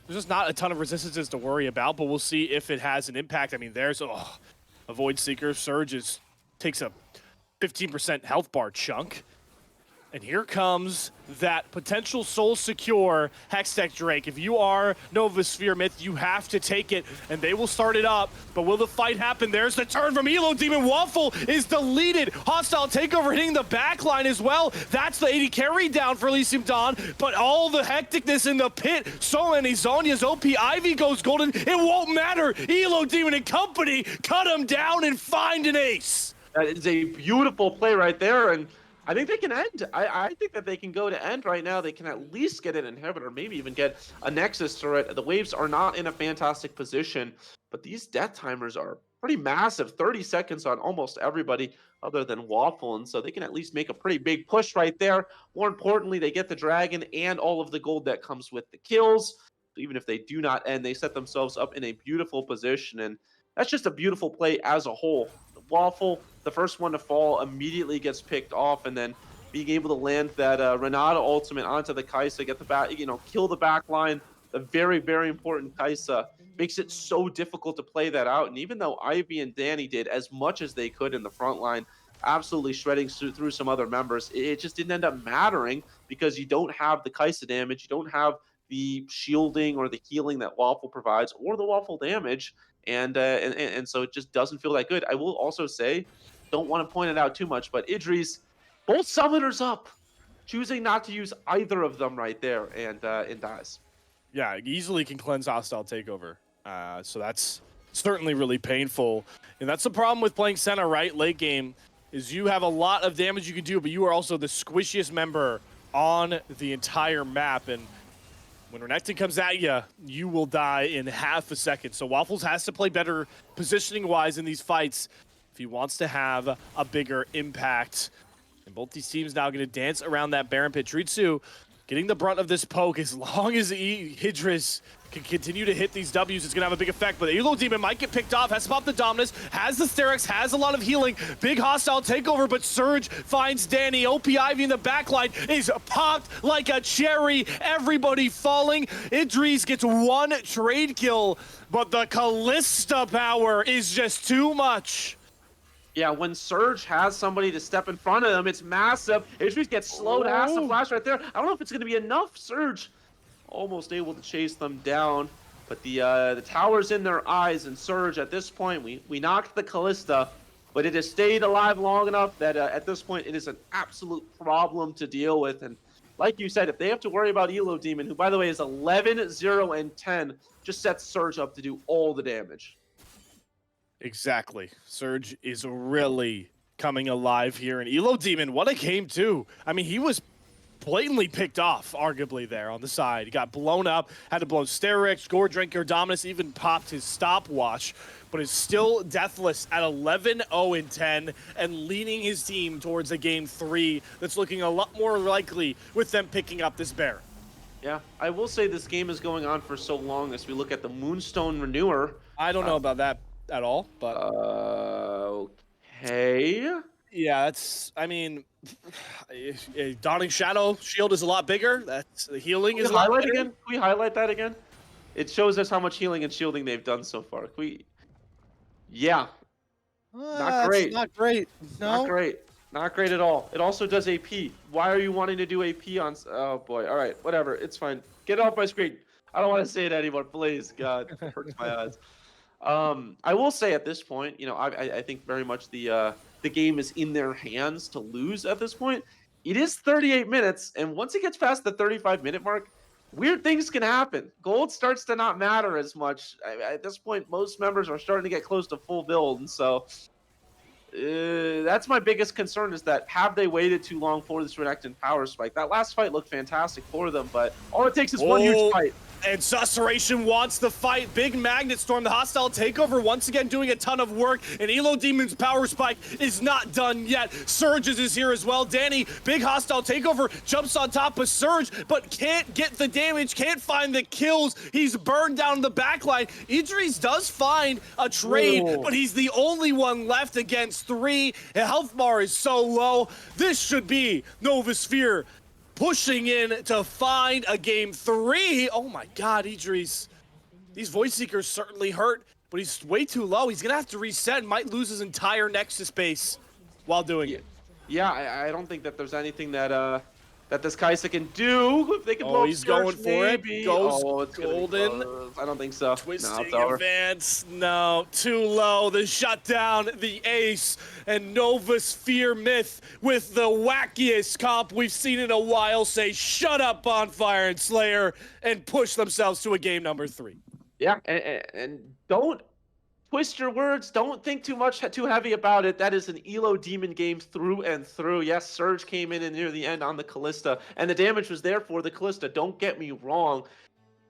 There's just not a ton of resistances to worry about, but we'll see if it has an impact. I mean, there's a Void Seeker. Surge takes a 15% health bar chunk. And here comes that potential soul secure Hextech Drake. If you are Novaspehere Myth, you have to take it, and they will start it up. But will the fight happen? There's the turn from Elo Demon. Waffle is deleted. Hostile takeover hitting the back line as well. That's the 80 carry down for Elysium Dawn. But all the hecticness in the pit. So many Zhonya's OP. Ivy goes golden. It won't matter. Elo Demon and company cut him down and find an ace. That is a beautiful play right there, and I think they can end. I think that they can go to end right now. They can at least get an inhibitor, maybe even get a Nexus turret. The Waves are not in a fantastic position, but these death timers are pretty massive. 30 seconds on almost everybody other than Waffle, and so they can at least make a pretty big push right there. More importantly, they get the Dragon and all of the gold that comes with the kills. So even if they do not end, they set themselves up in a beautiful position, and that's just a beautiful play as a whole. Waffle, the first one to fall, immediately gets picked off, and then being able to land that Renata ultimate onto the Kai'Sa, get the back, kill the back line, the very, very important Kai'Sa, makes it so difficult to play that out. And even though Ivy and Danny did as much as they could in the front line, absolutely shredding through some other members, it just didn't end up mattering because you don't have the Kai'Sa damage, you don't have the shielding or the healing that Waffle provides, or the Waffle damage. And so it just doesn't feel that good. I will also say, don't want to point it out too much, but Idris, both summoners up, choosing not to use either of them right there, and dies. Yeah, easily can cleanse hostile takeover. So that's certainly really painful. And that's the problem with playing Senna, right? Late game is you have a lot of damage you can do, but you are also the squishiest member on the entire map. And when Renekton comes at you, you will die in half a second. So Waffles has to play better positioning-wise in these fights if he wants to have a bigger impact. And both these teams now going to dance around that Baron pit. Tritsu getting the brunt of this poke. As long as Idris can continue to hit these W's, it's going to have a big effect. But Elo Demon might get picked off, has to pop the Dominus, has the Sterex, has a lot of healing. Big hostile takeover, but Surge finds Danny. OP Ivy in the backline is popped like a cherry. Everybody falling. Idris gets one trade kill, but the Callista power is just too much. Yeah, when Surge has somebody to step in front of them, it's massive. Idris gets slowed, has the flash right there. I don't know if it's going to be enough. Surge almost able to chase them down, but the tower's in their eyes, and Surge at this point, we knocked the Callista, but it has stayed alive long enough that at this point it is an absolute problem to deal with. And like you said, if they have to worry about Elo Demon, who by the way is 11, 0, and 10, just sets Surge up to do all the damage. Exactly. Surge is really coming alive here. And Elo Demon, what a game too. I mean, he was blatantly picked off, arguably, there on the side. He got blown up, had to blow Sterex, Gore Drinker, Dominus, even popped his stopwatch, but is still deathless at 11, 0, and 10, and leading his team towards a game 3 that's looking a lot more likely with them picking up this Baron. Yeah, I will say this game is going on for so long as we look at the Moonstone Renewer. I don't know about that at all, but... Okay. Yeah, that's, I mean, Dawning Shadow shield is a lot bigger. That's the healing is a lot better. Can we highlight that again? It shows us how much healing and shielding they've done so far. Can we? Yeah. Not great. Not great. No. Not great. Not great at all. It also does AP. Why are you wanting to do AP on? Oh boy. All right. Whatever. It's fine. Get it off my screen. I don't want to say it anymore. Please, God, it hurts my eyes. I will say at this point, I think very much the game is in their hands to lose at this point. It is 38 minutes, and once it gets past the 35-minute mark, weird things can happen. Gold starts to not matter as much. At this point, most members are starting to get close to full build, and so that's my biggest concern, is that have they waited too long for this Renekton power spike? That last fight looked fantastic for them, but all it takes is one huge fight. And Susurration wants the fight. Big Magnet Storm, the hostile takeover, once again doing a ton of work. And Elo Demon's power spike is not done yet. Surges is here as well. Danny, big hostile takeover, jumps on top of Surge, but can't get the damage, can't find the kills. He's burned down the backline. Idris does find a trade, but he's the only one left against 3. Health bar is so low. This should be Novaspehere pushing in to find a game 3. Oh my God, Idris. These Void Seekers certainly hurt, but he's way too low. He's gonna have to reset and might lose his entire Nexus base while doing it. Yeah, I don't think that there's anything that this Kaisa can do. If they can Oh, blow up he's going Surge, for it. maybe. Goes Oh, it's gonna be golden. close. I don't think so. No, it's Twisting over. advance. No, too low. The shutdown, the ace, and Novaspehere Myth with the wackiest comp we've seen in a while say, shut up, Bonfire and Slayer, and push themselves to a game number 3. Yeah, and don't twist your words. Don't think too heavy about it. That is an Elo Demon game through and through. Yes, Surge came in near the end on the Callista, and the damage was there for the Callista. Don't get me wrong.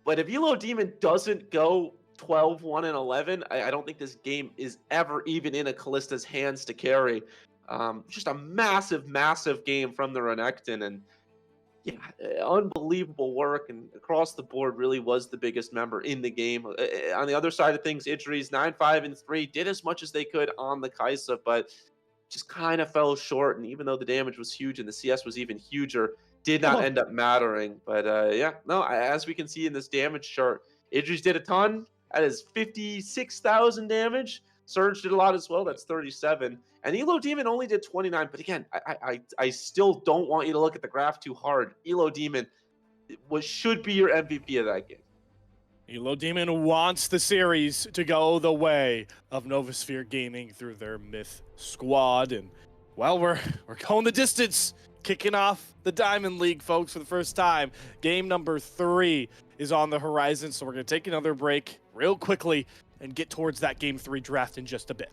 But if Elo Demon doesn't go 12, 1, and 11, I don't think this game is ever even in a Callista's hands to carry. Just a massive, massive game from the Renekton. And yeah, unbelievable work, and across the board really was the biggest member in the game. On the other side of things, Idris 9-5 and 3 did as much as they could on the Kaisa, but just kind of fell short. And even though the damage was huge and the CS was even huger, did not end up mattering. But yeah, no, as we can see in this damage chart, Idris did a ton. That is 56,000 damage. Surge did a lot as well. That's 37. And Elo Demon only did 29. But again, I still don't want you to look at the graph too hard. Elo Demon should be your MVP of that game. Elo Demon wants the series to go the way of Novaspehere Gaming through their Myth squad. And, well, we're going the distance, kicking off the Diamond League, folks, for the first time. Game number 3 is on the horizon, so we're going to take another break real quickly and get towards that Game 3 draft in just a bit.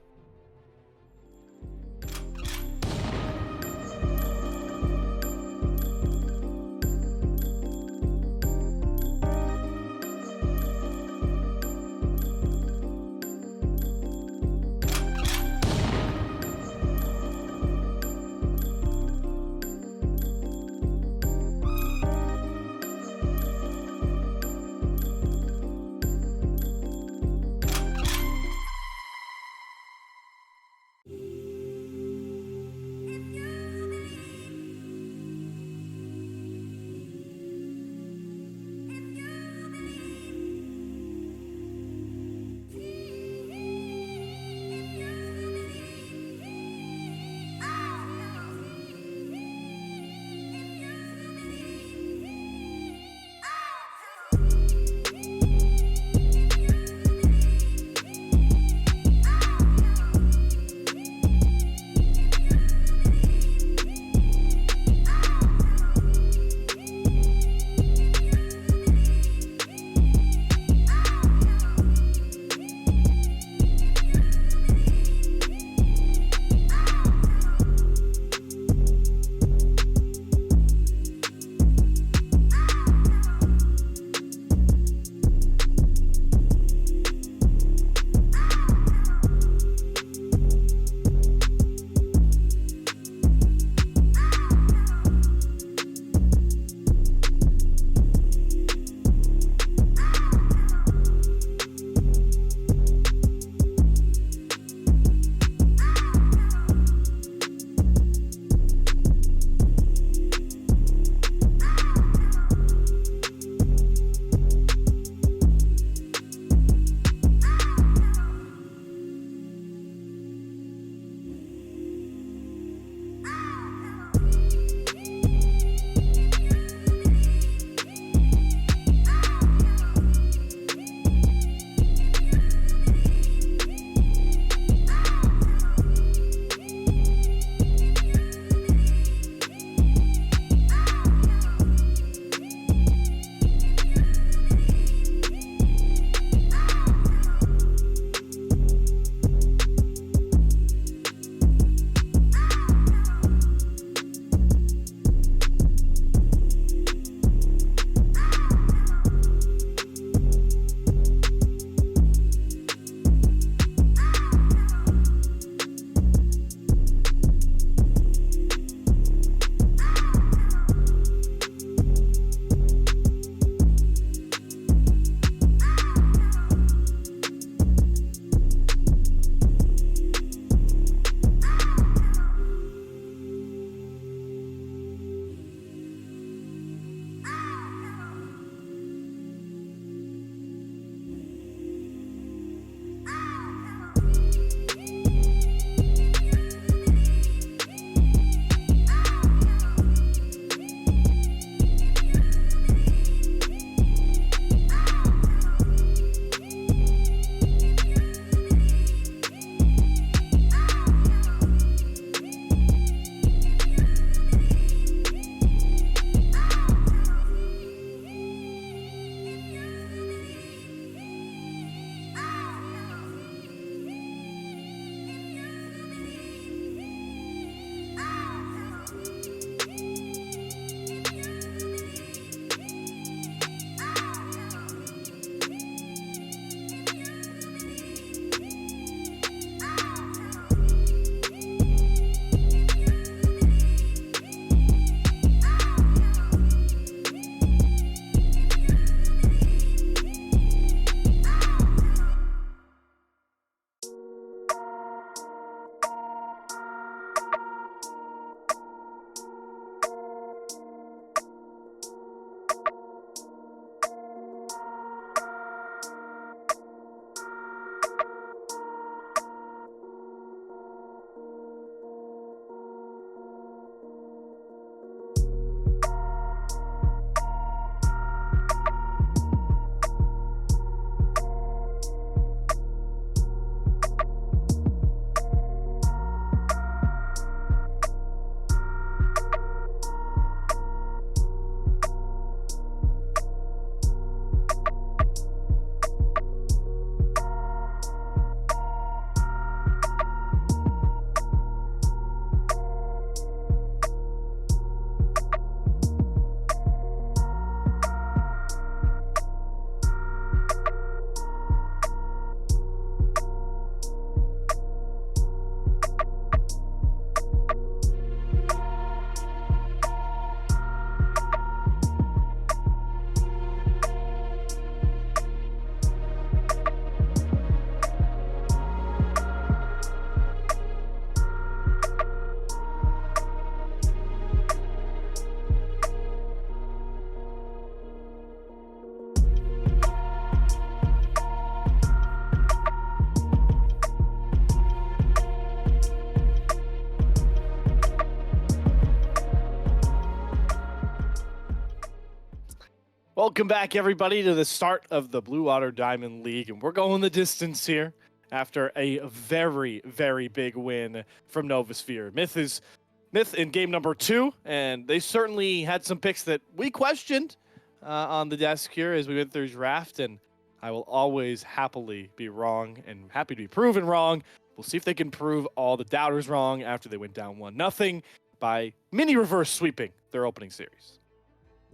Welcome back, everybody, to the start of the Blue Water Diamond League, and we're going the distance here after a very, very big win from Novaspehere. Myth in game number 2, and they certainly had some picks that we questioned on the desk here as we went through draft, and I will always happily be wrong and happy to be proven wrong. We'll see if they can prove all the doubters wrong after they went down 1-0 by mini reverse sweeping their opening series.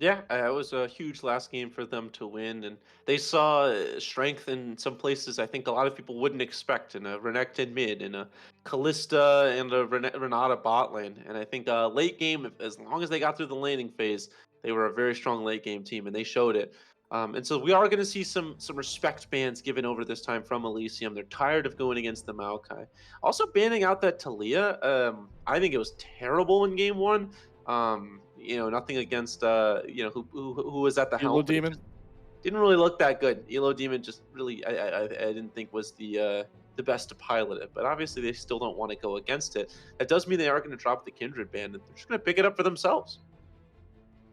Yeah, it was a huge last game for them to win, and they saw strength in some places I think a lot of people wouldn't expect in a Renekton mid, in a Callista, and a Renata bot lane. And I think late game, as long as they got through the laning phase, they were a very strong late game team, and they showed it. And so we are going to see some respect bans given over this time from Elysium. They're tired of going against the Maokai. Also banning out that Talia. I think it was terrible in game one. Nothing against who was at the Elo helm, but it Demon? just didn't really look that good. Elo Demon just really I didn't think was the best to pilot it, but obviously they still don't want to go against it. That does mean they are going to drop the Kindred ban, and they're just going to pick it up for themselves.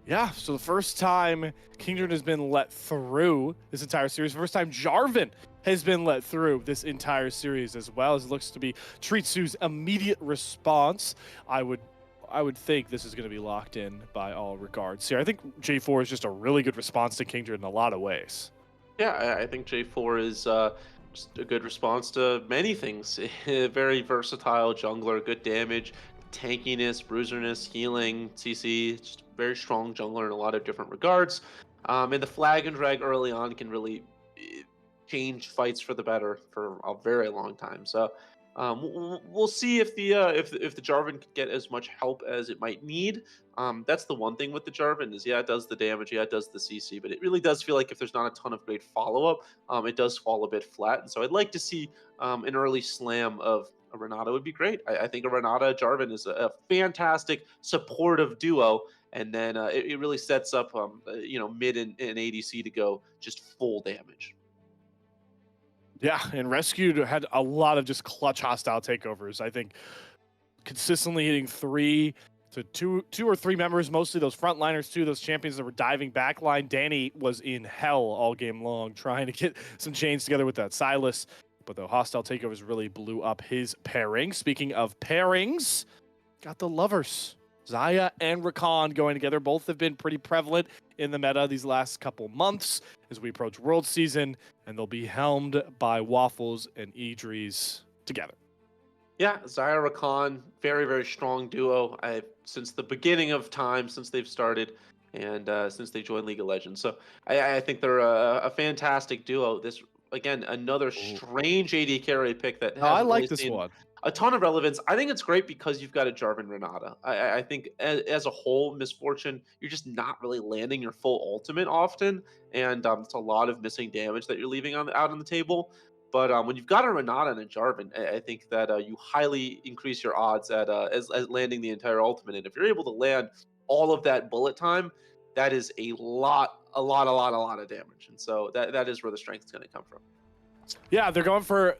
Yeah, so the first time Kindred has been let through this entire series, first time Jarvan has been let through this entire series as well, as it looks to be Tritsu's immediate response. I would think this is going to be locked in by all regards here. I think J4 is just a really good response to Kindred in a lot of ways. Yeah, I think J4 is just a good response to many things. Very versatile jungler, good damage, tankiness, bruiserness, healing, CC. Just very strong jungler in a lot of different regards. And the flag and drag early on can really change fights for the better for a very long time. So we'll see if the Jarvan can get as much help as it might need. That's the one thing with the Jarvan is, yeah, it does the damage, yeah, it does the CC, but it really does feel like if there's not a ton of great follow-up, it does fall a bit flat. And so I'd like to see an early slam of a Renata would be great. I think a Renata Jarvan is a fantastic supportive duo, and then it really sets up mid and ADC to go just full damage. Yeah, and Rescued had a lot of just clutch hostile takeovers. I think consistently hitting 3 to 2 or 3 members, mostly those frontliners too, those champions that were diving backline. Danny was in hell all game long trying to get some chains together with that Silas, but the hostile takeovers really blew up his pairing. Speaking of pairings, got the lovers. Xayah and Rakan going together. Both have been pretty prevalent in the meta these last couple months as we approach World Season, and they'll be helmed by Waffles and Idris together. Yeah, Xayah Rakan, very, very strong duo. Since the beginning of time, since they've started, and since they joined League of Legends. So I think they're a fantastic duo. This again, another Ooh. strange AD carry pick that No, I hasn't like really this seen one. a ton of relevance. I think it's great because you've got a Jarvan Renata. I think as a whole, Misfortune, you're just not really landing your full ultimate often, and it's a lot of missing damage that you're leaving out on the table. But when you've got a Renata and a Jarvan, I think that you highly increase your odds at as landing the entire ultimate. And if you're able to land all of that bullet time, that is a lot of damage. And so that is where the strength is going to come from. Yeah, they're going for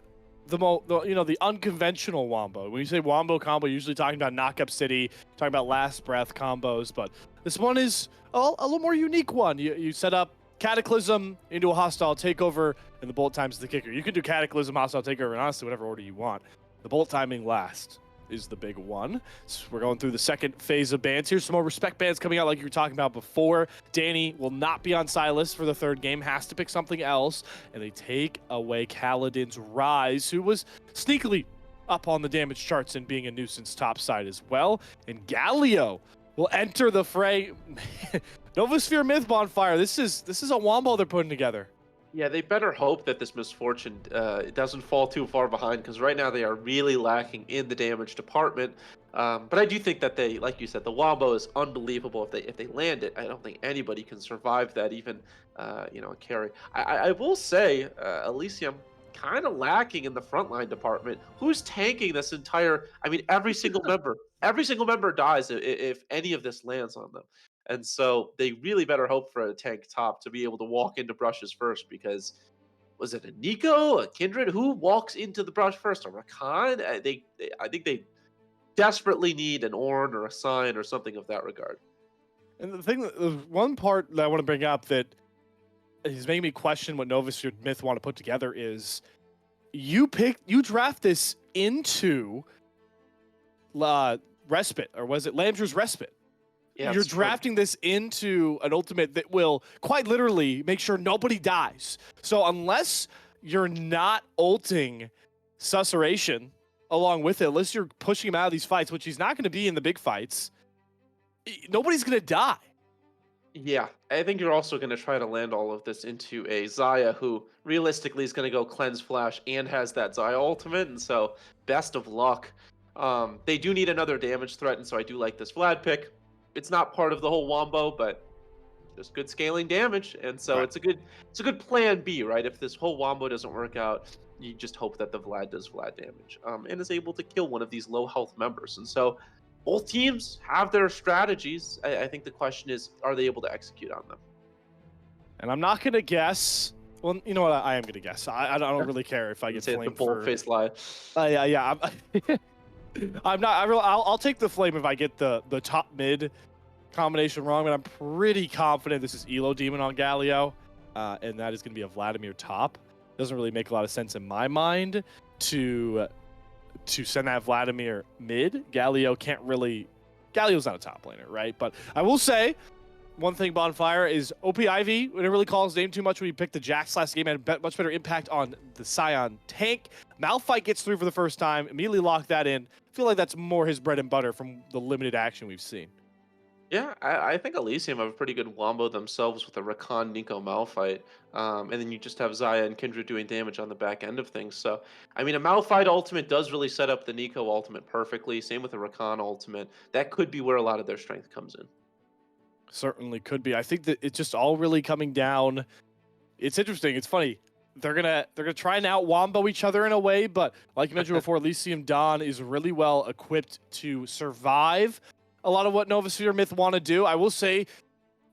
the unconventional wombo. When you say wombo combo, you're usually talking about Knock Up City, talking about Last Breath combos, but this one is a little more unique one. You set up Cataclysm into a hostile takeover, and the bullet time's the kicker. You can do Cataclysm, hostile takeover, and honestly, whatever order you want. The bullet timing last is the big one. So we're going through the second phase of bans here. Some more respect bans coming out like you were talking about before. Danny will not be on Silas for the third game, has to pick something else, and they take away Kaladin's Rise, who was sneakily up on the damage charts and being a nuisance topside as well. And Galio will enter the fray. Novasphere Myth Bonfire. This is a wombo they're putting together. Yeah, they better hope that this Misfortune doesn't fall too far behind, because right now they are really lacking in the damage department. But I do think that they, like you said, the Wombo is unbelievable. If they land it, I don't think anybody can survive that, even a carry. I will say, Elysium kind of lacking in the frontline department. Who's tanking this entire? I mean, every single member dies if any of this lands on them. And so they really better hope for a tank top to be able to walk into brushes first, because was it a Nico, a Kindred? Who walks into the brush first? A Rakan? I think they desperately need an Ornn or a Sign or something of that regard. And the one part that I want to bring up that is making me question what Novaspehere Myth want to put together is you draft this into Respite, or was it Lamdru's Respite? Yeah, You're it's true. drafting this into an ultimate that will quite literally make sure nobody dies. So unless you're not ulting Susurration along with it, unless you're pushing him out of these fights, which he's not going to be in the big fights, nobody's going to die. Yeah, I think you're also going to try to land all of this into a Xayah who realistically is going to go cleanse flash and has that Xayah ultimate, and so best of luck. They do need another damage threat, and so I do like this Vlad pick. It's not part of the whole wombo, but just good scaling damage, and so Right. it's a good plan B, right? If this whole wombo doesn't work out, you just hope that the Vlad does Vlad damage, and is able to kill one of these low health members, and so both teams have their strategies. I think the question is, are they able to execute on them? And I'm not going to guess. Well, you know what? I am going to guess. I don't really care if I get Say the flamed bold for... face lie. Yeah. I'm not. I'll take the flame if I get the top mid combination wrong, but I'm pretty confident this is Elo Demon on Galio, and that is going to be a Vladimir top. Doesn't really make a lot of sense in my mind to send that Vladimir mid. Galio can't really... Galio's not a top laner, right? But I will say, one thing, Bonfire, is OP Ivy, we didn't really call his name too much when he picked the Jax last game, had a much better impact on the Scion tank. Malphite gets through for the first time, immediately lock that in. I feel like that's more his bread and butter from the limited action we've seen. Yeah, I think Elysium have a pretty good wombo themselves with a Rakan Nico Malphite. And then you just have Xayah and Kindred doing damage on the back end of things. So, I mean, a Malphite ultimate does really set up the Nico ultimate perfectly. Same with the Rakan ultimate. That could be where a lot of their strength comes in. Certainly could be. I think that it's just all really coming down. It's interesting. It's funny. They're gonna try and out wombo each other in a way, but like you mentioned before, Elysium Dawn is really well equipped to survive a lot of what Novaspehere Myth want to do. I will say,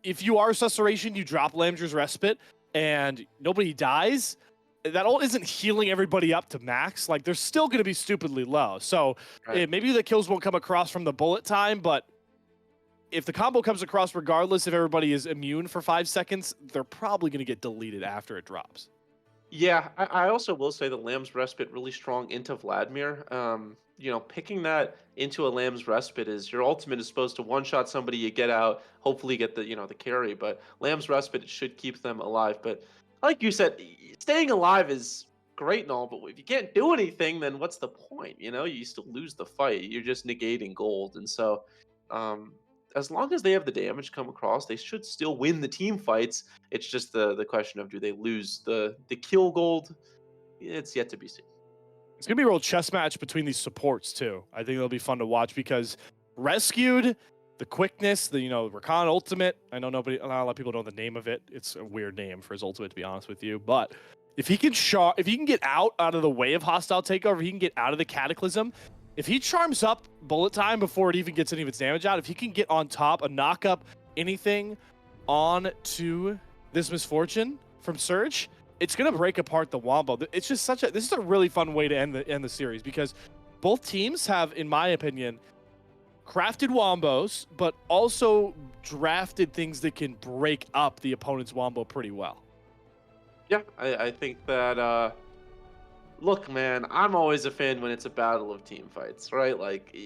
if you are Susurration, you drop Lamdru's Respite and nobody dies, that ult isn't healing everybody up to max. Like, they're still going to be stupidly low. So Right. maybe the kills won't come across from the bullet time, but if the combo comes across regardless if everybody is immune for 5 seconds, they're probably going to get deleted after it drops. Yeah, I also will say the Lamb's Respite really strong into Vladimir. Picking that into a Lamb's Respite is your ultimate is supposed to one-shot somebody, you get out, hopefully get the carry, but Lamb's Respite should keep them alive. But like you said, staying alive is great and all, but if you can't do anything, then what's the point? You still lose the fight. You're just negating gold. And so as long as they have the damage come across, they should still win the team fights. It's just the question of, do they lose the kill gold? It's yet to be seen. It's going to be a real chess match between these supports, too. I think it'll be fun to watch because Rescued, the quickness, the Rakan ultimate. I know not a lot of people know the name of it. It's a weird name for his ultimate, to be honest with you. But if he can get out of the way of hostile takeover, he can get out of the Cataclysm. If he charms up bullet time before it even gets any of its damage out, if he can get on top, a knock up, anything on to this Misfortune from Surge, it's going to break apart the wombo. It's just this is a really fun way to end the series because both teams have, in my opinion, crafted wombos, but also drafted things that can break up the opponent's wombo pretty well. Yeah, I think that, look, man, I'm always a fan when it's a battle of team fights, right? Like,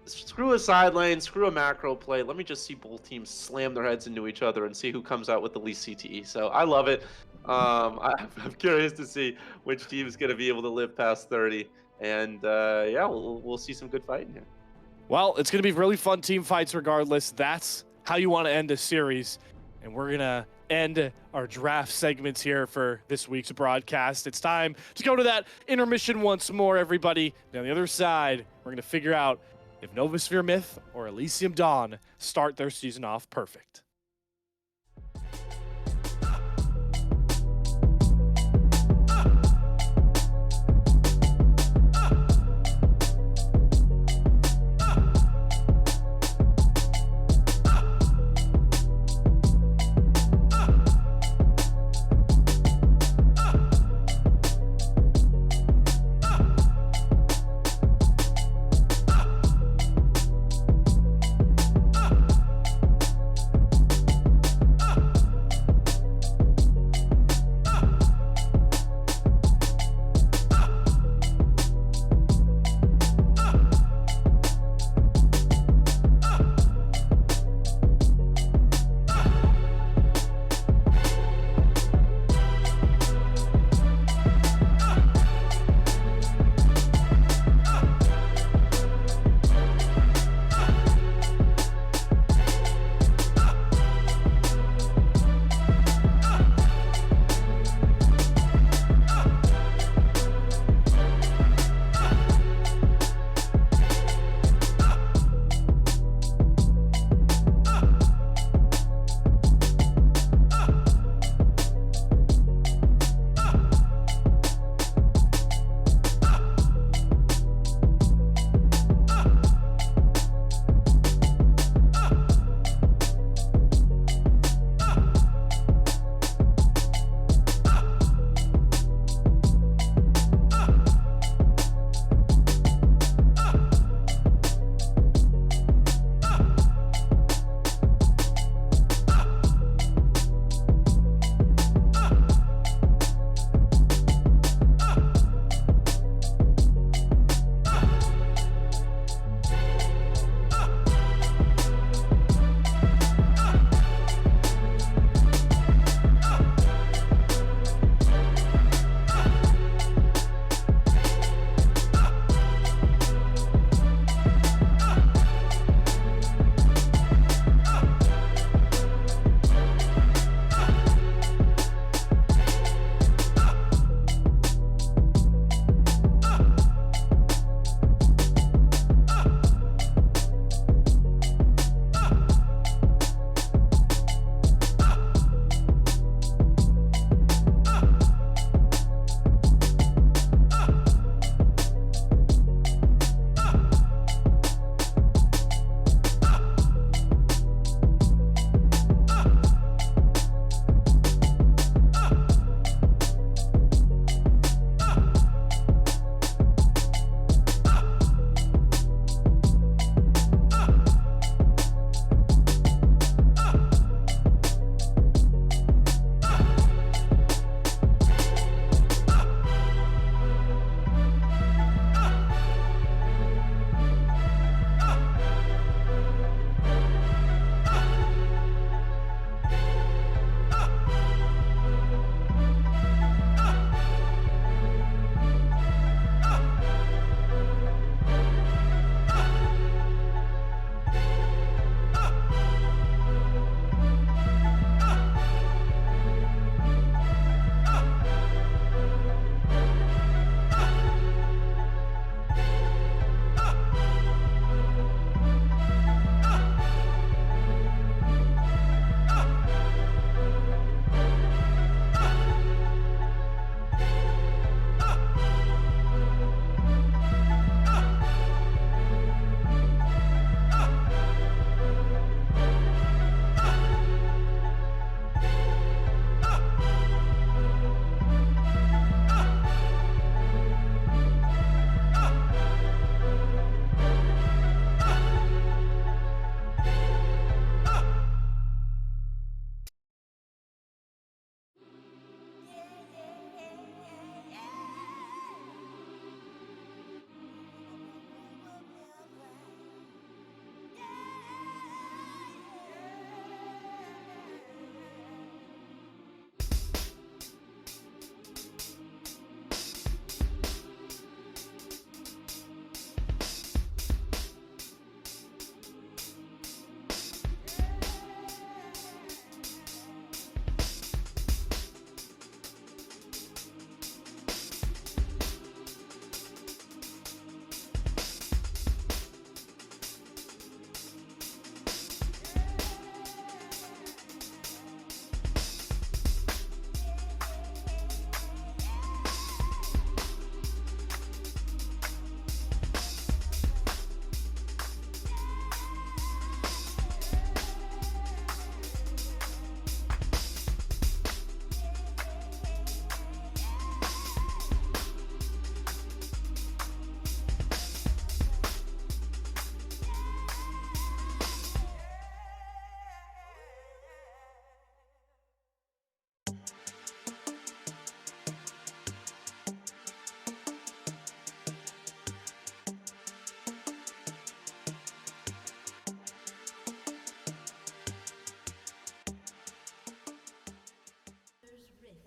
screw a side lane, screw a macro play. Let me just see both teams slam their heads into each other and see who comes out with the least CTE. So I love it. I'm curious to see which team is going to be able to live past 30. And yeah, we'll see some good fighting here. Well, it's going to be really fun team fights regardless. That's how you want to end a series. And we're going to end our draft segments here for this week's broadcast. It's time to go to that intermission once more, everybody. And on the other side, we're going to figure out if Novaspehere Myth or Elysium Dawn start their season off perfect.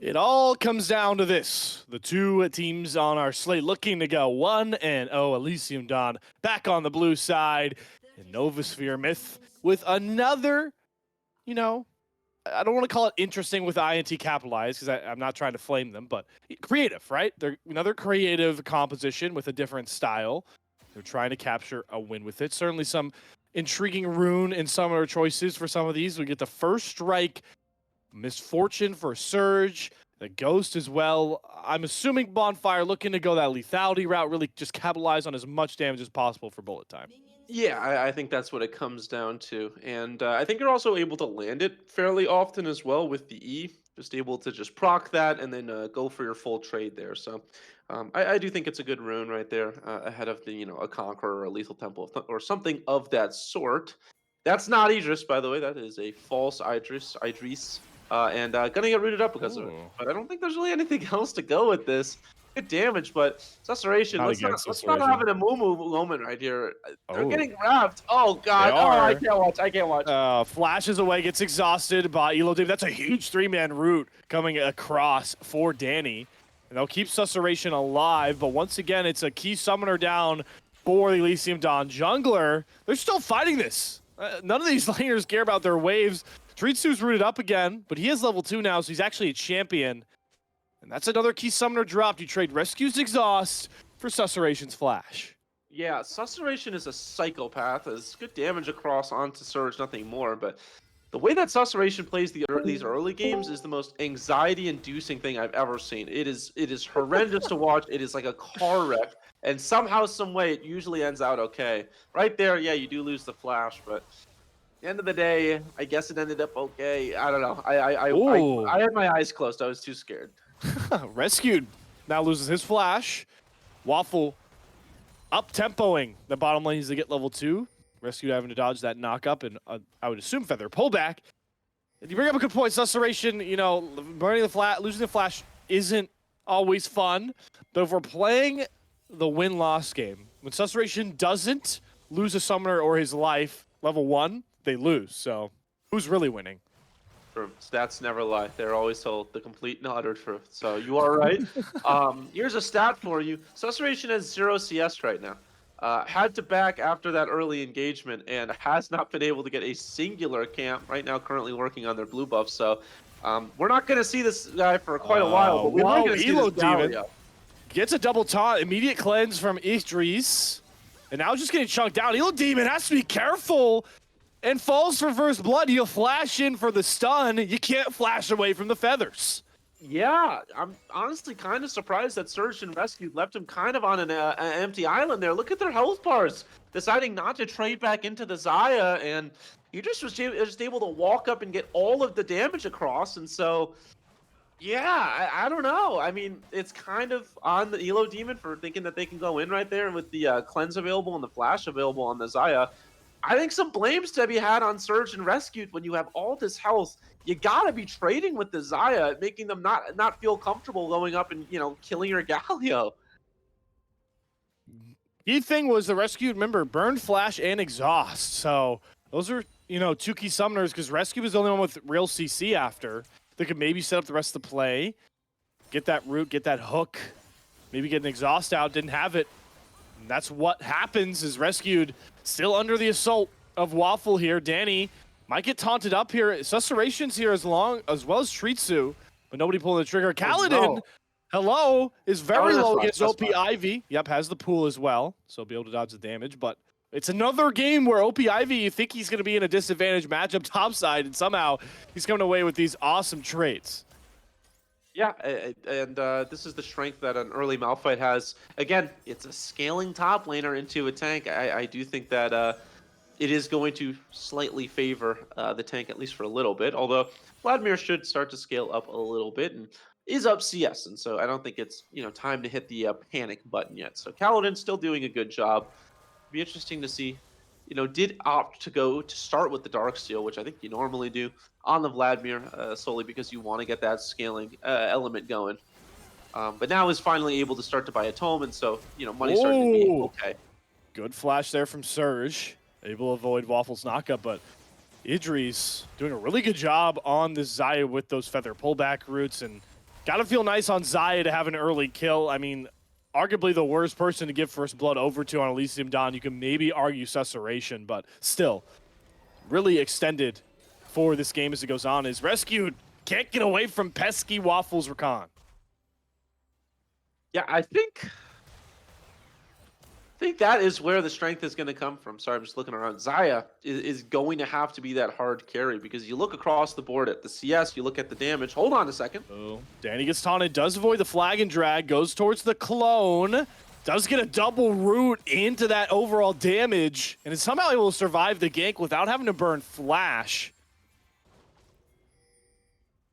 It all comes down to this. The two teams on our slate looking to go 1-0. Elysium Dawn back on the blue side. And Novaspehere Myth with another, you know, I don't want to call it interesting with INT capitalized because I'm not trying to flame them, but creative, right? They're another creative composition with a different style. They're trying to capture a win with it. Certainly some intriguing rune in some of our choices for some of these. We get the first strike, Misfortune for Surge, the Ghost as well. I'm assuming Bonfire looking to go that lethality route, really just capitalize on as much damage as possible for bullet time. Yeah, I think that's what it comes down to. And I think you're also able to land it fairly often as well with the E. Just able to just proc that and then go for your full trade there. So I do think it's a good rune right there ahead of the, a Conqueror or a Lethal Temple or something of that sort. That's not Idris, by the way. That is a false Idris. And gonna get rooted up because of it. Ooh. But I don't think there's really anything else to go with this. Good damage, but Susurration, Not let's not, against let's not Susurration. have an Amumu moment right here. They're Oh. getting wrapped. Oh, God. They Oh, I are. can't watch. I can't watch. Flashes away, gets exhausted by Elo. That's a huge three-man route coming across for Danny. And they'll keep Susurration alive, but once again, it's a key summoner down for the Elysium Dawn jungler. They're still fighting this. None of these laners care about their waves. Tritsu's rooted up again, but he is level 2 now, so he's actually a champion. And that's another key summoner dropped. You trade Rescue's Exhaust for Susurration's Flash. Yeah, Susurration is a psychopath. It's good damage across onto Surge, nothing more. But the way that Susurration plays these early games is the most anxiety-inducing thing I've ever seen. It is horrendous to watch. It is like a car wreck. And somehow, some way, it usually ends out okay. Right there, yeah, you do lose the Flash, but at the end of the day, I guess it ended up okay. I don't know. I had my eyes closed. I was too scared. Rescued now loses his Flash. Waffle up-tempoing the bottom lane to get level 2. Rescued having to dodge that knock-up and I would assume feather pullback. And you bring up a good point. Susurration, burning the flat, losing the Flash isn't always fun. But if we're playing the win-loss game, when Susurration doesn't lose a summoner or his life, level 1, they lose. So who's really winning? True. Stats never lie. They're always told the complete and utter truth. So you are right. Here's a stat for you. Susurration has 0 CS right now. Had to back after that early engagement and has not been able to get a singular camp right now, currently working on their blue buff. So we're not going to see this guy for quite a while, but we are going to see this Demon. Gets a double taunt, immediate cleanse from Idris, and now just getting chunked down. Elo Demon has to be careful and falls for first blood. He'll flash in for the stun. You can't flash away from the feathers. Yeah, I'm honestly kind of surprised that Surge and Rescue left him kind of on an empty island there. Look at their health bars, deciding not to trade back into the Xayah, and he just was just able to walk up and get all of the damage across, and so, yeah, I don't know. I mean, it's kind of on the Elo Demon for thinking that they can go in right there with the Cleanse available and the Flash available on the Xayah. I think some blames to be had on Surge and Rescued when you have all this health. You gotta be trading with the Xayah, making them not feel comfortable going up and killing your Galio. Key thing was the Rescued, remember, burn, flash, and exhaust. So those are two key summoners because Rescue was the only one with real CC after that could maybe set up the rest of the play, get that root, get that hook, maybe get an exhaust out. Didn't have it. And that's what happens. Is Rescued still under the assault of Waffle here. Danny might get taunted up here. Susurration's here as well as Tritsu, but nobody pulling the trigger. Kaladin, hello, is very low against OP Ivy. Yep, has the pool as well, so be able to dodge the damage. But it's another game where OP Ivy, you think he's going to be in a disadvantaged matchup topside, and somehow he's coming away with these awesome traits. Yeah, and this is the strength that an early Malphite has. Again, it's a scaling top laner into a tank. I do think that it is going to slightly favor the tank, at least for a little bit, although Vladimir should start to scale up a little bit and is up CS, and so I don't think it's time to hit the panic button yet. So Kaladin's still doing a good job. It'd be interesting to see, did opt to start with the Darksteel, which I think you normally do, on the Vladimir, solely because you want to get that scaling element going. But now is finally able to start to buy a tome, and so, money's starting to be okay. Good flash there from Surge. Able to avoid Waffle's knockup, but Idris doing a really good job on this Xayah with those feather pullback routes and Gotta feel nice on Xayah to have an early kill. I mean, arguably the worst person to give first blood over to on Elysium Dawn. You can maybe argue Susurration, but still, really extended for this game as it goes on. Is rescued. Can't get away from pesky Waffles Rakan. Yeah, I think that is where the strength is going to come from. Sorry, I'm just looking around. Xayah is going to have to be that hard carry because you look across the board at the CS, you look at the damage. Hold on a second. Oh, Danny gets taunted, does avoid the flag and drag, goes towards the clone, does get a double root into that overall damage, and is somehow able to survive the gank without having to burn flash.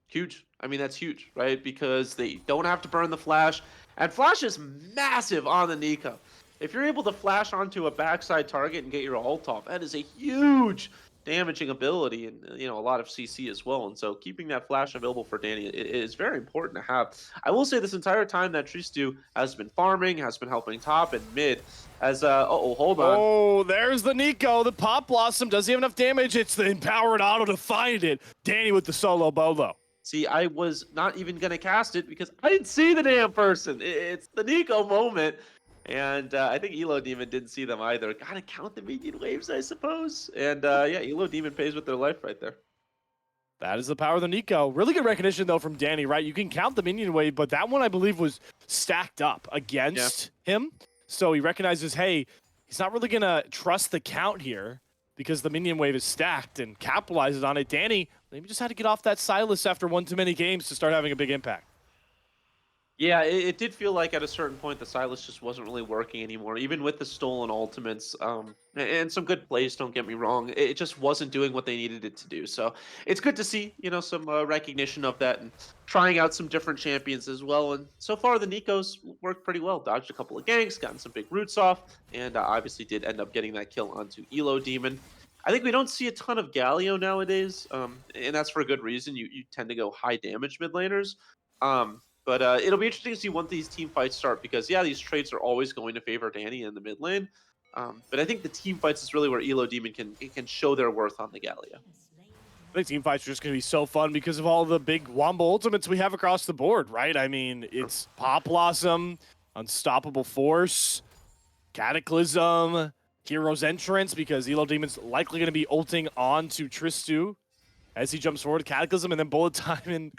Huge. I mean, that's huge, right? Because they don't have to burn the flash, and flash is massive on the Nico. If you're able to flash onto a backside target and get your ult off, that is a huge damaging ability and a lot of CC as well. And so keeping that flash available for Danny is very important to have. I will say this entire time that Tristu has been farming, has been helping top and mid. As hold on. Oh, there's the Nico, the Pop Blossom. Does he have enough damage? It's the empowered auto to find it. Danny with the solo bolo. See, I was not even gonna cast it because I didn't see the damn person. It's the Nico moment. And I think Elo Demon didn't see them either. Gotta count the minion waves, I suppose. And yeah, Elo Demon pays with their life right there. That is the power of the Nico. Really good recognition, though, from Danny, right? You can count the minion wave, but that one, I believe, was stacked up against him. So he recognizes, hey, he's not really going to trust the count here because the minion wave is stacked and capitalizes on it. Danny maybe just had to get off that Silas after one too many games to start having a big impact. Yeah, it did feel like at a certain point the Silas just wasn't really working anymore, even with the stolen ultimates. And some good plays, don't get me wrong. It just wasn't doing what they needed it to do. So it's good to see, some recognition of that and trying out some different champions as well. And so far the Nikos worked pretty well. Dodged a couple of ganks, gotten some big roots off, and obviously did end up getting that kill onto Elo Demon. I think we don't see a ton of Galio nowadays, and that's for a good reason. You tend to go high damage mid laners. But it'll be interesting to see once these team fights start because, yeah, these traits are always going to favor Danny in the mid lane. But I think the team fights is really where Elo Demon can show their worth on the Galio. I think team fights are just going to be so fun because of all the big Wombo ultimates we have across the board, right? I mean, it's Pop Blossom, Unstoppable Force, Cataclysm, Hero's Entrance because Elo Demon's likely going to be ulting on to Tristu as he jumps forward, Cataclysm, and then Bullet Time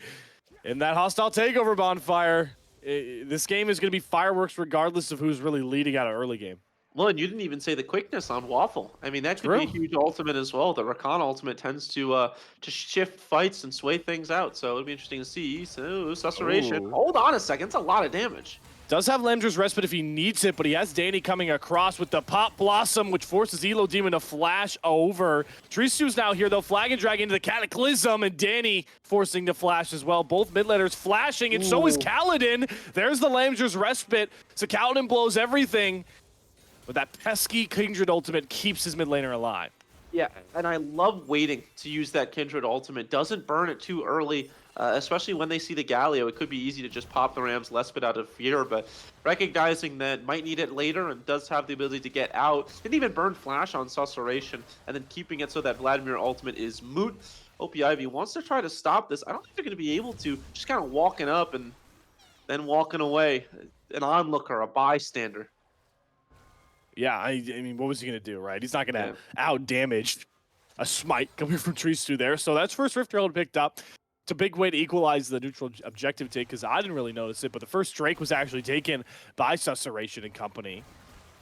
in that hostile takeover bonfire. This game is going to be fireworks regardless of who's really leading out of early game. Well, and you didn't even say the quickness on Waffle. I mean, that could be a huge ultimate as well. The Rakan ultimate tends to shift fights and sway things out. So it'll be interesting to see. So, Susurration. Hold on a second. It's a lot of damage. Does have Lemdra's Respite if he needs it, but he has Danny coming across with the Pop Blossom, which forces Elo Demon to flash over. Tristu's now here, though. Flag and drag into the Cataclysm, and Danny forcing to flash as well. Both mid laners flashing, and so is Kaladin. There's the Lemdra's Respite. So Kaladin blows everything, but that pesky Kindred ultimate keeps his mid laner alive. Yeah, and I love waiting to use that Kindred ultimate. Doesn't burn it too early. Especially when they see the Galio, it could be easy to just pop the Ram's Lespit out of fear, but recognizing that might need it later and does have the ability to get out. Didn't even burn Flash on Susurration, and then keeping it so that Vladimir ultimate is moot. OP Ivy wants to try to stop this. I don't think they're going to be able to. Just kind of walking up and then walking away. An onlooker, a bystander. Yeah, I mean, what was he going to do, right? He's not going to out-damage a smite coming from Tristu there. So that's first Rift Herald picked up. It's a big way to equalize the neutral objective take because I didn't really notice it, but the first Drake was actually taken by Susurration and company.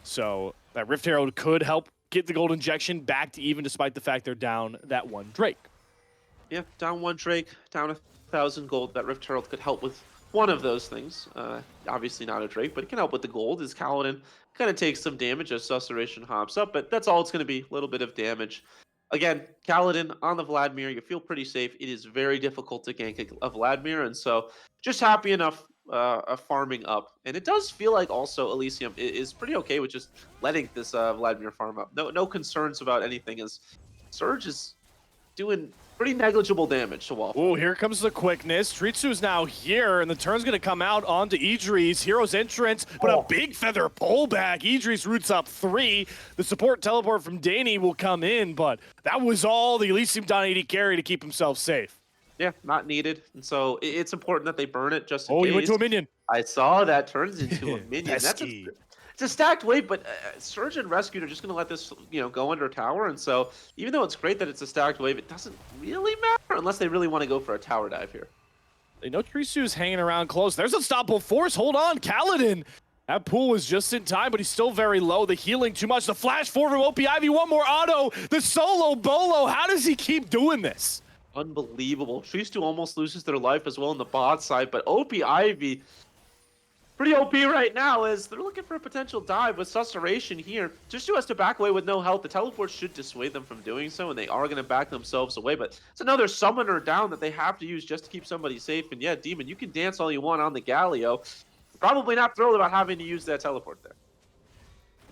So that Rift Herald could help get the gold injection back to even despite the fact they're down that one Drake. Yeah, down one Drake, down 1,000 gold. That Rift Herald could help with one of those things. Obviously not a Drake, but it can help with the gold as Kaladin kind of takes some damage as Susurration hops up, but that's all it's going to be, a little bit of damage. Again, Kaladin on the Vladimir, you feel pretty safe. It is very difficult to gank a Vladimir, and so just happy enough farming up. And it does feel like also Elysium is pretty okay with just letting this Vladimir farm up. No concerns about anything, as Surge is doing pretty negligible damage to Waffle. Oh, here comes the quickness. Tritsu's now here, and the turn's going to come out onto Idris. Hero's Entrance, but a big feather pullback. Idris roots up 3. The support teleport from Danny will come in, but that was all the Elysium Dawn AD carry to keep himself safe. Yeah, not needed. And so it's important that they burn it just in Oh, he went case. to a minion. I saw that turns into a minion. Pesky. It's a stacked wave, but Surge and Rescue are just going to let this go under tower. And so even though it's great that it's a stacked wave, it doesn't really matter unless they really want to go for a tower dive here. They know Trisu's hanging around close. There's unstoppable force. Hold on, Kaladin. That pool was just in time, but he's still very low. The healing too much. The flash forward from OP Ivy. One more auto. The solo Bolo. How does he keep doing this? Unbelievable. Tristu almost loses their life as well on the bot side, but OP Ivy pretty OP right now as they're looking for a potential dive with Susurration here. Tristu has to back away with no health. The teleport should dissuade them from doing so, and they are going to back themselves away, but it's another summoner down that they have to use just to keep somebody safe. And yeah, Demon, you can dance all you want on the Galio. Probably not thrilled about having to use that teleport there.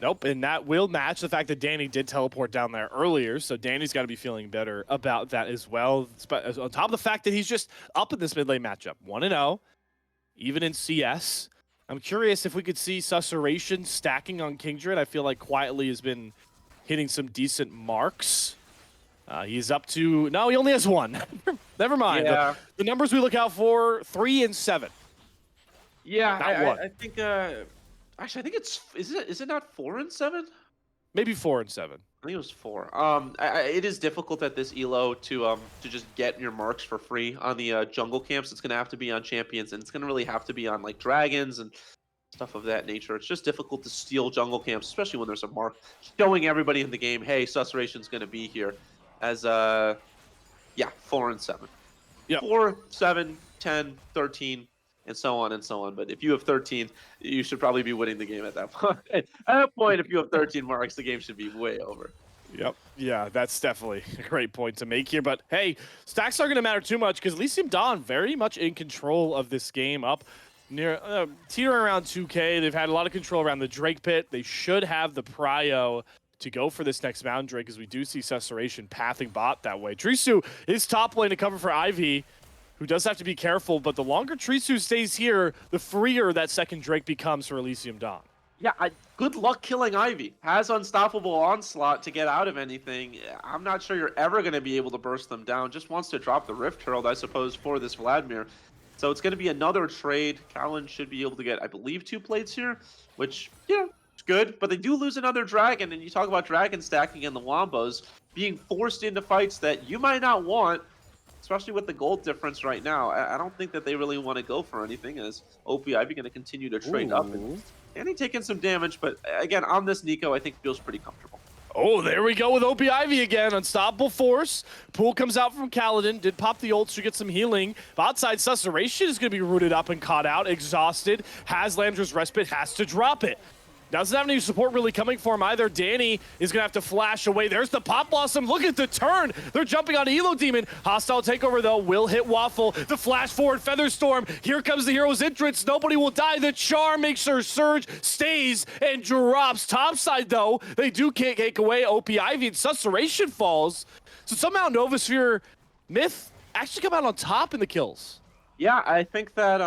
Nope, and that will match the fact that Danny did teleport down there earlier, so Danny's got to be feeling better about that as well. On top of the fact that he's just up in this mid lane matchup, 1-0, even in CS. I'm curious if we could see Susurration stacking on Kingdred. I feel like quietly has been hitting some decent marks. He's up to... No, he only has one. Never mind. Yeah. The numbers we look out for, 3 and 7. Yeah, Not one. I think... Actually, I think it's... Is it not 4 and 7? Maybe 4 and 7. I think it was 4. It is difficult at this elo to just get your marks for free on the jungle camps. It's gonna have to be on champions, and it's gonna really have to be on like dragons and stuff of that nature. It's just difficult to steal jungle camps, especially when there's a mark showing everybody in the game, hey, Susuration's gonna be here. As yeah, 4 and 7. Yep. 4, 7, 10, 13. And so on and so on. But if you have 13, you should probably be winning the game at that point. At that point, if you have 13 marks, the game should be way over. Yep. Yeah, that's definitely a great point to make here. But hey, stacks aren't going to matter too much because Elysium Dawn very much in control of this game, up near teetering around 2K. They've had a lot of control around the Drake pit. They should have the prio to go for this next mountain Drake, as we do see Susurration pathing bot that way. Trisu is top lane to cover for Ivy, who does have to be careful, but the longer Trisu stays here, the freer that second Drake becomes for Elysium Dawn. Yeah, good luck killing Ivy. Has unstoppable onslaught to get out of anything. I'm not sure you're ever going to be able to burst them down. Just wants to drop the Rift Herald, I suppose, for this Vladimir. So it's going to be another trade. Callan should be able to get, I believe, 2 plates here, which, yeah, it's good. But they do lose another dragon, and you talk about dragon stacking and the Wombos being forced into fights that you might not want, especially with the gold difference right now. I don't think that they really want to go for anything, as OP Ivy going to continue to trade up. And he taking some damage, but again, on this Nico, I think feels pretty comfortable. Oh, there we go with OP Ivy again. Unstoppable force. Pool comes out from Kaladin. Did pop the ult to get some healing. Outside, Susurration is going to be rooted up and caught out. Exhausted. Has Landra's Respite. Has to drop it. Doesn't have any support really coming for him either. Danny is going to have to flash away. There's the Pop Blossom. Look at the turn. They're jumping on Elo Demon. Hostile takeover, though, will hit Waffle. The flash forward Featherstorm. Here comes the hero's entrance. Nobody will die. The charm makes sure Surge stays and drops. Topside, though, they do take away OP Ivy, and Susurration falls. So somehow Novaspehere Myth actually come out on top in the kills. Yeah, I think that,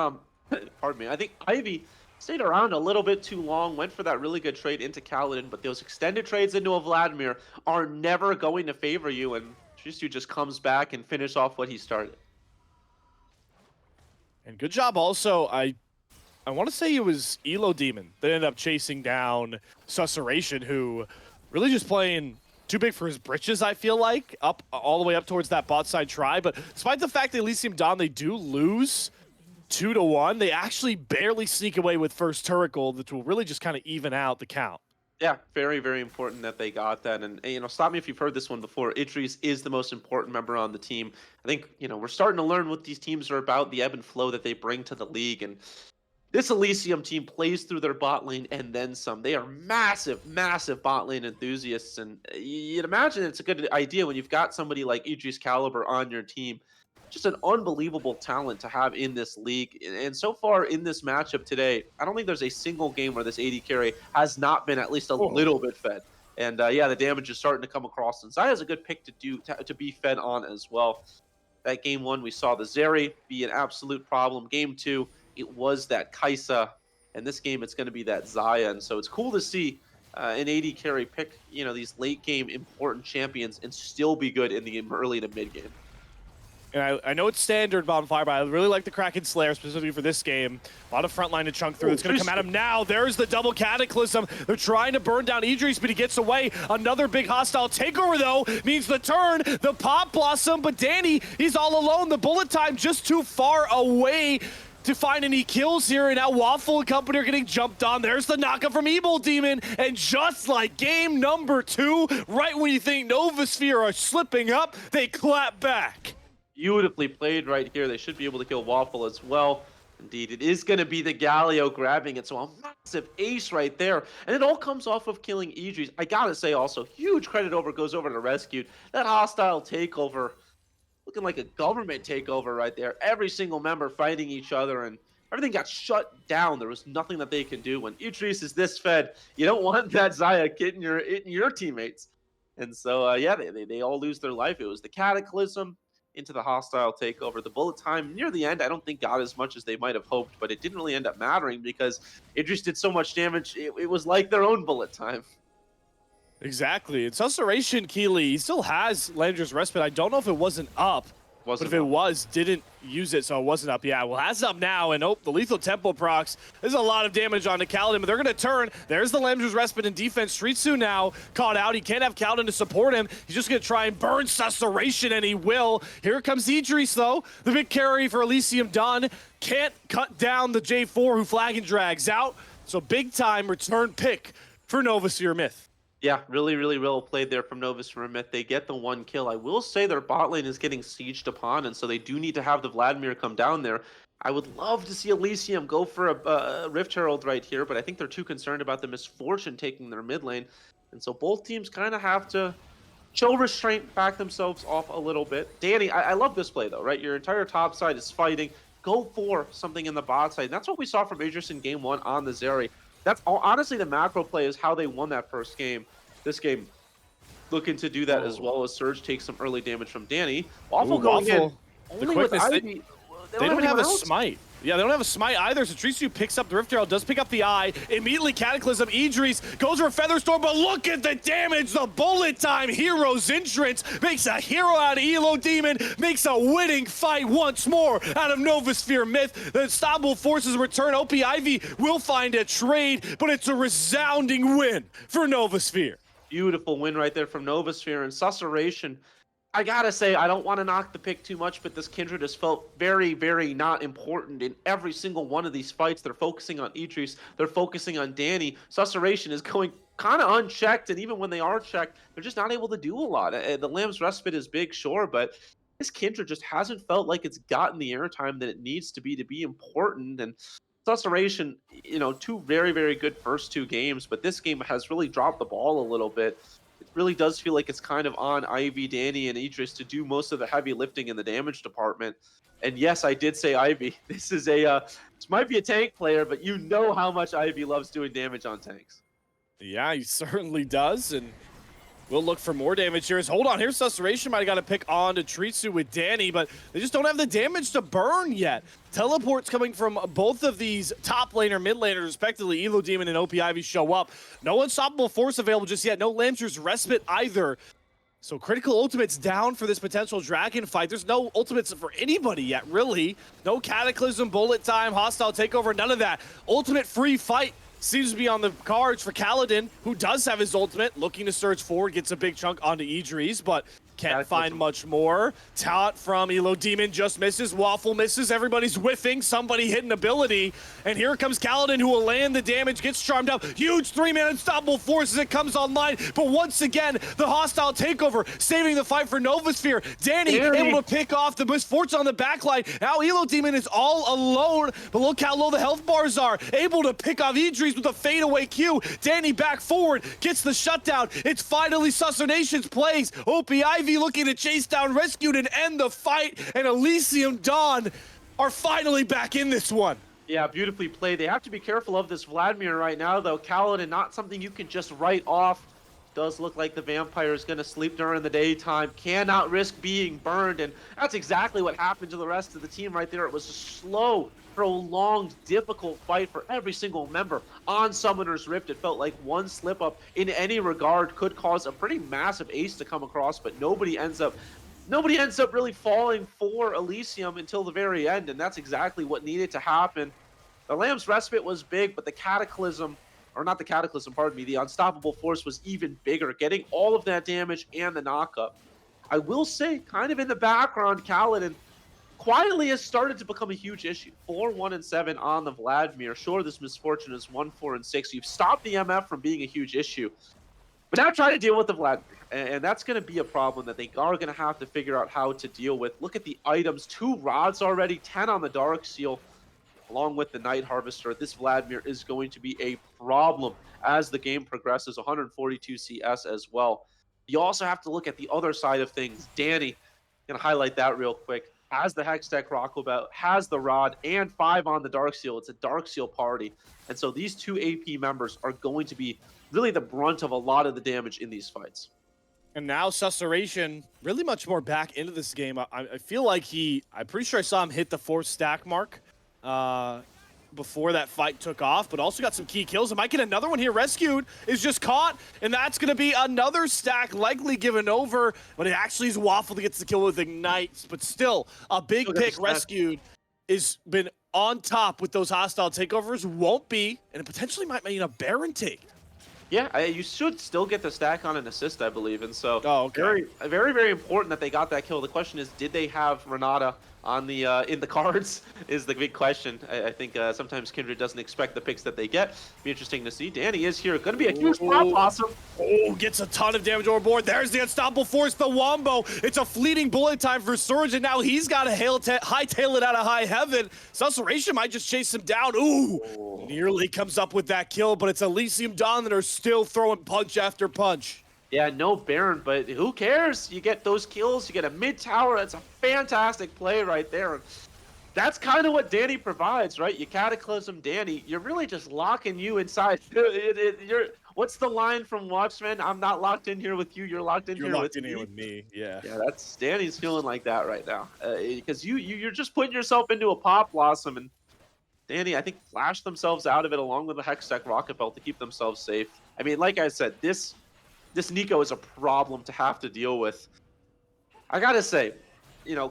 pardon me, I think Ivy stayed around a little bit too long, went for that really good trade into Kaladin, but those extended trades into a Vladimir are never going to favor you, and Tristu just comes back and finish off what he started. And good job also, I want to say it was Elo Demon that ended up chasing down Susurration, who really just playing too big for his britches, I feel like, up all the way up towards that bot side try. But despite the fact that Elysium Dawn, they do lose 2-1, they actually barely sneak away with first turret goal, that will really just kind of even out the count. Yeah, very, very important that they got that. And, stop me if you've heard this one before. Idris is the most important member on the team. I think, we're starting to learn what these teams are about, the ebb and flow that they bring to the league. And this Elysium team plays through their bot lane and then some. They are massive, massive bot lane enthusiasts. And you'd imagine it's a good idea when you've got somebody like Idris Caliber on your team. Just an unbelievable talent to have in this league. And so far in this matchup today, I don't think there's a single game where this AD carry has not been at least a little bit fed. And yeah, the damage is starting to come across. And Zaya's a good pick to be fed on as well. That game 1, we saw the Zeri be an absolute problem. Game 2, it was that Kaisa. And this game, it's going to be that Zaya. And so it's cool to see an AD carry pick, these late game important champions and still be good in the early to mid game. And I know it's standard bonfire, but I really like the Kraken Slayer specifically for this game. A lot of frontline to chunk through. It's going to come at him now. There's the double Cataclysm. They're trying to burn down Idris, but he gets away. Another big hostile takeover, though, means the turn, the Pop Blossom, but Danny, he's all alone. The bullet time just too far away to find any kills here, and now Waffle and company are getting jumped on. There's the knockup from Evil Demon, and just like game number 2, right when you think Novaspehere are slipping up, they clap back. Beautifully played right here. They should be able to kill Waffle as well. Indeed, it is going to be the Galio grabbing it, so a massive ace right there. And it all comes off of killing Idris. I gotta say also, huge credit goes over to Rescued. That hostile takeover, looking like a government takeover right there. Every single member fighting each other, and everything got shut down. There was nothing that they can do. When Idris is this fed, you don't want that Zaya hitting your teammates. And so, yeah, they all lose their life. It was the Cataclysm into the hostile takeover. The bullet time near the end, I don't think got as much as they might have hoped, but it didn't really end up mattering because Idris did so much damage. It was like their own bullet time. Exactly. And Susurration, Keely, he still has Lander's Respite. I don't know if it wasn't up. But if it was, didn't use it, so it wasn't up. Yeah, well, has up now, and the lethal tempo procs. There's a lot of damage onto Kaladin, but they're going to turn. There's the Lamb's Respite in defense. Shritsu now caught out. He can't have Kaladin to support him. He's just going to try and burn Susurration, and he will. Here comes Idris, though. The big carry for Elysium done. Can't cut down the J4, who flag and drags out. So big-time return pick for Novaspehere Myth. Yeah, really, really well played there from Novaspehere Myth. They get the 1 kill. I will say their bot lane is getting sieged upon, and so they do need to have the Vladimir come down there. I would love to see Elysium go for a Rift Herald right here, but I think they're too concerned about the Misfortune taking their mid lane. And so both teams kind of have to show restraint, back themselves off a little bit. Danny, I love this play, though, right? Your entire top side is fighting. Go for something in the bot side. And that's what we saw from Idris in game 1 on the Zeri. That's honestly the macro play is how they won that first game. This game looking to do that as well as Surge takes some early damage from Danny. Waffle going in only with Ivy. They don't have a smite. Yeah, they don't have a smite either, so Trisu picks up the Rift Herald, does pick up the eye. Immediately Cataclysm, Idris goes for a Featherstorm, but look at the damage! The bullet time hero's entrance makes a hero out of Elo Demon, makes a winning fight once more out of Novaspehere Myth. The Unstoppable Forces return. OP Ivy will find a trade, but it's a resounding win for Novaspehere. Beautiful win right there from Novaspehere, and Susurration. I gotta say, I don't want to knock the pick too much, but this Kindred has felt very, very not important in every single one of these fights. They're focusing on Idris, they're focusing on Danny. Susurration is going kind of unchecked, and even when they are checked, they're just not able to do a lot. The Lamb's Respite is big, sure, but this Kindred just hasn't felt like it's gotten the airtime that it needs to be important. And Susurration, you know, 2 very, very good first 2 games, but this game has really dropped the ball a little bit. It really does feel like it's kind of on Ivy, Danny, and Idris to do most of the heavy lifting in the damage department. And yes, I did say Ivy. This is this might be a tank player, but you know how much Ivy loves doing damage on tanks. Yeah, he certainly does, and we'll look for more damage here. Hold on, here's Susurration. Might have got to pick on to Tritsu with Danny, but they just don't have the damage to burn yet. Teleports coming from both of these top laner, mid laners, respectively. Elo Demon and OP Ivy show up. No Unstoppable Force available just yet. No Lancer's Respite either. So critical ultimates down for this potential dragon fight. There's no ultimates for anybody yet, really. No Cataclysm, bullet time, hostile takeover, none of that. Ultimate free fight seems to be on the cards for Kaladin, who does have his ultimate, looking to surge forward, gets a big chunk onto Idris, but can't find much more. Taunt from Elo Demon just misses. Waffle misses. Everybody's whiffing. Somebody hitting ability. And here comes Kaladin, who will land the damage, gets charmed up. Huge 3-man Unstoppable Force as it comes online. But once again, the hostile takeover, saving the fight for Novaspehere. Danny able to pick off the Misfortune on the backline. Now Elo Demon is all alone. But look how low the health bars are. Able to pick off Idris with a fadeaway Q. Danny back forward, gets the shutdown. It's finally Susurnation's plays. OPI looking to chase down Rescued and end the fight, and Elysium Dawn are finally back in this one. Yeah, beautifully played. They have to be careful of this Vladimir right now, though. Kaladin, not something you can just write off. Does look like the vampire is going to sleep during the daytime. Cannot risk being burned, and that's exactly what happened to the rest of the team right there. It was a slow, prolonged, difficult fight for every single member on Summoner's Rift. It felt like one slip up in any regard could cause a pretty massive ace to come across, but nobody ends up nobody ends up really falling for Elysium until the very end, and that's exactly what needed to happen. The Lamb's Respite was big, but the Cataclysm, or not the Cataclysm, pardon me, the Unstoppable Force was even bigger, getting all of that damage and the knockup. I will say, kind of in the background, Kaladin quietly has started to become a huge issue. 4, 1, and 7 on the Vladimir. Sure, this misfortune is 1, 4, and 6. You've stopped the MF from being a huge issue. But now try to deal with the Vladimir. And that's going to be a problem that they are going to have to figure out how to deal with. Look at the items. 2 rods already, 10 on the Dark Seal, along with the Night Harvester. This Vladimir is going to be a problem as the game progresses. 142 CS as well. You also have to look at the other side of things. Danny, going to highlight that real quick. Has the Hextech Rockobout, has the Rod, and 5 on the Dark Seal. It's a Dark Seal party. And so these 2 AP members are going to be really the brunt of a lot of the damage in these fights. And now Susurration really much more back into this game. I feel like I'm pretty sure I saw him hit the 4th stack mark before that fight took off, but also got some key kills. And might get another one here. Rescued is just caught, and that's going to be another stack likely given over, but it actually is Waffle that gets the kill with Ignites. But still, a big pick. Rescued is been on top with those hostile takeovers. Won't be, and it potentially might mean a Baron take. Yeah, you should still get the stack on an assist, I believe, and so okay. very important that they got that kill. The question is, did they have Renata on the in the cards? Is the big question. I think sometimes Kindred doesn't expect the picks that they get. Be interesting to see. Danny is here, going to be a huge pop blossom. Oh, gets a ton of damage overboard. There's the Unstoppable Force, the Wombo. It's a fleeting bullet time for Surge, and now he's got to hightail it out of high heaven. Susurration might just chase him down. Ooh, nearly comes up with that kill, but it's Elysium Dawn that are still throwing punch after punch. Yeah, no Baron, but who cares? You get those kills, you get a mid tower. That's a fantastic play right there. That's kind of what Danny provides, right? You Cataclysm Danny, you're really just locking you inside. What's the line from Watchmen? I'm not locked in here with you. You're locked in here with me. Yeah. Yeah, that's Danny's feeling like that right now, because you're just putting yourself into a pop blossom, and Danny, I think, flashed themselves out of it along with the Hextech Rocket Belt to keep themselves safe. I mean, like I said, this Nico is a problem to have to deal with. I gotta say,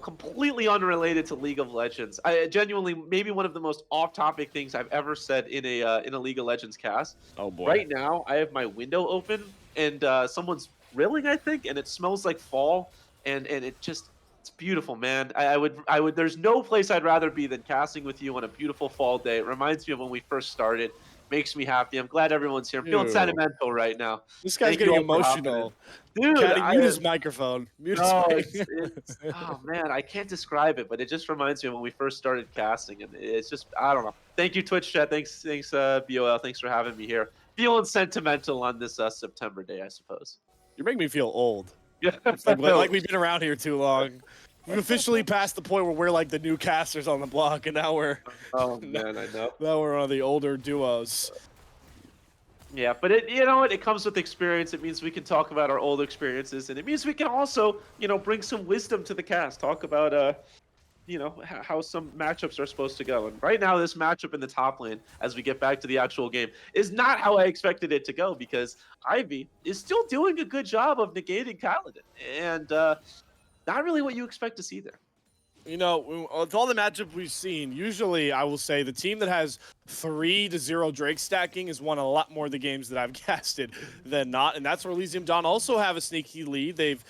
completely unrelated to League of Legends. I genuinely, maybe one of the most off-topic things I've ever said in a League of Legends cast. Oh boy! Right now, I have my window open, and someone's grilling, I think, and it smells like fall, and it's beautiful, man. I would. There's no place I'd rather be than casting with you on a beautiful fall day. It reminds me of when we first started. Makes me happy. I'm glad everyone's here. I'm feeling sentimental right now. This guy's getting emotional. Dude, mute his microphone. Oh man, I can't describe it, but it just reminds me of when we first started casting, and it's just, I don't know. Thank you, Twitch chat. Thanks, BOL. Thanks for having me here. Feeling sentimental on this September day, I suppose. You're making me feel old. Yeah, it's like we've been around here too long. We've officially passed the point where we're like the new casters on the block, and now we're. Oh man, I know. Now we're on the older duos. Yeah, but it comes with experience. It means we can talk about our old experiences, and it means we can also, bring some wisdom to the cast. Talk about, how some matchups are supposed to go. And right now, this matchup in the top lane, as we get back to the actual game, is not how I expected it to go, because Ivy is still doing a good job of negating Kaladin, and not really what you expect to see there. With all the matchups we've seen, usually I will say the team that has 3-0 Drake stacking has won a lot more of the games that I've casted than not, and that's where Elysium Dawn also have a sneaky lead. They've,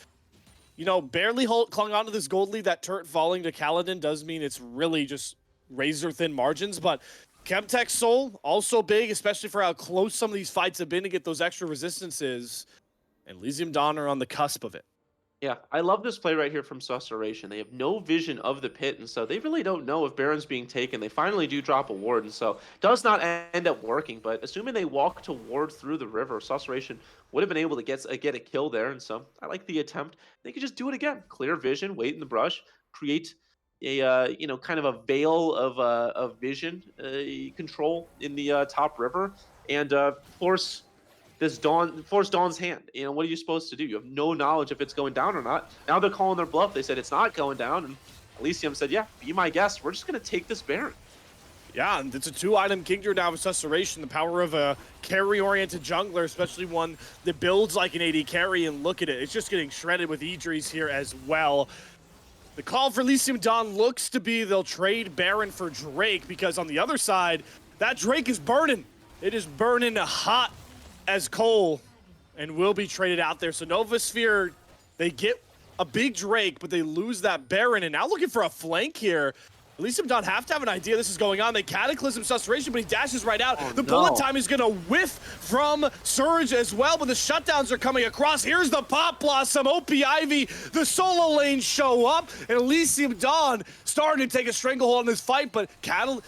barely clung onto this gold lead. That turret falling to Kaladin does mean it's really just razor-thin margins, but Chemtech Soul, also big, especially for how close some of these fights have been to get those extra resistances, and Elysium Dawn are on the cusp of it. Yeah, I love this play right here from Susurration. They have no vision of the pit, and so they really don't know if Baron's being taken. They finally do drop a ward, and so does not end up working. But assuming they walk to ward through the river, Susurration would have been able to get a kill there, and so I like the attempt. They could just do it again. Clear vision, wait in the brush, create a kind of a veil of vision control in the top river, and force Dawn's hand. What are you supposed to do? You have no knowledge if it's going down or not. Now they're calling their bluff. They said it's not going down, and Elysium said, yeah, be my guest. We're just going to take this Baron. Yeah, and it's a 2-item Kingdom now with Susurration, the power of a carry-oriented jungler, especially one that builds like an AD carry, and look at it. It's just getting shredded with Idris here as well. The call for Elysium Dawn looks to be they'll trade Baron for Drake, because on the other side, that Drake is burning. It is burning hot as coal and will be traded out there. So Novaspehere, they get a big Drake, but they lose that Baron, and now looking for a flank here. Elysium Dawn have to have an idea this is going on. They Cataclysm Susurration, but he dashes right out. The bullet time is going to whiff from Surge as well, but the shutdowns are coming across. Here's the Pop Blossom, OP Ivy, the solo lanes show up, and Elysium Dawn starting to take a stranglehold on this fight, but Kaladin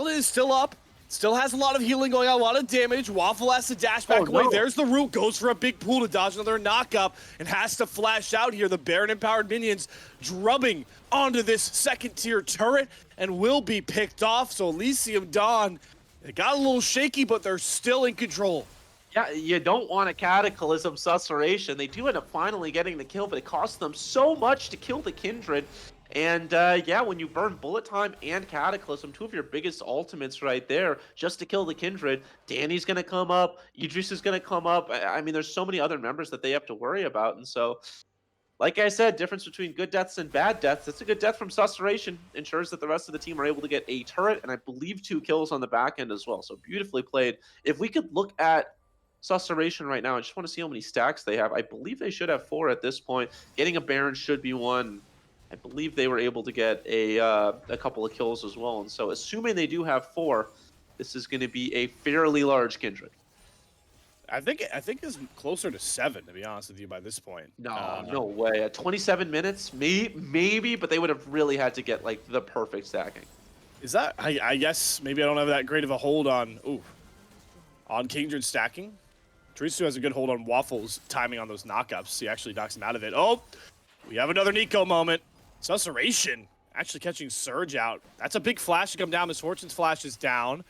is still up. Still has a lot of healing going on, a lot of damage. Waffle has to dash back away. There's the root, goes for a big pool to dodge another knock-up and has to flash out here. The Baron-empowered minions drubbing onto this second-tier turret and will be picked off. So Elysium Dawn, they got a little shaky, but they're still in control. Yeah, you don't want a Cataclysm Susurration. They do end up finally getting the kill, but it costs them so much to kill the Kindred. And yeah, when you burn Bullet Time and Cataclysm, two of your biggest ultimates right there, just to kill the Kindred, Danny's going to come up, Idris is going to come up. I mean, there's so many other members that they have to worry about. And so, like I said, difference between good deaths and bad deaths. It's a good death from Susurration. Ensures that the rest of the team are able to get a turret, and I believe 2 kills on the back end as well. So beautifully played. If we could look at Susurration right now, I just want to see how many stacks they have. I believe they should have 4 at this point. Getting a Baron should be 1. I believe they were able to get a couple of kills as well. And so assuming they do have 4, this is going to be a fairly large Kindred. I think it's closer to 7, to be honest with you, by this point. No way. At 27 minutes, maybe, but they would have really had to get like the perfect stacking. Is that, I guess, maybe I don't have that great of a hold on Kindred stacking. Trisu has a good hold on Waffle's timing on those knockups. He actually knocks him out of it. Oh, we have another Nico moment. Susurration actually catching Surge out. That's a big flash to come down. Misfortune's flash is down.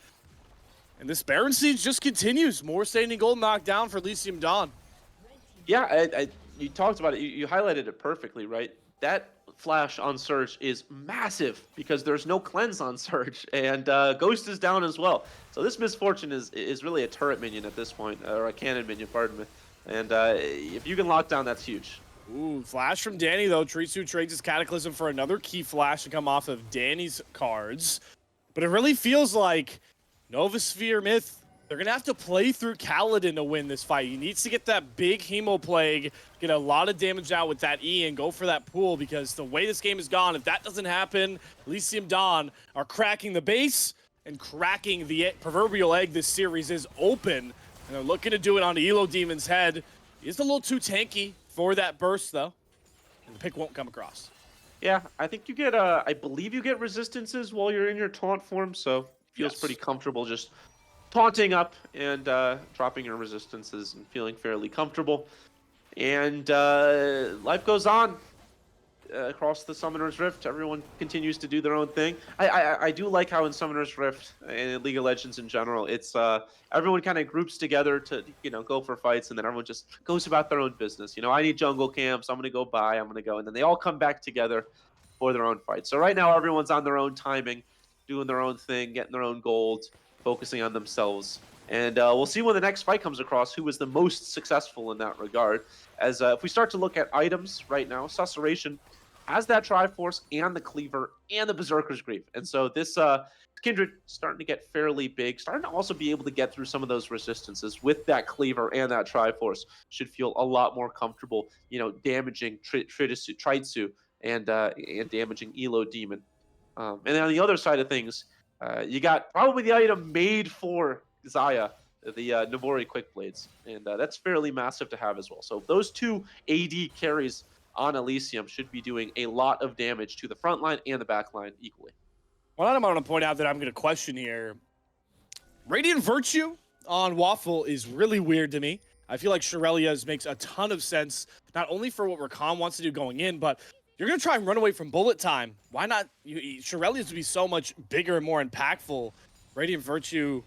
And this Baron siege just continues. More standing gold knocked down for Elysium Dawn. Yeah, you talked about it. You highlighted it perfectly, right? That flash on Surge is massive because there's no cleanse on Surge, and Ghost is down as well. So this Misfortune is really a turret minion at this point, or a cannon minion, pardon me. And if you can lock down, that's huge. Ooh, flash from Danny, though. Trisu trades his Cataclysm for another key flash to come off of Danny's cards. But it really feels like Novaspehere Myth, they're going to have to play through Kaladin to win this fight. He needs to get that big Hemo Plague, get a lot of damage out with that E, and go for that pool, because the way this game is gone, if that doesn't happen, Elysium Dawn are cracking the base and cracking the proverbial egg. This series is open, and they're looking to do it on Elo Demon's head. He's a little too tanky for that burst, though, and the pick won't come across. Yeah, I think you get, I believe you get resistances while you're in your taunt form, so feels pretty comfortable just taunting up and dropping your resistances and feeling fairly comfortable. And life goes on across the Summoner's Rift. Everyone continues to do their own thing. I do like how in Summoner's Rift and League of Legends in general, it's everyone kind of groups together to go for fights, and then everyone just goes about their own business. I need jungle camps. I'm gonna go buy. I'm gonna go, and then they all come back together for their own fight. So right now everyone's on their own timing, doing their own thing, getting their own gold, focusing on themselves. And we'll see when the next fight comes across who was the most successful in that regard. As if we start to look at items right now, Susurration has that Triforce and the Cleaver and the Berserker's Grief. And so this Kindred starting to get fairly big, starting to also be able to get through some of those resistances with that Cleaver and that Triforce. Should feel a lot more comfortable, damaging Tritsu and damaging Elo Demon. And then on the other side of things, you got probably the item made for Xayah, the Navori Quick Blades. And that's fairly massive to have as well. So those 2 AD carries on Elysium should be doing a lot of damage to the front line and the back line equally. One item I want to point out that I'm going to question here. Radiant Virtue on Waffle is really weird to me. I feel like Shirelia's makes a ton of sense, not only for what Rakan wants to do going in, but you're going to try and run away from bullet time. Why not? Shirelia's would be so much bigger and more impactful. Radiant Virtue,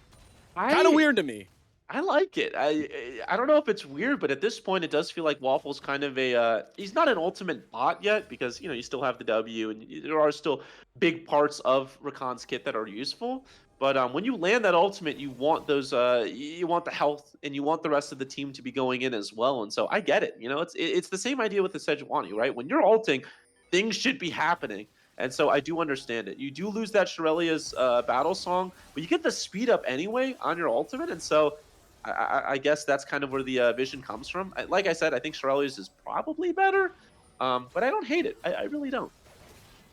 kind of weird to me. I like it. I don't know if it's weird, but at this point, it does feel like Waffle's kind of a... he's not an ultimate bot yet because, you still have the W, and there are still big parts of Rakan's kit that are useful. But when you land that ultimate, you want those, you want the health, and you want the rest of the team to be going in as well. And so I get it. You know, it's the same idea with the Sejuani, right? When you're ulting, things should be happening. And so I do understand it. You do lose that Shirelia's battle song, but you get the speed up anyway on your ultimate. And so I guess that's kind of where the vision comes from. Like I said, I think Shirelia's is probably better, but I don't hate it. I really don't.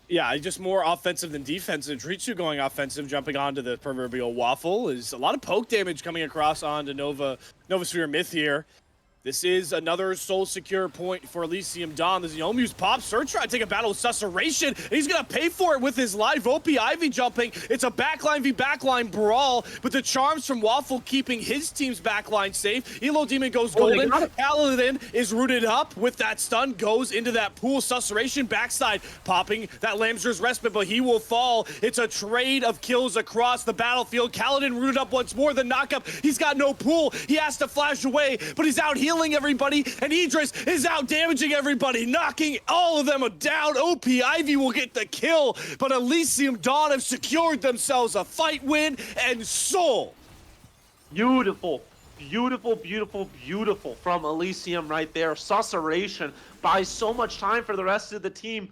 Yeah, just more offensive than defensive. Tritsu going offensive, jumping onto the proverbial waffle, is a lot of poke damage coming across onto Novasphere Myth here. This is another soul secure point for Elysium Dawn. This is Yomu's pop. Search trying to take a battle with Susurration, and he's going to pay for it with his live OP Ivy jumping. It's a backline v backline brawl, but the charms from Waffle keeping his team's backline safe. Elo Demon goes golden. Paladin is rooted up with that stun, goes into that pool. Susurration backside, popping that Lamser's respite, but he will fall. It's a trade of kills across the battlefield. Kaladin rooted up once more. The knockup, he's got no pool. He has to flash away, but he's out healing everybody, and Idris is out damaging everybody, knocking all of them down. OP Ivy will get the kill, but Elysium Dawn have secured themselves a fight win and soul. Beautiful, beautiful, beautiful, beautiful from Elysium right there. Susurration buys so much time for the rest of the team.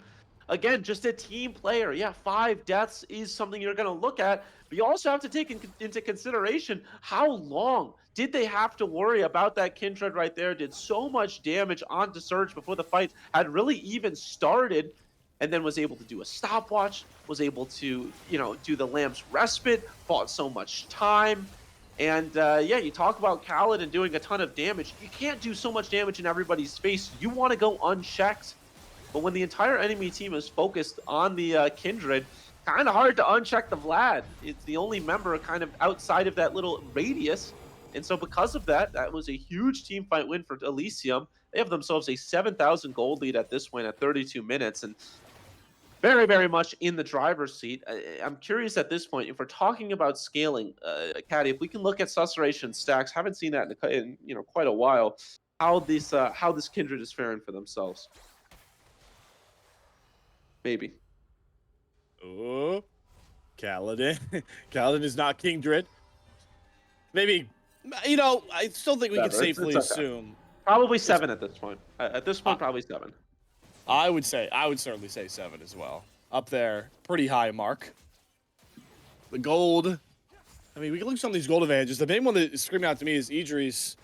Again, just a team player. Yeah, 5 deaths is something you're going to look at, but you also have to take into consideration how long did they have to worry about that Kindred right there. Did so much damage onto Surge before the fight had really even started, and then was able to do a stopwatch, was able to, you know, do the Lamb's Respite, bought so much time. And yeah, you talk about Kaladin doing a ton of damage. You can't do so much damage in everybody's face. You want to go unchecked. But when the entire enemy team is focused on the Kindred, kind of hard to uncheck the Vlad. It's the only member kind of outside of that little radius. And so because of that, that was a huge team fight win for Elysium. They have themselves a 7,000 gold lead at this point at 32 minutes. And very, very much in the driver's seat. I'm curious at this point, if we're talking about scaling, Caddy, if we can look at Susurration stacks, haven't seen that in you know, quite a while, how this Kindred is faring for themselves. Maybe. Oh, Kaladin. Kaladin is not Kindred. Maybe, you know, I still think we can safely assume. Probably 7 at this point. At this point, probably 7. I would certainly say 7 as well. Up there, pretty high mark. The gold. I mean, we can look at some of these gold advantages. The main one that is screaming out to me is Idris.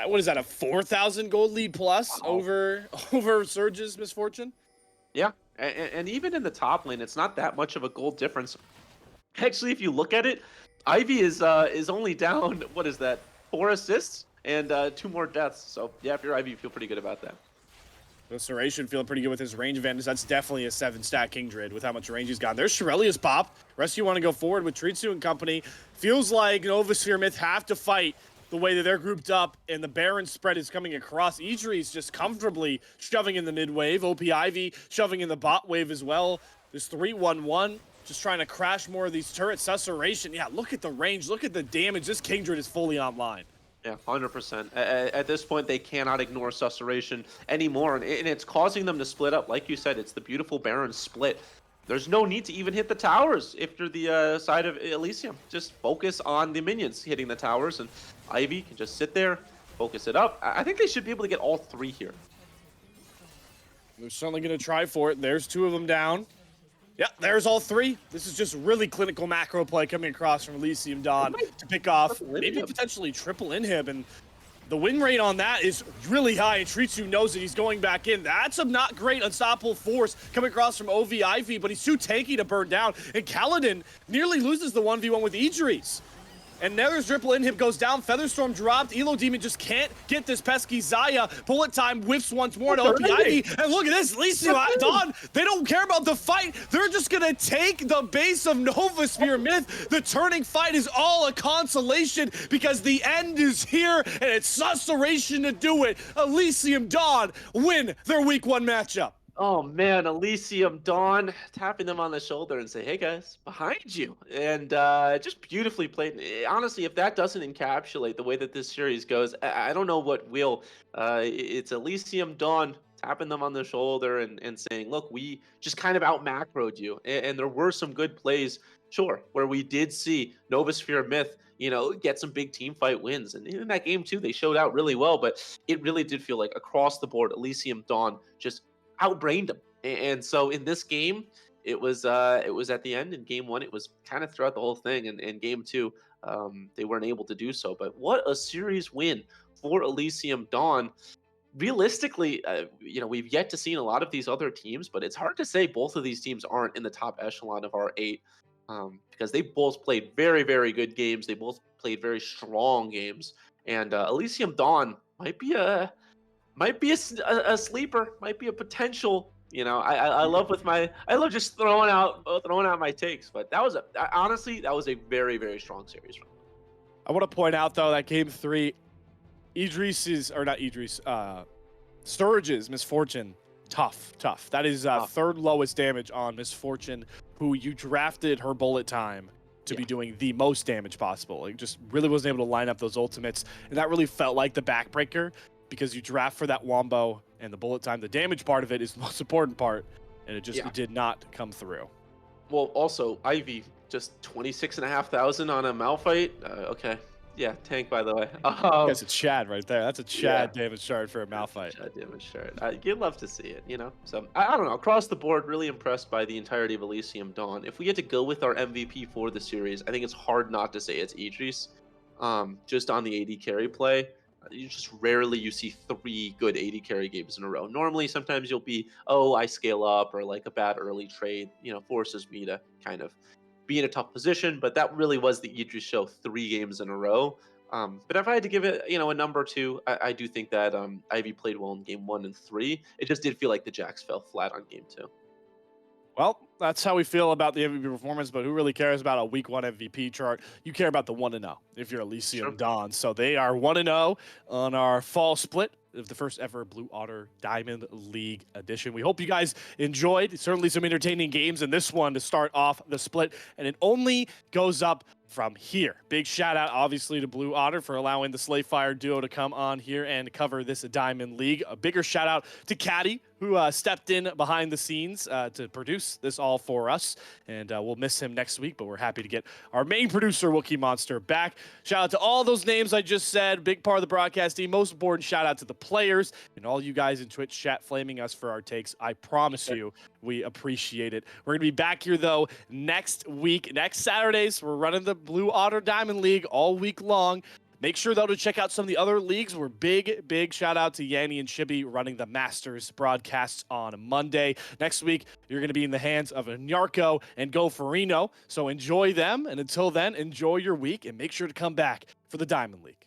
What is that, a 4,000 gold lead plus over Surge's Misfortune? Yeah, and even in the top lane, it's not that much of a gold difference. Actually, if you look at it, Ivy is only down, what is that, 4 assists and 2 more deaths. So yeah, if you're Ivy, you feel pretty good about that. Suration feeling pretty good with his range advantage. That's definitely a 7-stack Kindred with how much range he's got. There's Shirelia's pop. Rest of you want to go forward with Tritsu and company. Feels like Novasphere Myth have to fight the way that they're grouped up, and the Baron spread is coming across. Idris just comfortably shoving in the mid wave. OP Ivy shoving in the bot wave as well. There's 3-1-1. Just trying to crash more of these turrets. Susurration, yeah, look at the range. Look at the damage. This Kindred is fully online. Yeah, 100%. At this point, they cannot ignore Susurration anymore, and it's causing them to split up. Like you said, it's the beautiful Baron split. There's no need to even hit the towers if you're the side of Elysium. Just focus on the minions hitting the towers, and Ivy can just sit there, focus it up. I think they should be able to get all 3 here. They're certainly going to try for it. There's 2 of them down. Yeah, there's all 3. This is just really clinical macro play coming across from Elysium Dawn to pick off maybe potentially triple inhib, and the win rate on that is really high, and Tritsu knows that he's going back in. That's a not great unstoppable force coming across from OV Ivy, but he's too tanky to burn down, and Kaladin nearly loses the 1v1 with Idris. And Nether's triple inhib goes down. Featherstorm dropped. Elo Demon just can't get this pesky Zaya. Bullet time whiffs once more to OP Ivy. And look at this. Elysium Dawn, they don't care about the fight. They're just going to take the base of Novasphere Myth. The turning fight is all a consolation because the end is here, and it's Susurration to do it. Elysium Dawn win their week 1 matchup. Oh man, Elysium Dawn tapping them on the shoulder and say, "Hey guys, behind you," and just beautifully played. Honestly, if that doesn't encapsulate the way that this series goes, I don't know what will. It's Elysium Dawn tapping them on the shoulder and saying, look, we just kind of out macroed you. And there were some good plays, sure, where we did see Novasphere Myth, get some big team fight wins. And in that game, too, they showed out really well. But it really did feel like across the board, Elysium Dawn just outbrained them. And so in this game, it was at the end. In game one, it was kind of throughout the whole thing. And in game two, they weren't able to do so. But what a series win for Elysium Dawn. Realistically, we've yet to see a lot of these other teams, but it's hard to say both of these teams aren't in the top echelon of our eight, because they both played very, very good games. They both played very strong games, and Elysium Dawn might be a sleeper, might be a potential. I love just throwing out my takes, but honestly that was a very, very strong series from them. I want to point out though that game three, Sturge's Misfortune, tough. That is third lowest damage on Misfortune, who you drafted her bullet time to be doing the most damage possible. Like, just really wasn't able to line up those ultimates, and that really felt like the backbreaker, because you draft for that wombo and the bullet time. The damage part of it is the most important part, and it did not come through. Well, also Ivy just 26,500 on a Malphite. Okay, yeah, tank, by the way. That's a Chad right there. That's a Chad damage chart for a Malphite. Chad damage chart. You'd love to see it. So I don't know. Across the board, really impressed by the entirety of Elysium Dawn. If we get to go with our MVP for the series, I think it's hard not to say it's Idris. Just on the AD carry play, you just rarely you see 3 good AD carry games in a row. Normally, sometimes you'll be, I scale up, or like a bad early trade, forces me to kind of be in a tough position. But that really was the Idris show 3 games in a row. But if I had to give it, a number 2, I do think that Ivy played well in game 1 and 3. It just did feel like the Jacks fell flat on game 2. Well, that's how we feel about the MVP performance, but who really cares about a week 1 MVP chart? You care about the 1-0 if you're Elysium Dawn. So they are 1-0 on our fall split of the first ever Blue Otter Diamond League edition. We hope you guys enjoyed. Certainly some entertaining games in this one to start off the split, and it only goes up from here. Big shout out, obviously, to Blue Otter for allowing the Slayfire duo to come on here and cover this Diamond League. A bigger shout out to Caddy, who stepped in behind the scenes to produce this all for us. And we'll miss him next week, but we're happy to get our main producer, Wookie Monster, back. Shout out to all those names I just said. Big part of the broadcast team. Most important shout out to the players and all you guys in Twitch chat flaming us for our takes. I promise you, we appreciate it. We're going to be back here, though, next week. Next Saturdays, we're running the Blue Otter Diamond League all week long. Make sure, though, to check out some of the other leagues. We're big shout out to Yanni and Chibi running the Masters broadcasts on Monday. Next week, you're going to be in the hands of Nyarko and Goferino. So enjoy them. And until then, enjoy your week and make sure to come back for the Diamond League.